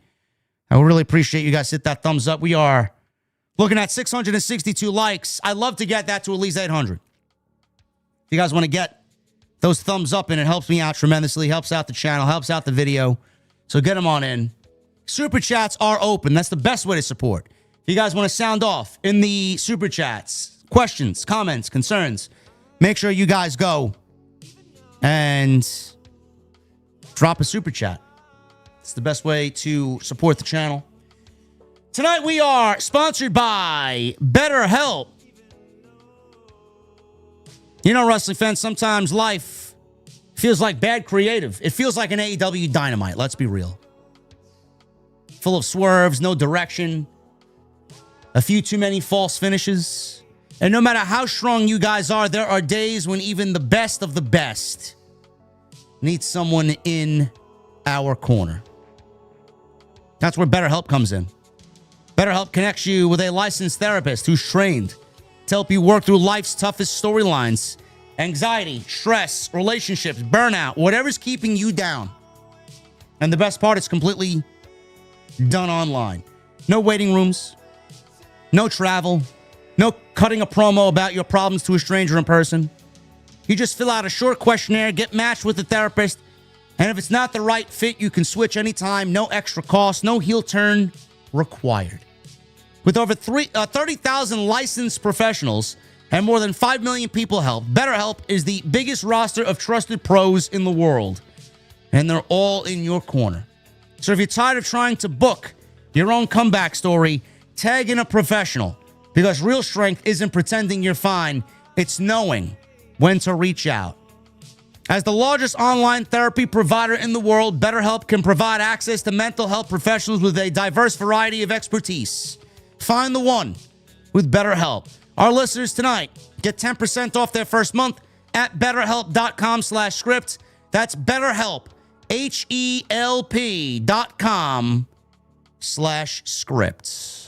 I would really appreciate you guys hit that thumbs up. We are looking at 662 likes. I'd love to get that to at least 800. If you guys want to get those thumbs up, and it helps me out tremendously, helps out the channel, helps out the video. So get them on in. Super chats are open. That's the best way to support. If you guys want to sound off in the super chats, questions, comments, concerns, make sure you guys go and drop a super chat. It's the best way to support the channel. Tonight we are sponsored by BetterHelp. You know, wrestling fans, sometimes life feels like bad creative. It feels like an AEW Dynamite, let's be real. Full of swerves, no direction, a few too many false finishes. And no matter how strong you guys are, there are days when even the best of the best needs someone in our corner. That's where BetterHelp comes in. BetterHelp connects you with a licensed therapist who's trained to help you work through life's toughest storylines, anxiety, stress, relationships, burnout, whatever's keeping you down. And the best part, it's completely done online. No waiting rooms, no travel, no cutting a promo about your problems to a stranger in person. You just fill out a short questionnaire, get matched with a therapist, and if it's not the right fit, you can switch anytime. No extra cost, no heel turn required. With over 30,000 licensed professionals and more than 5 million people helped, BetterHelp is the biggest roster of trusted pros in the world, and they're all in your corner. So if you're tired of trying to book your own comeback story, tag in a professional, because real strength isn't pretending you're fine, it's knowing when to reach out. As the largest online therapy provider in the world, BetterHelp can provide access to mental health professionals with a diverse variety of expertise. Find the one with BetterHelp. Our listeners tonight get 10% off their first month at BetterHelp.com/script. That's BetterHelp, HELP.com/script.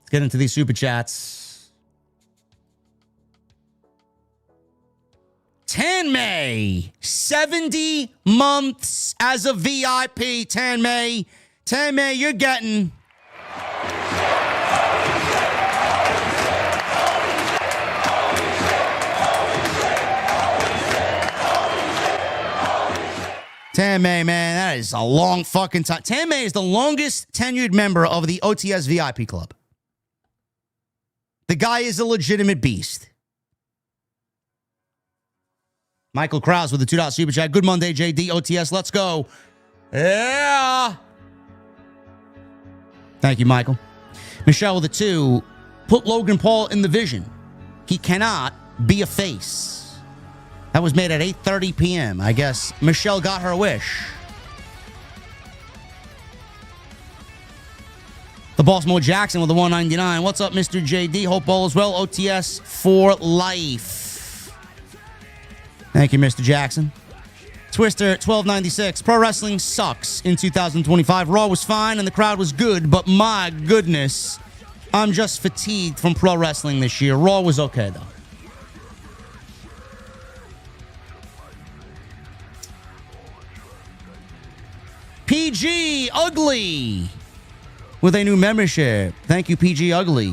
Let's get into these super chats. Tanmay, 70 months as a VIP. Tanmay, you're getting Tanmay, man, that is a long fucking time. Tanmay is the longest tenured member of the OTS VIP club. The guy is a legitimate beast. Michael Krause with the $2 super chat. Good Monday, JD. OTS, let's go. Yeah. Thank you, Michael. Michelle with the 2. Put Logan Paul in the vision. He cannot be a face. That was made at 8:30 p.m. I guess Michelle got her wish. Baltimore Jackson with the 199. What's up, Mr. JD? Hope all is well. OTS for life. Thank you, Mr. Jackson. Twister 1296. Pro wrestling sucks in 2025. Raw was fine and the crowd was good, but my goodness, I'm just fatigued from pro wrestling this year. Raw was okay, though. PG Ugly with a new membership. Thank you, PG Ugly.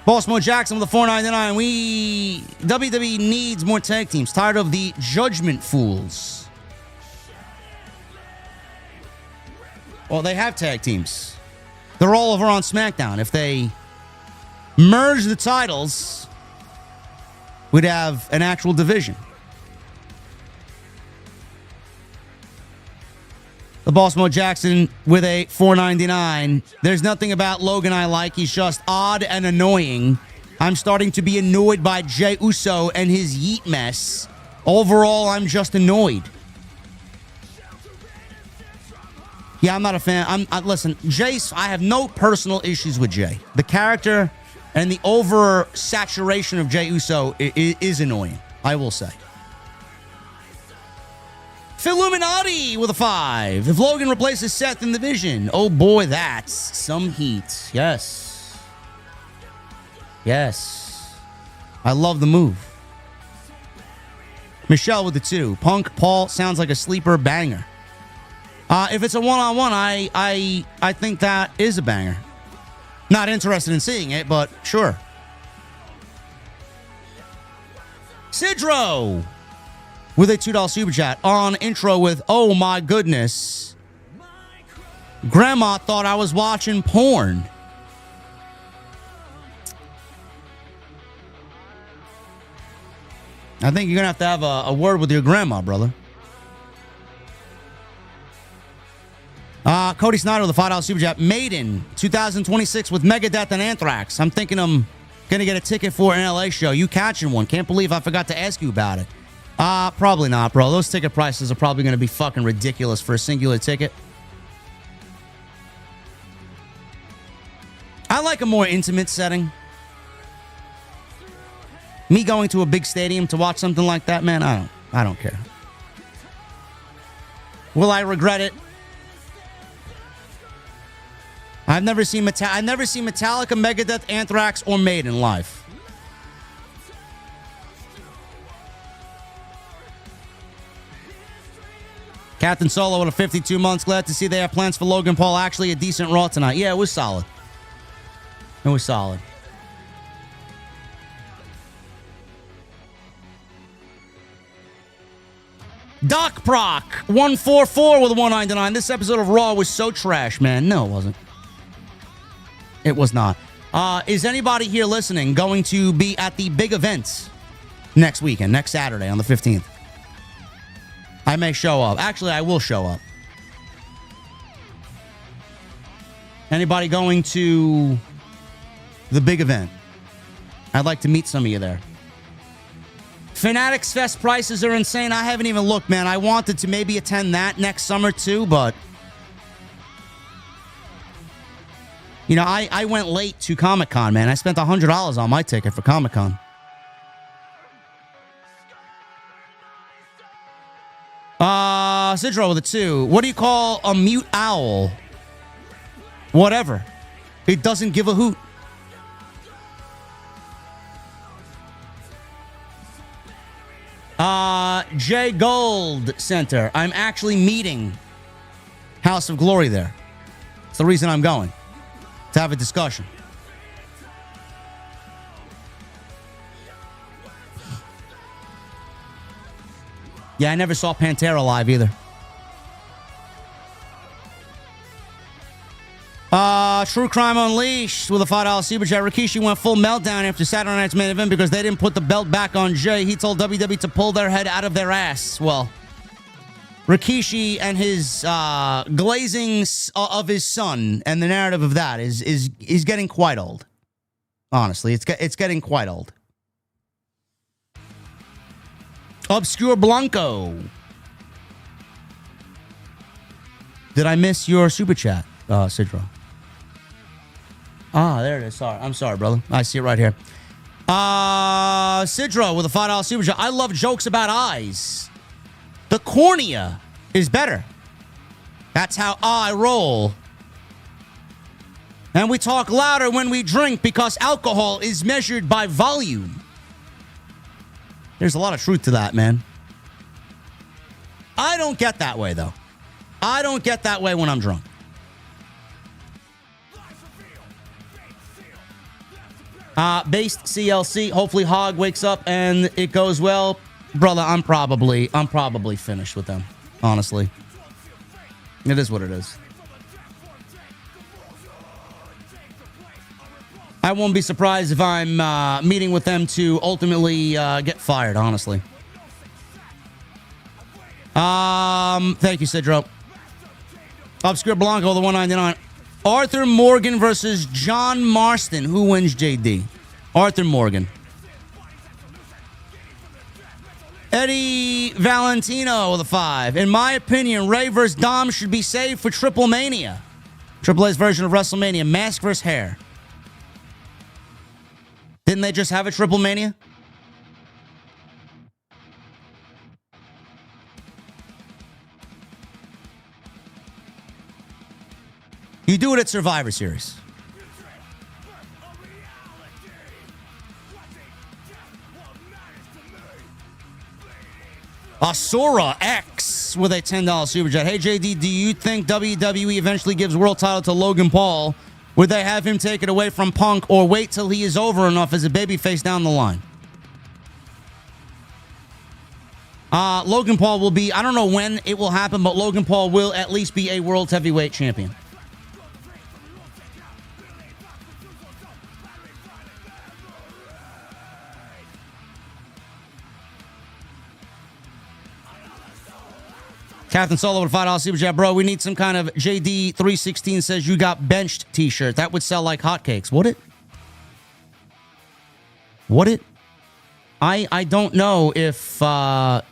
Baltimore Jackson with the 499. WWE needs more tag teams. Tired of the Judgment Fools. Well, they have tag teams. They're all over on SmackDown. If they merge the titles, we'd have an actual division. The Baltimore Jackson with a 499. There's nothing about Logan I like. He's just odd and annoying. I'm starting to be annoyed by Jey Uso and his yeet mess. Overall, I'm just annoyed. Yeah, I'm not a fan. Listen, Jay's, I have no personal issues with Jey. The character and the oversaturation of Jey Uso is annoying, I will say. Illuminati with a 5. If Logan replaces Seth in the Vision, oh boy, that's some heat. Yes. Yes. I love the move. Michelle with the 2. Punk Paul sounds like a sleeper banger. If it's a one-on-one, I think that is a banger. Not interested in seeing it, but sure. Sidro with a $2 super chat on intro with, oh my goodness, Grandma thought I was watching porn. I think you're going to have a word with your grandma, brother. Cody Snyder with a $5 super chat. Maiden 2026 with Megadeth and Anthrax. I'm thinking I'm going to get a ticket for an LA show. You catching one? Can't believe I forgot to ask you about it. Probably not, bro. Those ticket prices are probably going to be fucking ridiculous for a singular ticket. I like a more intimate setting. Me going to a big stadium to watch something like that, man, I don't care. Will I regret it? I've never seen Metallica, Megadeth, Anthrax, or Maiden live. Captain Solo with a 52 months. Glad to see they have plans for Logan Paul. Actually, a decent Raw tonight. Yeah, it was solid. It was solid. Doc Proc 144 with a 199. This episode of Raw was so trash, man. No, it wasn't. It was not. Is anybody here listening going to be at the big event next weekend, next Saturday on the 15th? I may show up. Actually, I will show up. Anybody going to the big event? I'd like to meet some of you there. Fanatics Fest prices are insane. I haven't even looked, man. I wanted to maybe attend that next summer too, but you know, I went late to Comic-Con, man. I spent $100 on my ticket for Comic-Con. Sidro with a 2. What do you call a mute owl? Whatever. It doesn't give a hoot. J Gold Center. I'm actually meeting House of Glory there. It's the reason I'm going. To have a discussion. Yeah, I never saw Pantera live either. True Crime Unleashed with a $5 super chat. Rikishi went full meltdown after Saturday night's main event because they didn't put the belt back on Jey. He told WWE to pull their head out of their ass. Well, Rikishi and his glazing of his son and the narrative of that is getting quite old. Honestly, it's getting quite old. Obscure Blanco. Did I miss your super chat, Sidro? Ah, there it is. Sorry. I'm sorry, brother. I see it right here. Sidro with a $5 super chat. I love jokes about eyes. The cornea is better. That's how I roll. And we talk louder when we drink because alcohol is measured by volume. There's a lot of truth to that, man. I don't get that way, though. I don't get that way when I'm drunk. Based CLC. Hopefully Hog wakes up and it goes well. Brother, I'm probably finished with them, honestly. It is what it is. I won't be surprised if I'm meeting with them to ultimately get fired, honestly. Thank you, Sidro. Obscure Blanco, the 199. Arthur Morgan versus John Marston. Who wins, JD? Arthur Morgan. Eddie Valentino with a 5. In my opinion, Ray vs. Dom should be saved for Triple Mania. Triple A's version of WrestleMania. Mask vs. hair. Didn't they just have a Triple Mania? You do it at Survivor Series. Asura X with a $10 super chat. Hey, JD, do you think WWE eventually gives world title to Logan Paul? Would they have him take it away from Punk or wait till he is over enough as a babyface down the line? Logan Paul will be, I don't know when it will happen, but Logan Paul will at least be a World Heavyweight Champion. Captain Solo with a $5 super chat. Bro, we need some kind of JD 316 says you got benched t-shirt. That would sell like hotcakes. Would it? Would it? I don't know if the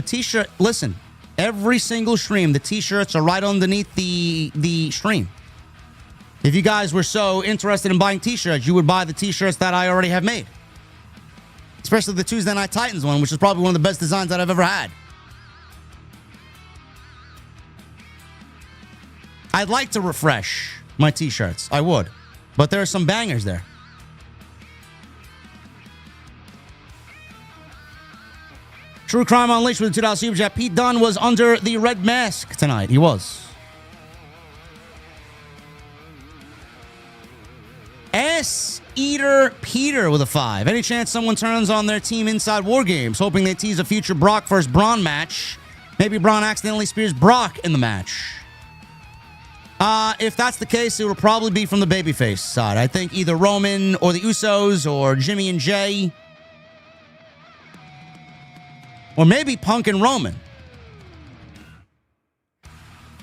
t-shirt... Listen, every single stream, the t-shirts are right underneath the stream. If you guys were so interested in buying t-shirts, you would buy the t-shirts that I already have made. Especially the Tuesday Night Titans one, which is probably one of the best designs that I've ever had. I'd like to refresh my t-shirts. I would. But there are some bangers there. True Crime Unleashed with a $2 super chat. Pete Dunne was under the red mask tonight. He was. Ass Eater Peter with a 5. Any chance someone turns on their team inside War Games, hoping they tease a future Brock versus Braun match? Maybe Braun accidentally spears Brock in the match. If that's the case, it will probably be from the babyface side. I think either Roman or the Usos or Jimmy and Jay. Or maybe Punk and Roman.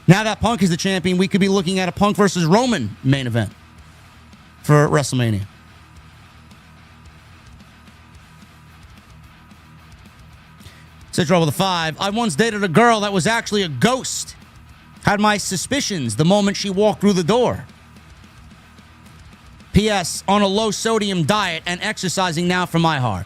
Now that Punk is the champion, we could be looking at a Punk versus Roman main event for WrestleMania. Citro with a 5. I once dated a girl that was actually a ghost. Had my suspicions the moment she walked through the door. P.S. On a low sodium diet and exercising now for my heart.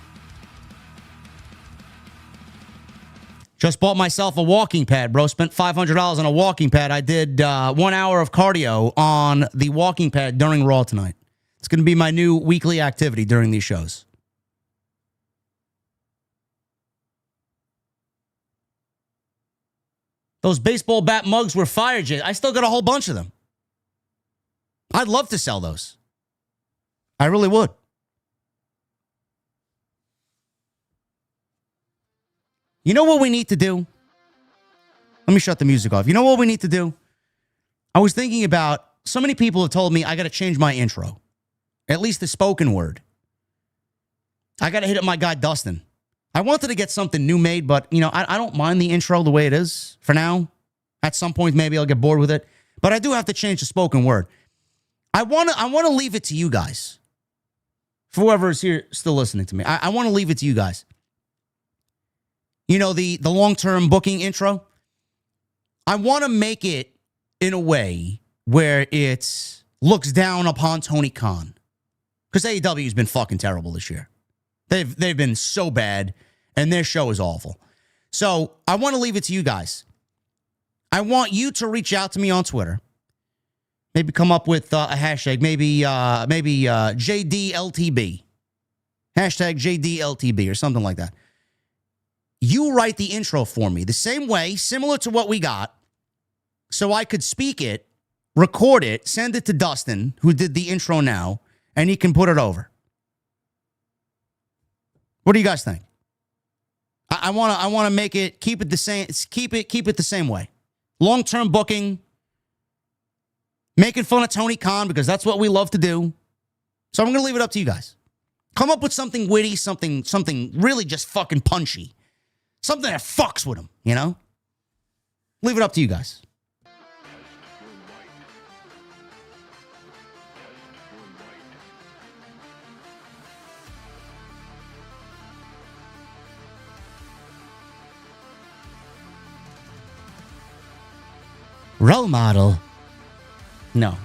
Just bought myself a walking pad, bro. Spent $500 on a walking pad. I did 1 hour of cardio on the walking pad during Raw tonight. It's going to be my new weekly activity during these shows. Those baseball bat mugs were fire, Jay. I still got a whole bunch of them. I'd love to sell those. I really would. You know what we need to do? Let me shut the music off. You know what we need to do? I was thinking about, so many people have told me I got to change my intro. At least the spoken word. I got to hit up my guy, Dustin. I wanted to get something new made, but, you know, I don't mind the intro the way it is for now. At some point, maybe I'll get bored with it. But I do have to change the spoken word. I want to leave it to you guys. For whoever is here still listening to me. I want to leave it to you guys. You know, the long-term booking intro? I want to make it in a way where it looks down upon Tony Khan. Because AEW's been fucking terrible this year. They've been so bad, and their show is awful. So I want to leave it to you guys. I want you to reach out to me on Twitter. Maybe come up with a hashtag. Maybe JDLTB. Hashtag JDLTB or something like that. You write the intro for me the same way, similar to what we got, so I could speak it, record it, send it to Dustin, who did the intro now, and he can put it over. What do you guys think? I want to make it, keep it the same way. Long-term booking, making fun of Tony Khan because that's what we love to do. So I'm going to leave it up to you guys. Come up with something witty, something really just fucking punchy. Something that fucks with him, you know? Leave it up to you guys. Role model. No.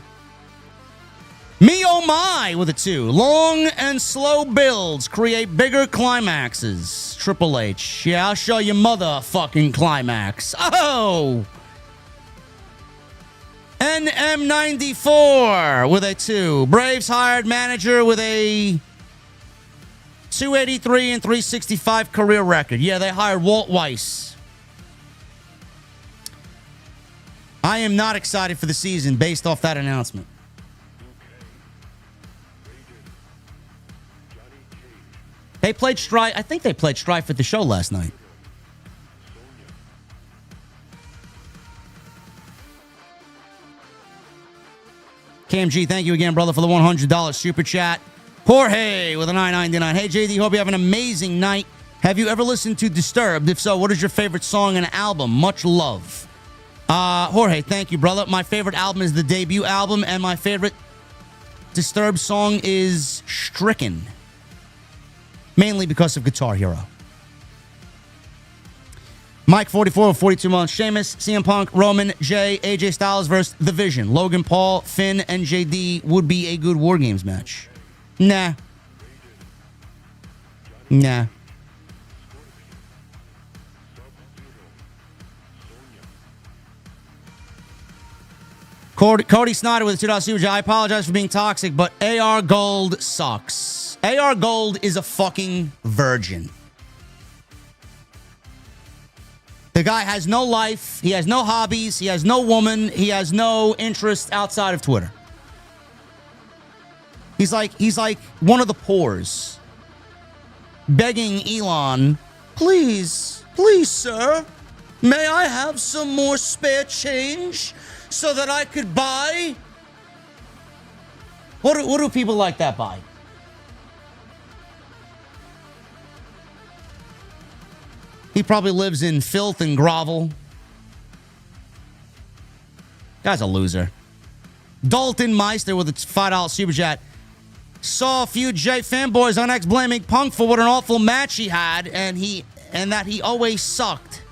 Me oh my with a 2. Long and slow builds create bigger climaxes. Triple H. Yeah, I'll show you motherfucking climax. Oh! NM94 with a 2. Braves hired manager with a 283 and 365 career record. Yeah, they hired Walt Weiss. I am not excited for the season based off that announcement. They played Strife. I think they played Strife at the show last night. KMG, thank you again, brother, for the $100 super chat. Jorge with a $9.99. Hey, JD, hope you have an amazing night. Have you ever listened to Disturbed? If so, what is your favorite song and album? Much love. Jorge, thank you, brother. My favorite album is the debut album, and my favorite Disturbed song is Stricken. Mainly because of Guitar Hero. Mike 44 42 months. Sheamus, CM Punk, Roman, Jay, AJ Styles versus The Vision. Logan Paul, Finn, and JD would be a good War Games match. Nah. Cody Snyder with a $2 super chat. I apologize for being toxic, but AR Gold sucks. AR Gold is a fucking virgin. The guy has no life. He has no hobbies. He has no woman. He has no interest outside of Twitter. He's like one of the poors begging Elon, please, sir, may I have some more spare change so that I could buy? What do people like that buy? He probably lives in filth and grovel. Guy's a loser. Dalton Meister with a $5 super chat. Saw a few J fanboys on X blaming Punk for what an awful match he had, and that he always sucked.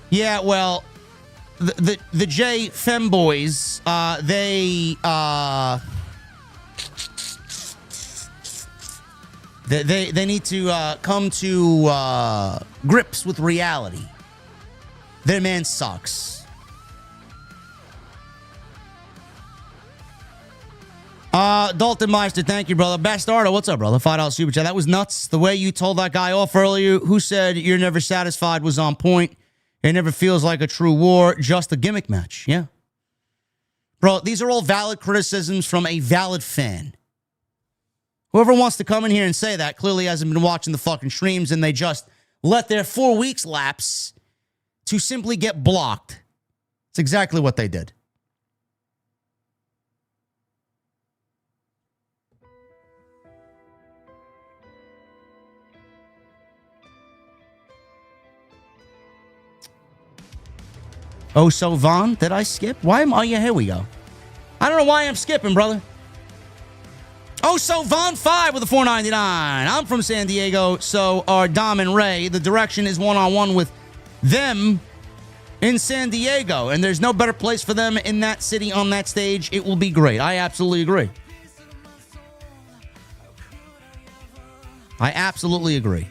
Yeah, well, the J femboys, They need to come to grips with reality. Their man sucks. Dalton Meister, thank you, brother. Bastardo, what's up, brother? $5 super chat. That was nuts. The way you told that guy off earlier who said you're never satisfied was on point. It never feels like a true war, just a gimmick match. Yeah. Bro, these are all valid criticisms from a valid fan. Whoever wants to come in here and say that clearly hasn't been watching the fucking streams, and they just let their 4 weeks lapse to simply get blocked. It's exactly what they did. Oh, so Vaughn, did I skip? Why am I? Oh, yeah, here we go. I don't know why I'm skipping, brother. Oh, so Von 5 with a $4.99. I'm from San Diego, so are Dom and Ray. The direction is one-on-one with them in San Diego, and there's no better place for them in that city on that stage. It will be great. I absolutely agree. I absolutely agree.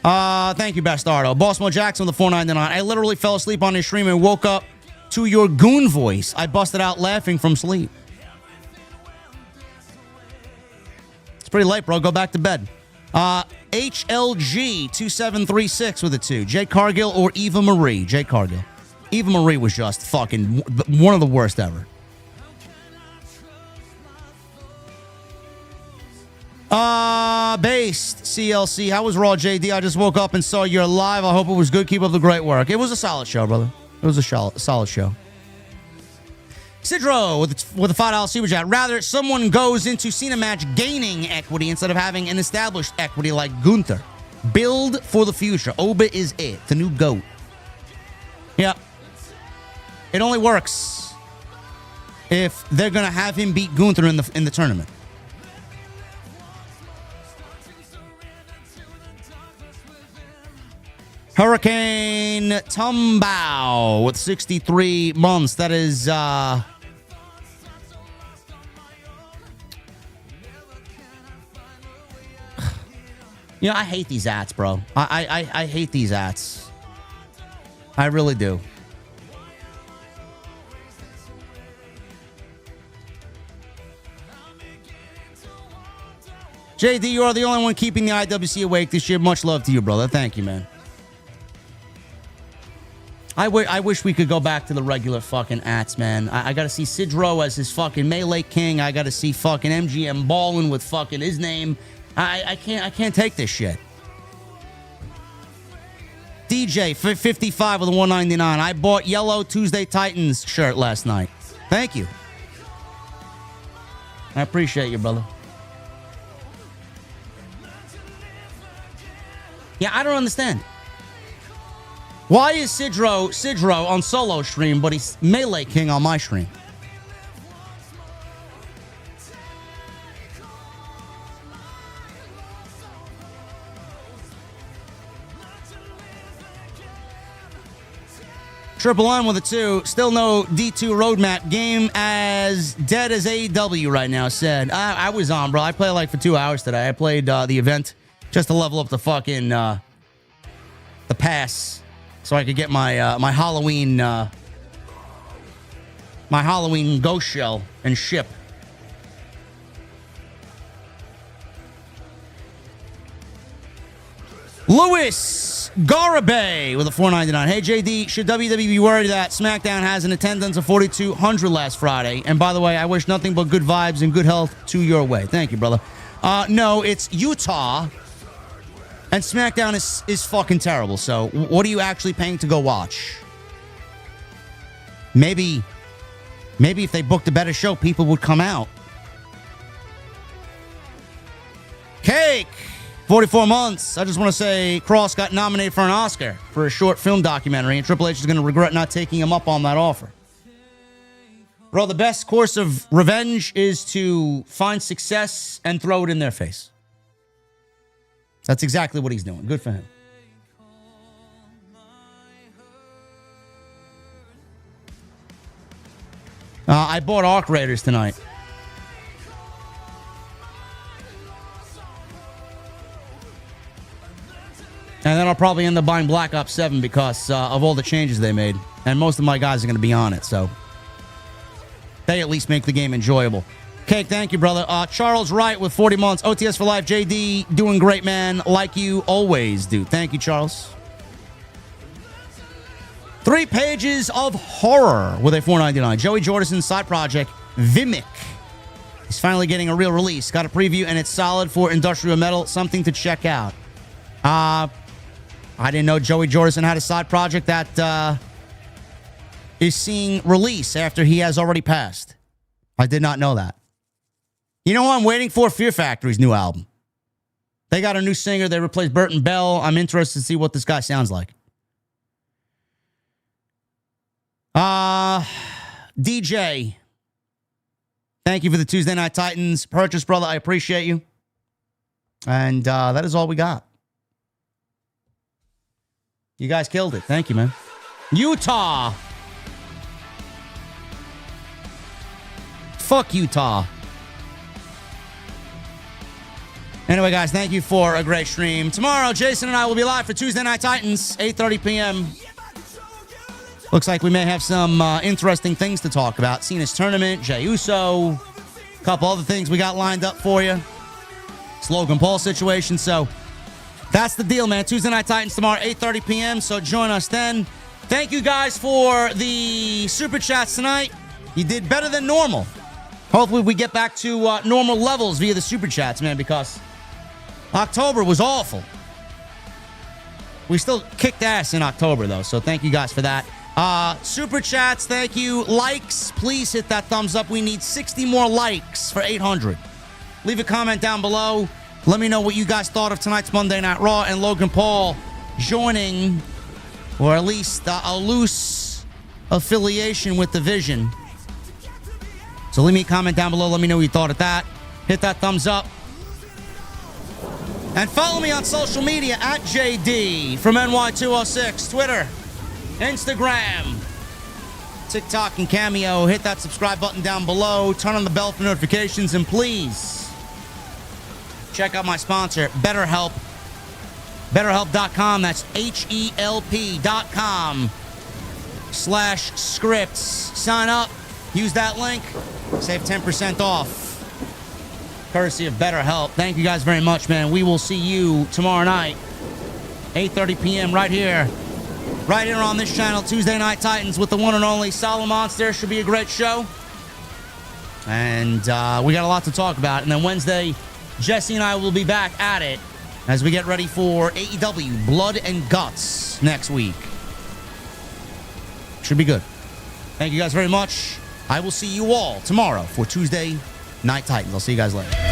Thank you, Bastardo. Bossmo Jackson with the $4.99. I literally fell asleep on your stream and woke up to your goon voice. I busted out laughing from sleep. It's pretty late, bro. Go back to bed. HLG2736 with a 2. Jay Cargill or Eva Marie? Jay Cargill. Eva Marie was just fucking one of the worst ever. Based CLC. How was Raw, JD? I just woke up and saw you're live. I hope it was good. Keep up the great work. It was a solid show, brother. It was a solid show. Sidro with a $5 super chat. Rather, someone goes into Cena match gaining equity instead of having an established equity like Gunther. Build for the future. Oba is it. The new GOAT. Yeah. It only works if they're going to have him beat Gunther in the tournament. Hurricane Tumbao with 63 months. That is, you know, I hate these ads, bro. I hate these ads. I really do. JD, you are the only one keeping the IWC awake this year. Much love to you, brother. Thank you, man. I wish we could go back to the regular fucking ats, man. I gotta see Sidro as his fucking Melee King. I gotta see fucking MGM Ballin with fucking his name. I can't take this shit. DJ 55 with a $1.99. I bought yellow Tuesday Titans shirt last night. Thank you. I appreciate you, brother. Yeah, I don't understand. Why is Sidro on solo stream, but he's Melee King on my stream? Triple M with a 2. Still no D2 roadmap. Game as dead as AEW right now, said. I was on, bro. I played like for 2 hours today. I played the event just to level up the fucking the pass. So I could get my my Halloween ghost shell and ship. Louis Garabay with a $4.99. Hey JD, should WWE be worried that SmackDown has an attendance of 4,200 last Friday? And by the way, I wish nothing but good vibes and good health to your way. Thank you, brother. No, it's Utah. And SmackDown is fucking terrible. So what are you actually paying to go watch? Maybe if they booked a better show, people would come out. Cake, 44 months. I just want to say Cross got nominated for an Oscar for a short film documentary, and Triple H is going to regret not taking him up on that offer. Bro, the best course of revenge is to find success and throw it in their face. That's exactly what he's doing. Good for him. I bought Arc Raiders tonight. And then I'll probably end up buying Black Ops 7 because of all the changes they made. And most of my guys are going to be on it, so they at least make the game enjoyable. Cake, thank you, brother. Charles Wright with 40 months. OTS for life. JD, doing great, man. Like you always do. Thank you, Charles. 3 pages of horror with a $4.99. Joey Jordison's side project, Vimic. He's finally getting a real release. Got a preview, and it's solid for industrial metal. Something to check out. I didn't know Joey Jordison had a side project that is seeing release after he has already passed. I did not know that. You know what I'm waiting for? Fear Factory's new album. They got a new singer. They replaced Burton Bell. I'm interested to see what this guy sounds like. DJ, thank you for the Tuesday Night Titans purchase, brother. I appreciate you. And that is all we got. You guys killed it. Thank you, man. Utah. Fuck Utah. Anyway, guys, thank you for a great stream. Tomorrow, Jason and I will be live for Tuesday Night Titans, 8:30 p.m. Looks like we may have some interesting things to talk about. Cena's tournament, Jey Uso, a couple other things we got lined up for you. It's Logan Paul situation. So that's the deal, man. Tuesday Night Titans tomorrow, 8:30 p.m. So join us then. Thank you guys for the super chats tonight. You did better than normal. Hopefully we get back to normal levels via the super chats, man, because October was awful. We still kicked ass in October, though, so thank you guys for that. Super chats, thank you. Likes, please hit that thumbs up. We need 60 more likes for 800. Leave a comment down below. Let me know what you guys thought of tonight's Monday Night Raw and Logan Paul joining, or at least a loose affiliation with the Vision. So leave me a comment down below. Let me know what you thought of that. Hit that thumbs up. And follow me on social media at JD from NY206. Twitter, Instagram, TikTok, and Cameo. Hit that subscribe button down below. Turn on the bell for notifications. And please check out my sponsor, BetterHelp. BetterHelp.com. That's HELP.com/scripts. Sign up. Use that link. Save 10% off. Courtesy of BetterHelp. Thank you guys very much, man. We will see you tomorrow night, 8:30 p.m. right here on this channel, Tuesday Night Titans with the one and only Solid Monster. Should be a great show. And we got a lot to talk about. And then Wednesday, Jesse and I will be back at it as we get ready for AEW Blood and Guts next week. Should be good. Thank you guys very much. I will see you all tomorrow for Tuesday Night Titans. I'll see you guys later.